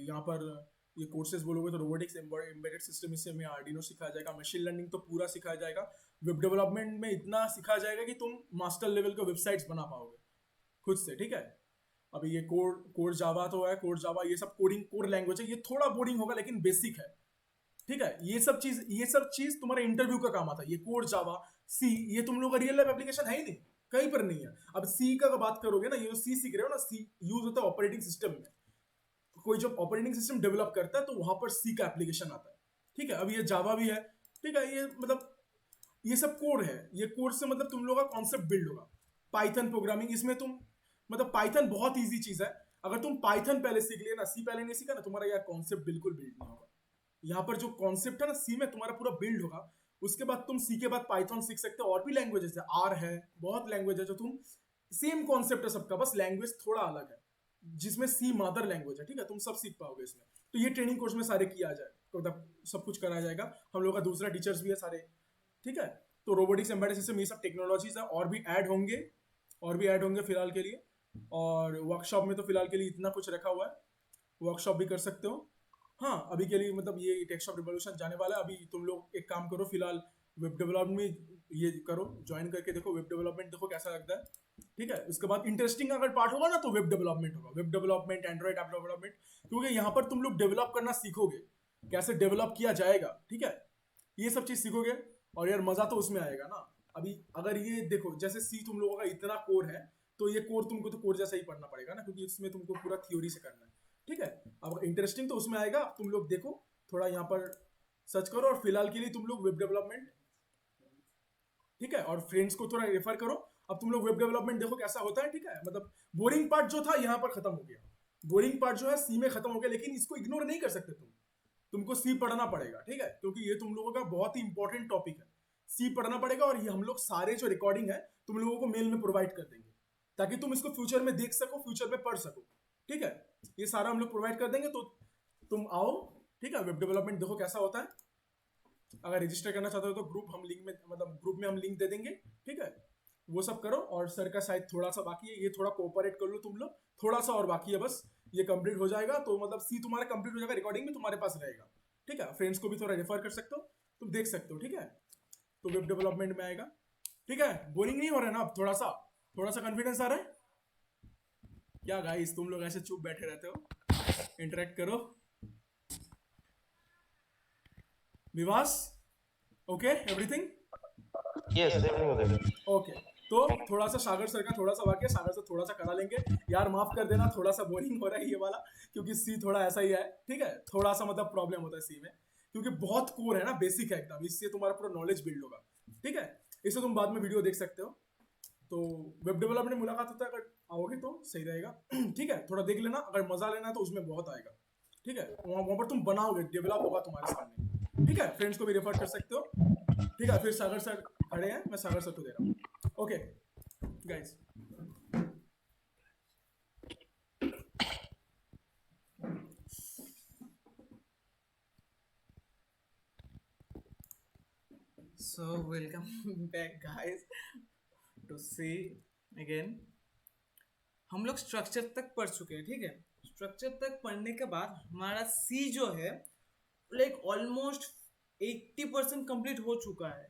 Speaker 6: यहाँ पर ये कोर्सेज बोलोगे तो रोबोटिक्स, एम्बेडेड सिस्टम, इससे हमें आर्डिनो सिखाया जाएगा, मशीन लर्निंग तो पूरा सिखाया जाएगा, वेब डेवलपमेंट में इतना सिखाया जाएगा कि तुम मास्टर लेवल के वेबसाइट्स बना पाओगे खुद से, ठीक है। अभी ये कोड जावा तो है, कोड जावा ये सब कोड लैंग्वेज है, ये थोड़ा बोरिंग होगा लेकिन बेसिक है, ठीक है। ये सब चीज तुम्हारे इंटरव्यू का काम आता है। ये कोड जावा सी ये तुम लोग का रियल लाइफ एप्लीकेशन है ही नहीं, कहीं पर नहीं है। अब सी का बात करोगे ना, ये जो सी सीख रहे हो ना, सी यूज होता है ऑपरेटिंग सिस्टम में। कोई जब ऑपरेटिंग सिस्टम डेवलप करता है तो वहां पर सी का एप्लीकेशन आता है, ठीक है। अब ये जावा भी है, ठीक है। ये मतलब ये सब कोड है, ये कोड से मतलब तुम लोग का कॉन्सेप्ट बिल्ड होगा। पाइथन प्रोग्रामिंग, इसमें तुम मतलब पाइथन बहुत ईजी चीज है। अगर तुम पाइथन पहले सीख लिया ना, सी पहले नहीं सीखा ना, तुम्हारा यह कॉन्सेप्ट बिल्कुल बिल्ड नहीं होगा। यहाँ पर जो कॉन्सेप्ट है ना सी में तुम्हारा पूरा बिल्ड होगा। उसके बाद तुम सी के बाद पाइथन सीख सकते हो, और भी लैंग्वेजेस है, आर है, बहुत लैंग्वेज है जो तुम सेम कॉन्सेप्ट है सबका, बस लैंग्वेज थोड़ा अलग है, जिसमें सी मदर लैंग्वेज है, ठीक है। तुम सब सीख पाओगे इसमें। तो ये ट्रेनिंग कोर्स में सारे किया जाए, मतलब सब कुछ कराया जाएगा। हम लोग का दूसरा टीचर्स भी है सारे, ठीक है। तो रोबोटिक्स, एम्बेडेड सिस्टम, ये सब टेक्नोलॉजीज है, और भी ऐड होंगे फिलहाल के लिए। और वर्कशॉप में तो फिलहाल के लिए इतना कुछ रखा हुआ है, वर्कशॉप भी कर सकते हो। हाँ, अभी के लिए मतलब ये टेक्सटॉप रिवॉल्यूशन जाने वाला है। अभी तुम लोग एक काम करो, फिलहाल वेब डेवलपमेंट में ये करो, ज्वाइन करके देखो, वेब डेवलपमेंट देखो कैसा लगता है, ठीक है। उसके बाद इंटरेस्टिंग अगर पार्ट होगा ना तो वेब डेवलपमेंट होगा, web development, Android app development, क्योंकि यहाँ पर तुम लोग डेवलप करना सीखोगे, कैसे डेवलप किया जाएगा, ठीक है। ये सब चीज सीखोगे और यार मजा तो उसमें आएगा ना। अभी अगर ये देखो, जैसे सी तुम लोगों का इतना कोर है, तो ये कोर तुमको तो कोर जैसा ही पढ़ना पड़ेगा ना, क्योंकि इसमें तुमको पूरा थ्योरी से करना है, ठीक है। अब इंटरेस्टिंग तो उसमें आएगा, तुम लोग देखो थोड़ा यहाँ पर सर्च करो, और फिलहाल के लिए तुम लोग वेब डेवलपमेंट, ठीक है, और फ्रेंड्स को थोड़ा रेफर करो। अब तुम लोग वेब डेवलपमेंट देखो कैसा होता है, ठीक है। मतलब बोरिंग पार्ट जो था यहाँ पर खत्म हो गया, बोरिंग पार्ट जो है सी में खत्म हो गया, लेकिन इसको इग्नोर नहीं कर सकते तुमको सी पढ़ना पड़ेगा, ठीक है, क्योंकि ये तुम लोगों का बहुत ही इंपॉर्टेंट टॉपिक है। सी पढ़ना पड़ेगा, और ये हम लोग सारे जो रिकॉर्डिंग है तुम लोगों को मेल में प्रोवाइड कर देंगे, ताकि तुम इसको फ्यूचर में देख सको, फ्यूचर में पढ़ सको, ठीक है। ये सारा हम लोग प्रोवाइड कर देंगे, तो तुम आओ, ठीक है। वेब डेवलपमेंट देखो कैसा होता है। अगर रजिस्टर करना चाहते हो तो ग्रुप में हम लिंक दे देंगे, ठीक है। वो सब करो, और सर का शायद थोड़ा सा बाकी है, ये थोड़ा कोऑपरेट कर लो तुम लोग, थोड़ा सा और बाकी है बस, ये कंप्लीट हो जाएगा तो मतलब सी तुम्हारा कंप्लीट हो जाएगा, रिकॉर्डिंग में तुम्हारे पास रहेगा, ठीक है। फ्रेंड्स को भी थोड़ा रेफर कर सकते हो, तुम देख सकते हो, ठीक है। तो वेब डेवलपमेंट में आएगा, ठीक है। बोरिंग नहीं हो रहा है ना अब? थोड़ा सा कॉन्फिडेंस आ रहा है क्या गाइस? तुम लोग ऐसे चुप बैठे रहते हो, इंटरेक्ट करो। Vivas, okay everything?
Speaker 5: Yes, everything
Speaker 6: okay, तो थोड़ा सा सागर सर का थोड़ा सा वाक्य सागर सर थोड़ा सा करा लेंगे। यार माफ कर देना, थोड़ा सा बोरिंग हो रहा है ये वाला, क्योंकि सी थोड़ा ऐसा ही है, ठीक है। थोड़ा सा मतलब प्रॉब्लम होता है सी में, क्योंकि बहुत कोर है ना, बेसिक है एकदम, इससे तुम्हारा पूरा नॉलेज बिल्ड होगा, ठीक है। इसे तुम बाद में वीडियो देख सकते हो। तो वेब डेवलपमेंट में मुलाकात होता है, अगर आओगे तो सही रहेगा, ठीक है। थोड़ा देख लेना, अगर मजा लेना है तो उसमें बहुत आएगा, ठीक है। वहाँ पर तुम बनाओगे, डेवलप होगा तुम्हारे सामने, ठीक है। फ्रेंड्स को भी रेफर कर सकते हो, ठीक है। फिर सागर सर खड़े हैं, मैं सागर सर को दे रहा हूँ, okay guys.
Speaker 2: So welcome back guys to see again। हम लोग स्ट्रक्चर तक पढ़ चुके हैं, ठीक है। स्ट्रक्चर तक पढ़ने के बाद हमारा सी जो है लाइक ऑलमोस्ट 80% कंप्लीट हो चुका है।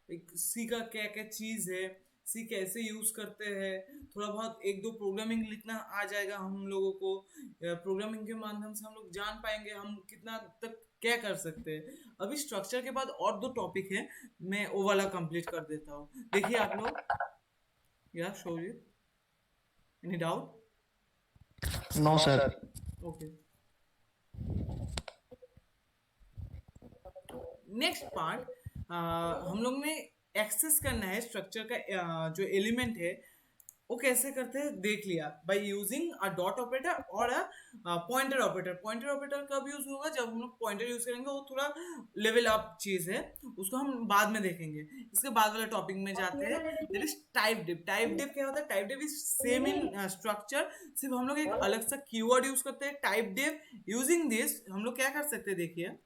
Speaker 2: लाइक सी का क्या क्या चीज़ है, सी कैसे यूज़ करते हैं, थोड़ा बहुत एक दो प्रोग्रामिंग लिखना आ जाएगा हम लोगों को। प्रोग्रामिंग के माध्यम से हम लोग जान पाएंगे हम कितना तक क्या कर सकते हैं। अभी स्ट्रक्चर के बाद और दो टॉपिक है, मैं वो वाला कंप्लीट कर देता हूँ। देखिए आप लोग, या show you any doubt?
Speaker 5: No sir.
Speaker 2: Okay, next part हम लोग ने एक्सेस करना है स्ट्रक्चर का जो एलिमेंट है वो कैसे करते हैं देख लिया, by using a dot operator और a pointer operator. Pointer operator कब यूज होगा? जब हम लोग पॉइंटर यूज करेंगे, वो थोड़ा लेवल अप चीज है, उसको हम बाद में देखेंगे। इसके बाद वाले टॉपिक में जाते हैं, that is typedef. Typedef क्या होता है? Typedef is same in structure, सिर्फ हम लोग एक अलग सा कीवर्ड यूज करते हैं, टाइप डिफ। यूजिंग दिस हम लोग क्या कर सकते हैं, देखिए।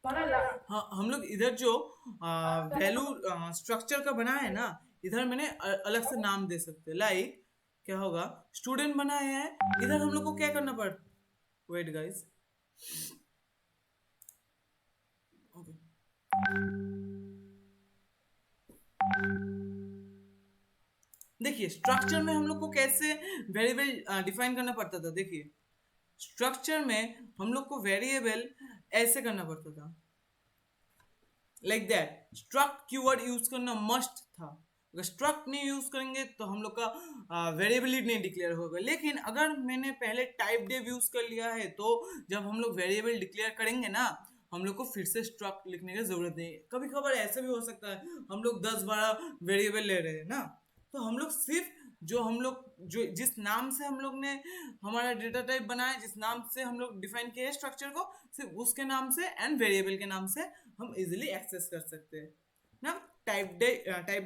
Speaker 2: हाँ, हम लोग इधर जो वैल्यू स्ट्रक्चर का बना है ना, इधर मैंने अलग से नाम दे सकते हैं। लाइक क्या होगा, स्टूडेंट बनाया है, इधर हम लोग को क्या करना पड़, वेट गाइस, ओके, देखिए स्ट्रक्चर में हम लोग को कैसे वेरिएबल डिफाइन करना पड़ता था। देखिए स्ट्रक्चर में हम लोग को वेरिएबल ऐसे करना पड़ता था, like that. Struct keyword use करना मस्ट था। अगर स्ट्रक्ट नहीं यूज करेंगे तो हम लोग का वेरिएबल ही नहीं डिक्लेयर होगा। लेकिन अगर मैंने पहले टाइप डेव यूज कर लिया है तो जब हम लोग वेरिएबल डिक्लेयर करेंगे ना, हम लोग को फिर से स्ट्रक्ट लिखने की जरूरत नहीं है। कभी कभार ऐसा भी हो सकता है हम लोग 10-12 वेरिएबल ले रहे हैं ना, तो हम लोग सिर्फ जो जिस नाम से हम लोग ने हमारा डेटा टाइप बनाया, जिस नाम से हम लोग डिफाइन किए हैं स्ट्रक्चर को, सिर्फ उसके नाम से एंड वेरिएबल के नाम से हम इजीली एक्सेस कर सकते हैं ना। type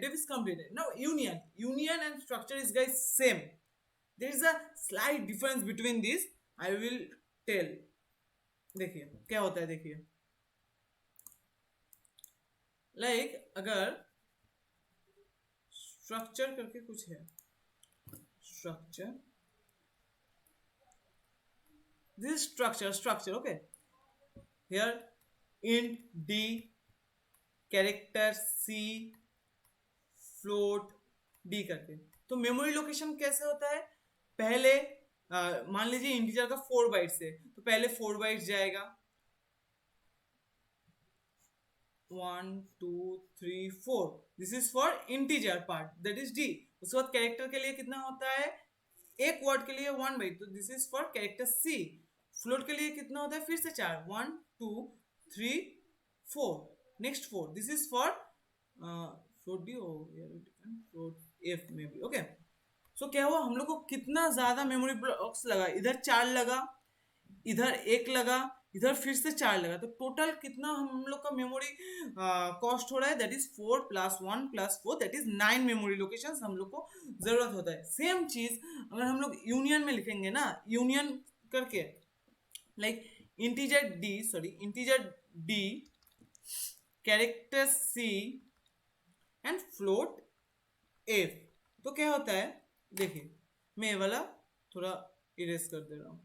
Speaker 2: dev is completed. Now union and structure is guys same. There is a slight difference between these. I will tell. देखिए क्या होता है। देखिए लाइक अगर स्ट्रक्चर करके कुछ है, structure, this structure okay, here int d, character c, float d करके। तो मेमोरी लोकेशन कैसे होता है, पहले मान लीजिए इंटीजर का 4 बाइट्स है तो पहले 4 बाइट्स जाएगा 1 2 3 4, this is for integer part, that is d। उसके बाद कैरेक्टर के लिए कितना होता है, एक वर्ड के लिए 1 बाइट, तो this is for character c। Float के लिए कितना होता है, फिर से 4, 1 2 3 4, next 4, this is for float D float f में भी ओके। सो क्या हुआ, हम लोग को कितना ज्यादा मेमोरी ब्लॉक्स लगा, इधर 4 लगा, इधर 1 लगा, इधर फिर से 4 लगा, तो टोटल कितना हम लोग का मेमोरी कॉस्ट हो रहा है, that is 4 + 1 + 4, that is 9 memory locations हम लोग को जरूरत होता है। सेम चीज अगर हम लोग यूनियन में लिखेंगे ना, यूनियन करके like integer d, character c and float f, तो क्या होता है, देखिए मैं ये वाला थोड़ा इरेज कर दे रहा हूं।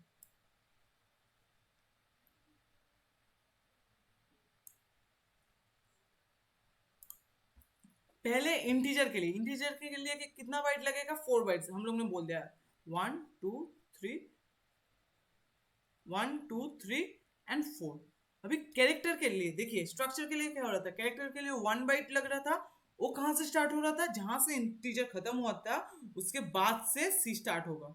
Speaker 2: पहले इंटीजर के लिए कितना बाइट लगेगा, 4 बाइट्स हम लोग ने बोल दिया 1 2 3 एंड 4। अभी कैरेक्टर के लिए देखिए, स्ट्रक्चर के लिए क्या हो रहा था, कैरेक्टर के लिए 1 बाइट लग रहा था, वो कहां से स्टार्ट हो रहा था, जहां से इंटीजर खत्म हुआ था उसके बाद से सी स्टार्ट होगा।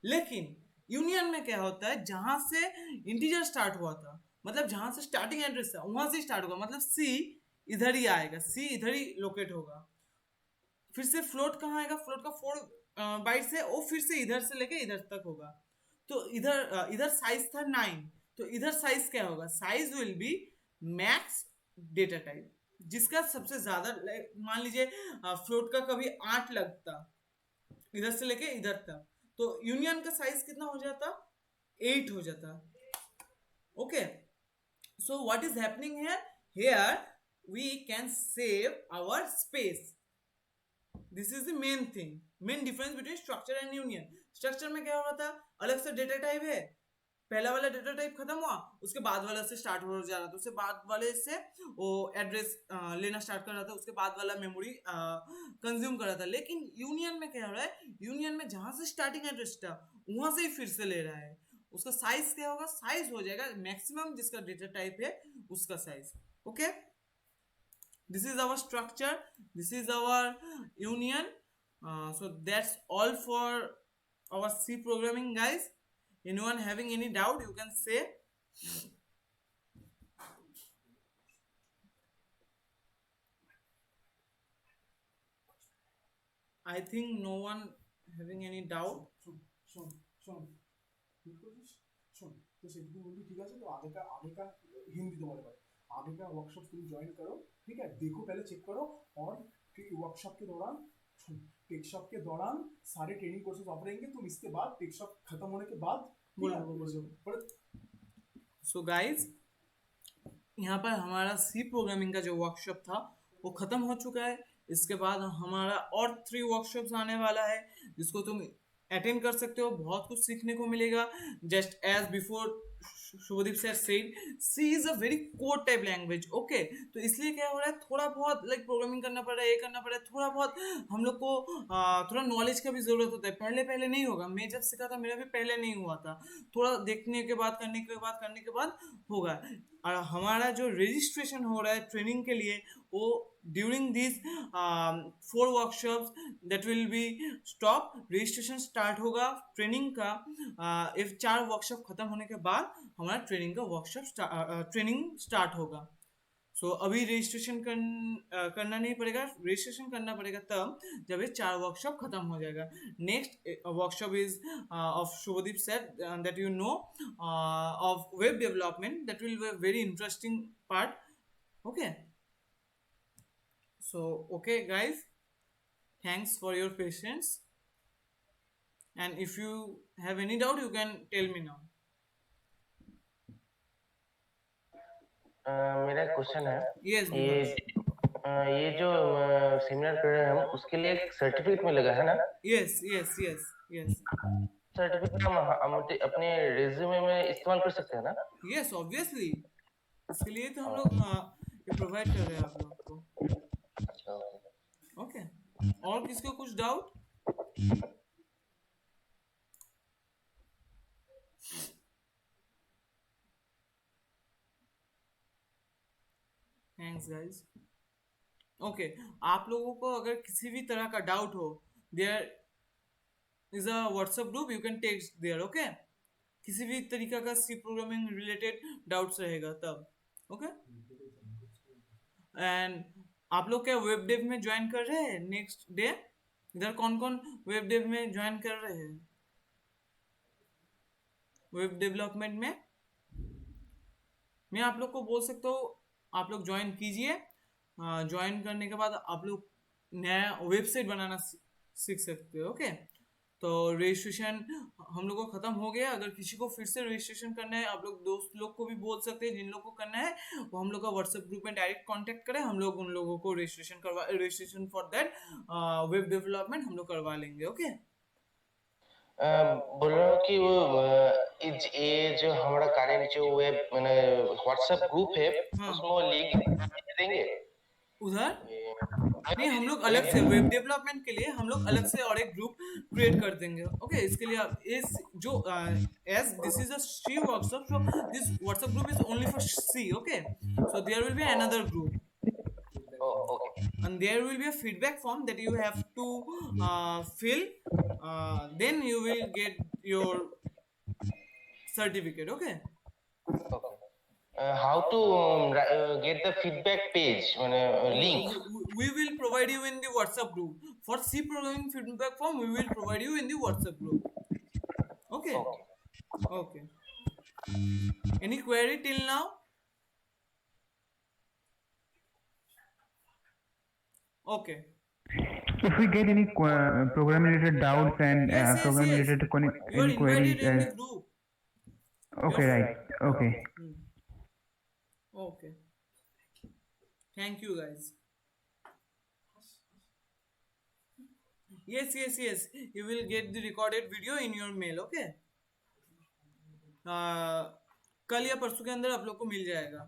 Speaker 2: लेकिन यूनियन में क्या होता है, जहां से इंटीजर स्टार्ट हुआ था, मतलब जहां से स्टार्टिंग एड्रेस था वहां से स्टार्ट होगा, मतलब सी इधर ही आएगा, सी इधर ही लोकेट होगा। फिर से फ्लोट कहाँ आएगा, फ्लोट का 4 बाइट्स है, वो फिर से इधर से लेके इधर तक होगा। तो इधर साइज था 9, तो इधर साइज क्या होगा, size will be max data type, जिसका सबसे ज्यादा, मान लीजिए फ्लोट का कभी 8 लगता इधर से लेके इधर तक, तो यूनियन का साइज कितना हो जाता, 8 हो जाता। Okay, so what is happening here, we can save our space. This is the main thing, main difference between structure and union. Structure में क्या हो रहा था, अलग से डेटा टाइप है, पहला वाला डेटा टाइप खत्म हुआ, उसके बाद वाला से स्टार्ट हो जा रहा था, उसके बाद वाले से वो एड्रेस लेना स्टार्ट कर रहा था, उसके बाद वाला मेमोरी कंज्यूम कर रहा था। लेकिन यूनियन में क्या हो रहा है, यूनियन में जहां से स्टार्टिंग एड्रेस था वहां से ही फिर से ले रहा है। उसका साइज क्या होगा, साइज हो जाएगा मैक्सिमम जिसका डेटा टाइप है उसका size. Okay, this is our structure, this is our union. So that's all for our C programming, guys. Anyone having any doubt, you can say. I think no one having any doubt.
Speaker 6: শোন ঠিক করেছিস, শোন তো সেটুকু বললি ঠিক আছে। তো আগেকা হিন্দি तो बोले आगे का वर्कशॉप तुम ज्वाइन करो, ठीक है, देखो पहले चेक करो, और वर्कशॉप के दौरान टेकशॉप के दौरान सारे ट्रेनिंग कोर्सेज ऑफर रहेंगे, तुम इसके बाद टेकशॉप खत्म होने के बाद
Speaker 2: सो गाइज, यहाँ पर हमारा सी प्रोग्रामिंग का जो वर्कशॉप था वो खत्म हो चुका है। इसके बाद हमारा और 3 वर्कशॉप्स आने वाला है जिसको तुम अटेंड कर सकते हो, बहुत कुछ सीखने को मिलेगा। Just as before Shubhdeep sir said, C is a very code type language. Okay, तो इसलिए क्या हो रहा है, थोड़ा बहुत लाइक प्रोग्रामिंग करना पड़ रहा है, ये करना पड़ रहा है, थोड़ा बहुत हम लोग को थोड़ा नॉलेज का भी जरूरत होता है। पहले पहले नहीं होगा, मैं जब सीखा था मेरा भी पहले नहीं हुआ था, थोड़ा देखने के बाद करने के बाद होगा। और हमारा जो रजिस्ट्रेशन हो रहा है ट्रेनिंग के लिए, वो during this 4 workshops that will be stop, registration start होगा ट्रेनिंग का। इफ 4 वर्कशॉप खत्म होने के बाद हमारा ट्रेनिंग का ट्रेनिंग स्टार्ट होगा। सो अभी रजिस्ट्रेशन करना नहीं पड़ेगा, रजिस्ट्रेशन करना पड़ेगा तब जब ये 4 वर्कशॉप खत्म हो जाएगा। Next workshop is of Shubhdeep sir that you know of web development, that will be very interesting part. Okay, so okay guys, thanks for your patience, and if you have any doubt you can tell me now.
Speaker 5: मेरा question है,
Speaker 2: Yes,
Speaker 5: ये जो seminar कर रहे हैं हम, उसके लिए एक सर्टिफिकेट मिलेगा है ना?
Speaker 2: yes.
Speaker 5: सर्टिफिकेट हम अपने रिज्यूमे में इस्तेमाल कर सकते हैं ना?
Speaker 2: Yes, obviously, इसके लिए तो हम लोग ये प्रोवाइड कर रहे हैं आप लोग को। ओके, और किसको कुछ डाउट? Thanks guys. ओके, आप लोगों को अगर किसी भी तरह का डाउट हो, there is a WhatsApp group, you can text there. Okay, किसी भी तरीका का सी प्रोग्रामिंग रिलेटेड डाउट्स रहेगा तब। ओके, एंड आप लोग क्या वेब डेव में ज्वाइन कर रहे हैं नेक्स्ट डे? इधर कौन कौन वेब डेव में ज्वाइन कर रहे हैं? वेब डेवलपमेंट में मैं आप लोग को बोल सकता हूँ, आप लोग ज्वाइन कीजिए। ज्वाइन करने के बाद आप लोग नया वेबसाइट बनाना सीख सकते हो। ओके, तो रजिस्ट्रेशन हम लोग को खत्म हो गया। अगर किसी को फिर से रजिस्ट्रेशन करना है, आप लोग दोस्त लोग को भी बोल सकते हैं, जिन लोग को करना है वो हम लोग का व्हाट्सएप ग्रुप में डायरेक्ट कांटेक्ट करें, हम लोग उन लोगों को registration for that web development हम लोग करवा लेंगे। ओके,
Speaker 5: बोल रहा हूँ कि वो ये जो हमारा करंट जो वेब मैंने व्हाट्सएप ग्रुप है, उसमें वो लिंक देंगे
Speaker 2: उधर नहीं, हम लोग अलग से वेब डेवलपमेंट के लिए हम लोग अलग से और एक ग्रुप क्रिएट कर देंगे। ओके, इसके लिए आप इस जो as this is a C workshop, so this WhatsApp group is only for C. Okay, so there will be another group and there will be a feedback form that you have to fill, then you will get your certificate. Okay,
Speaker 5: how to get the feedback page link?
Speaker 2: we will provide you in the WhatsApp group. For C programming feedback form, we will provide you in the WhatsApp group. Okay. Any query till now? Okay.
Speaker 4: If we get any program related doubts and program related any queries,
Speaker 2: in the group.
Speaker 4: Okay, right. Okay.
Speaker 2: Okay. Thank you, guys. Yes. You will get the recorded video in your mail. Okay. कल या परसों के अंदर आप लोग को मिल जाएगा।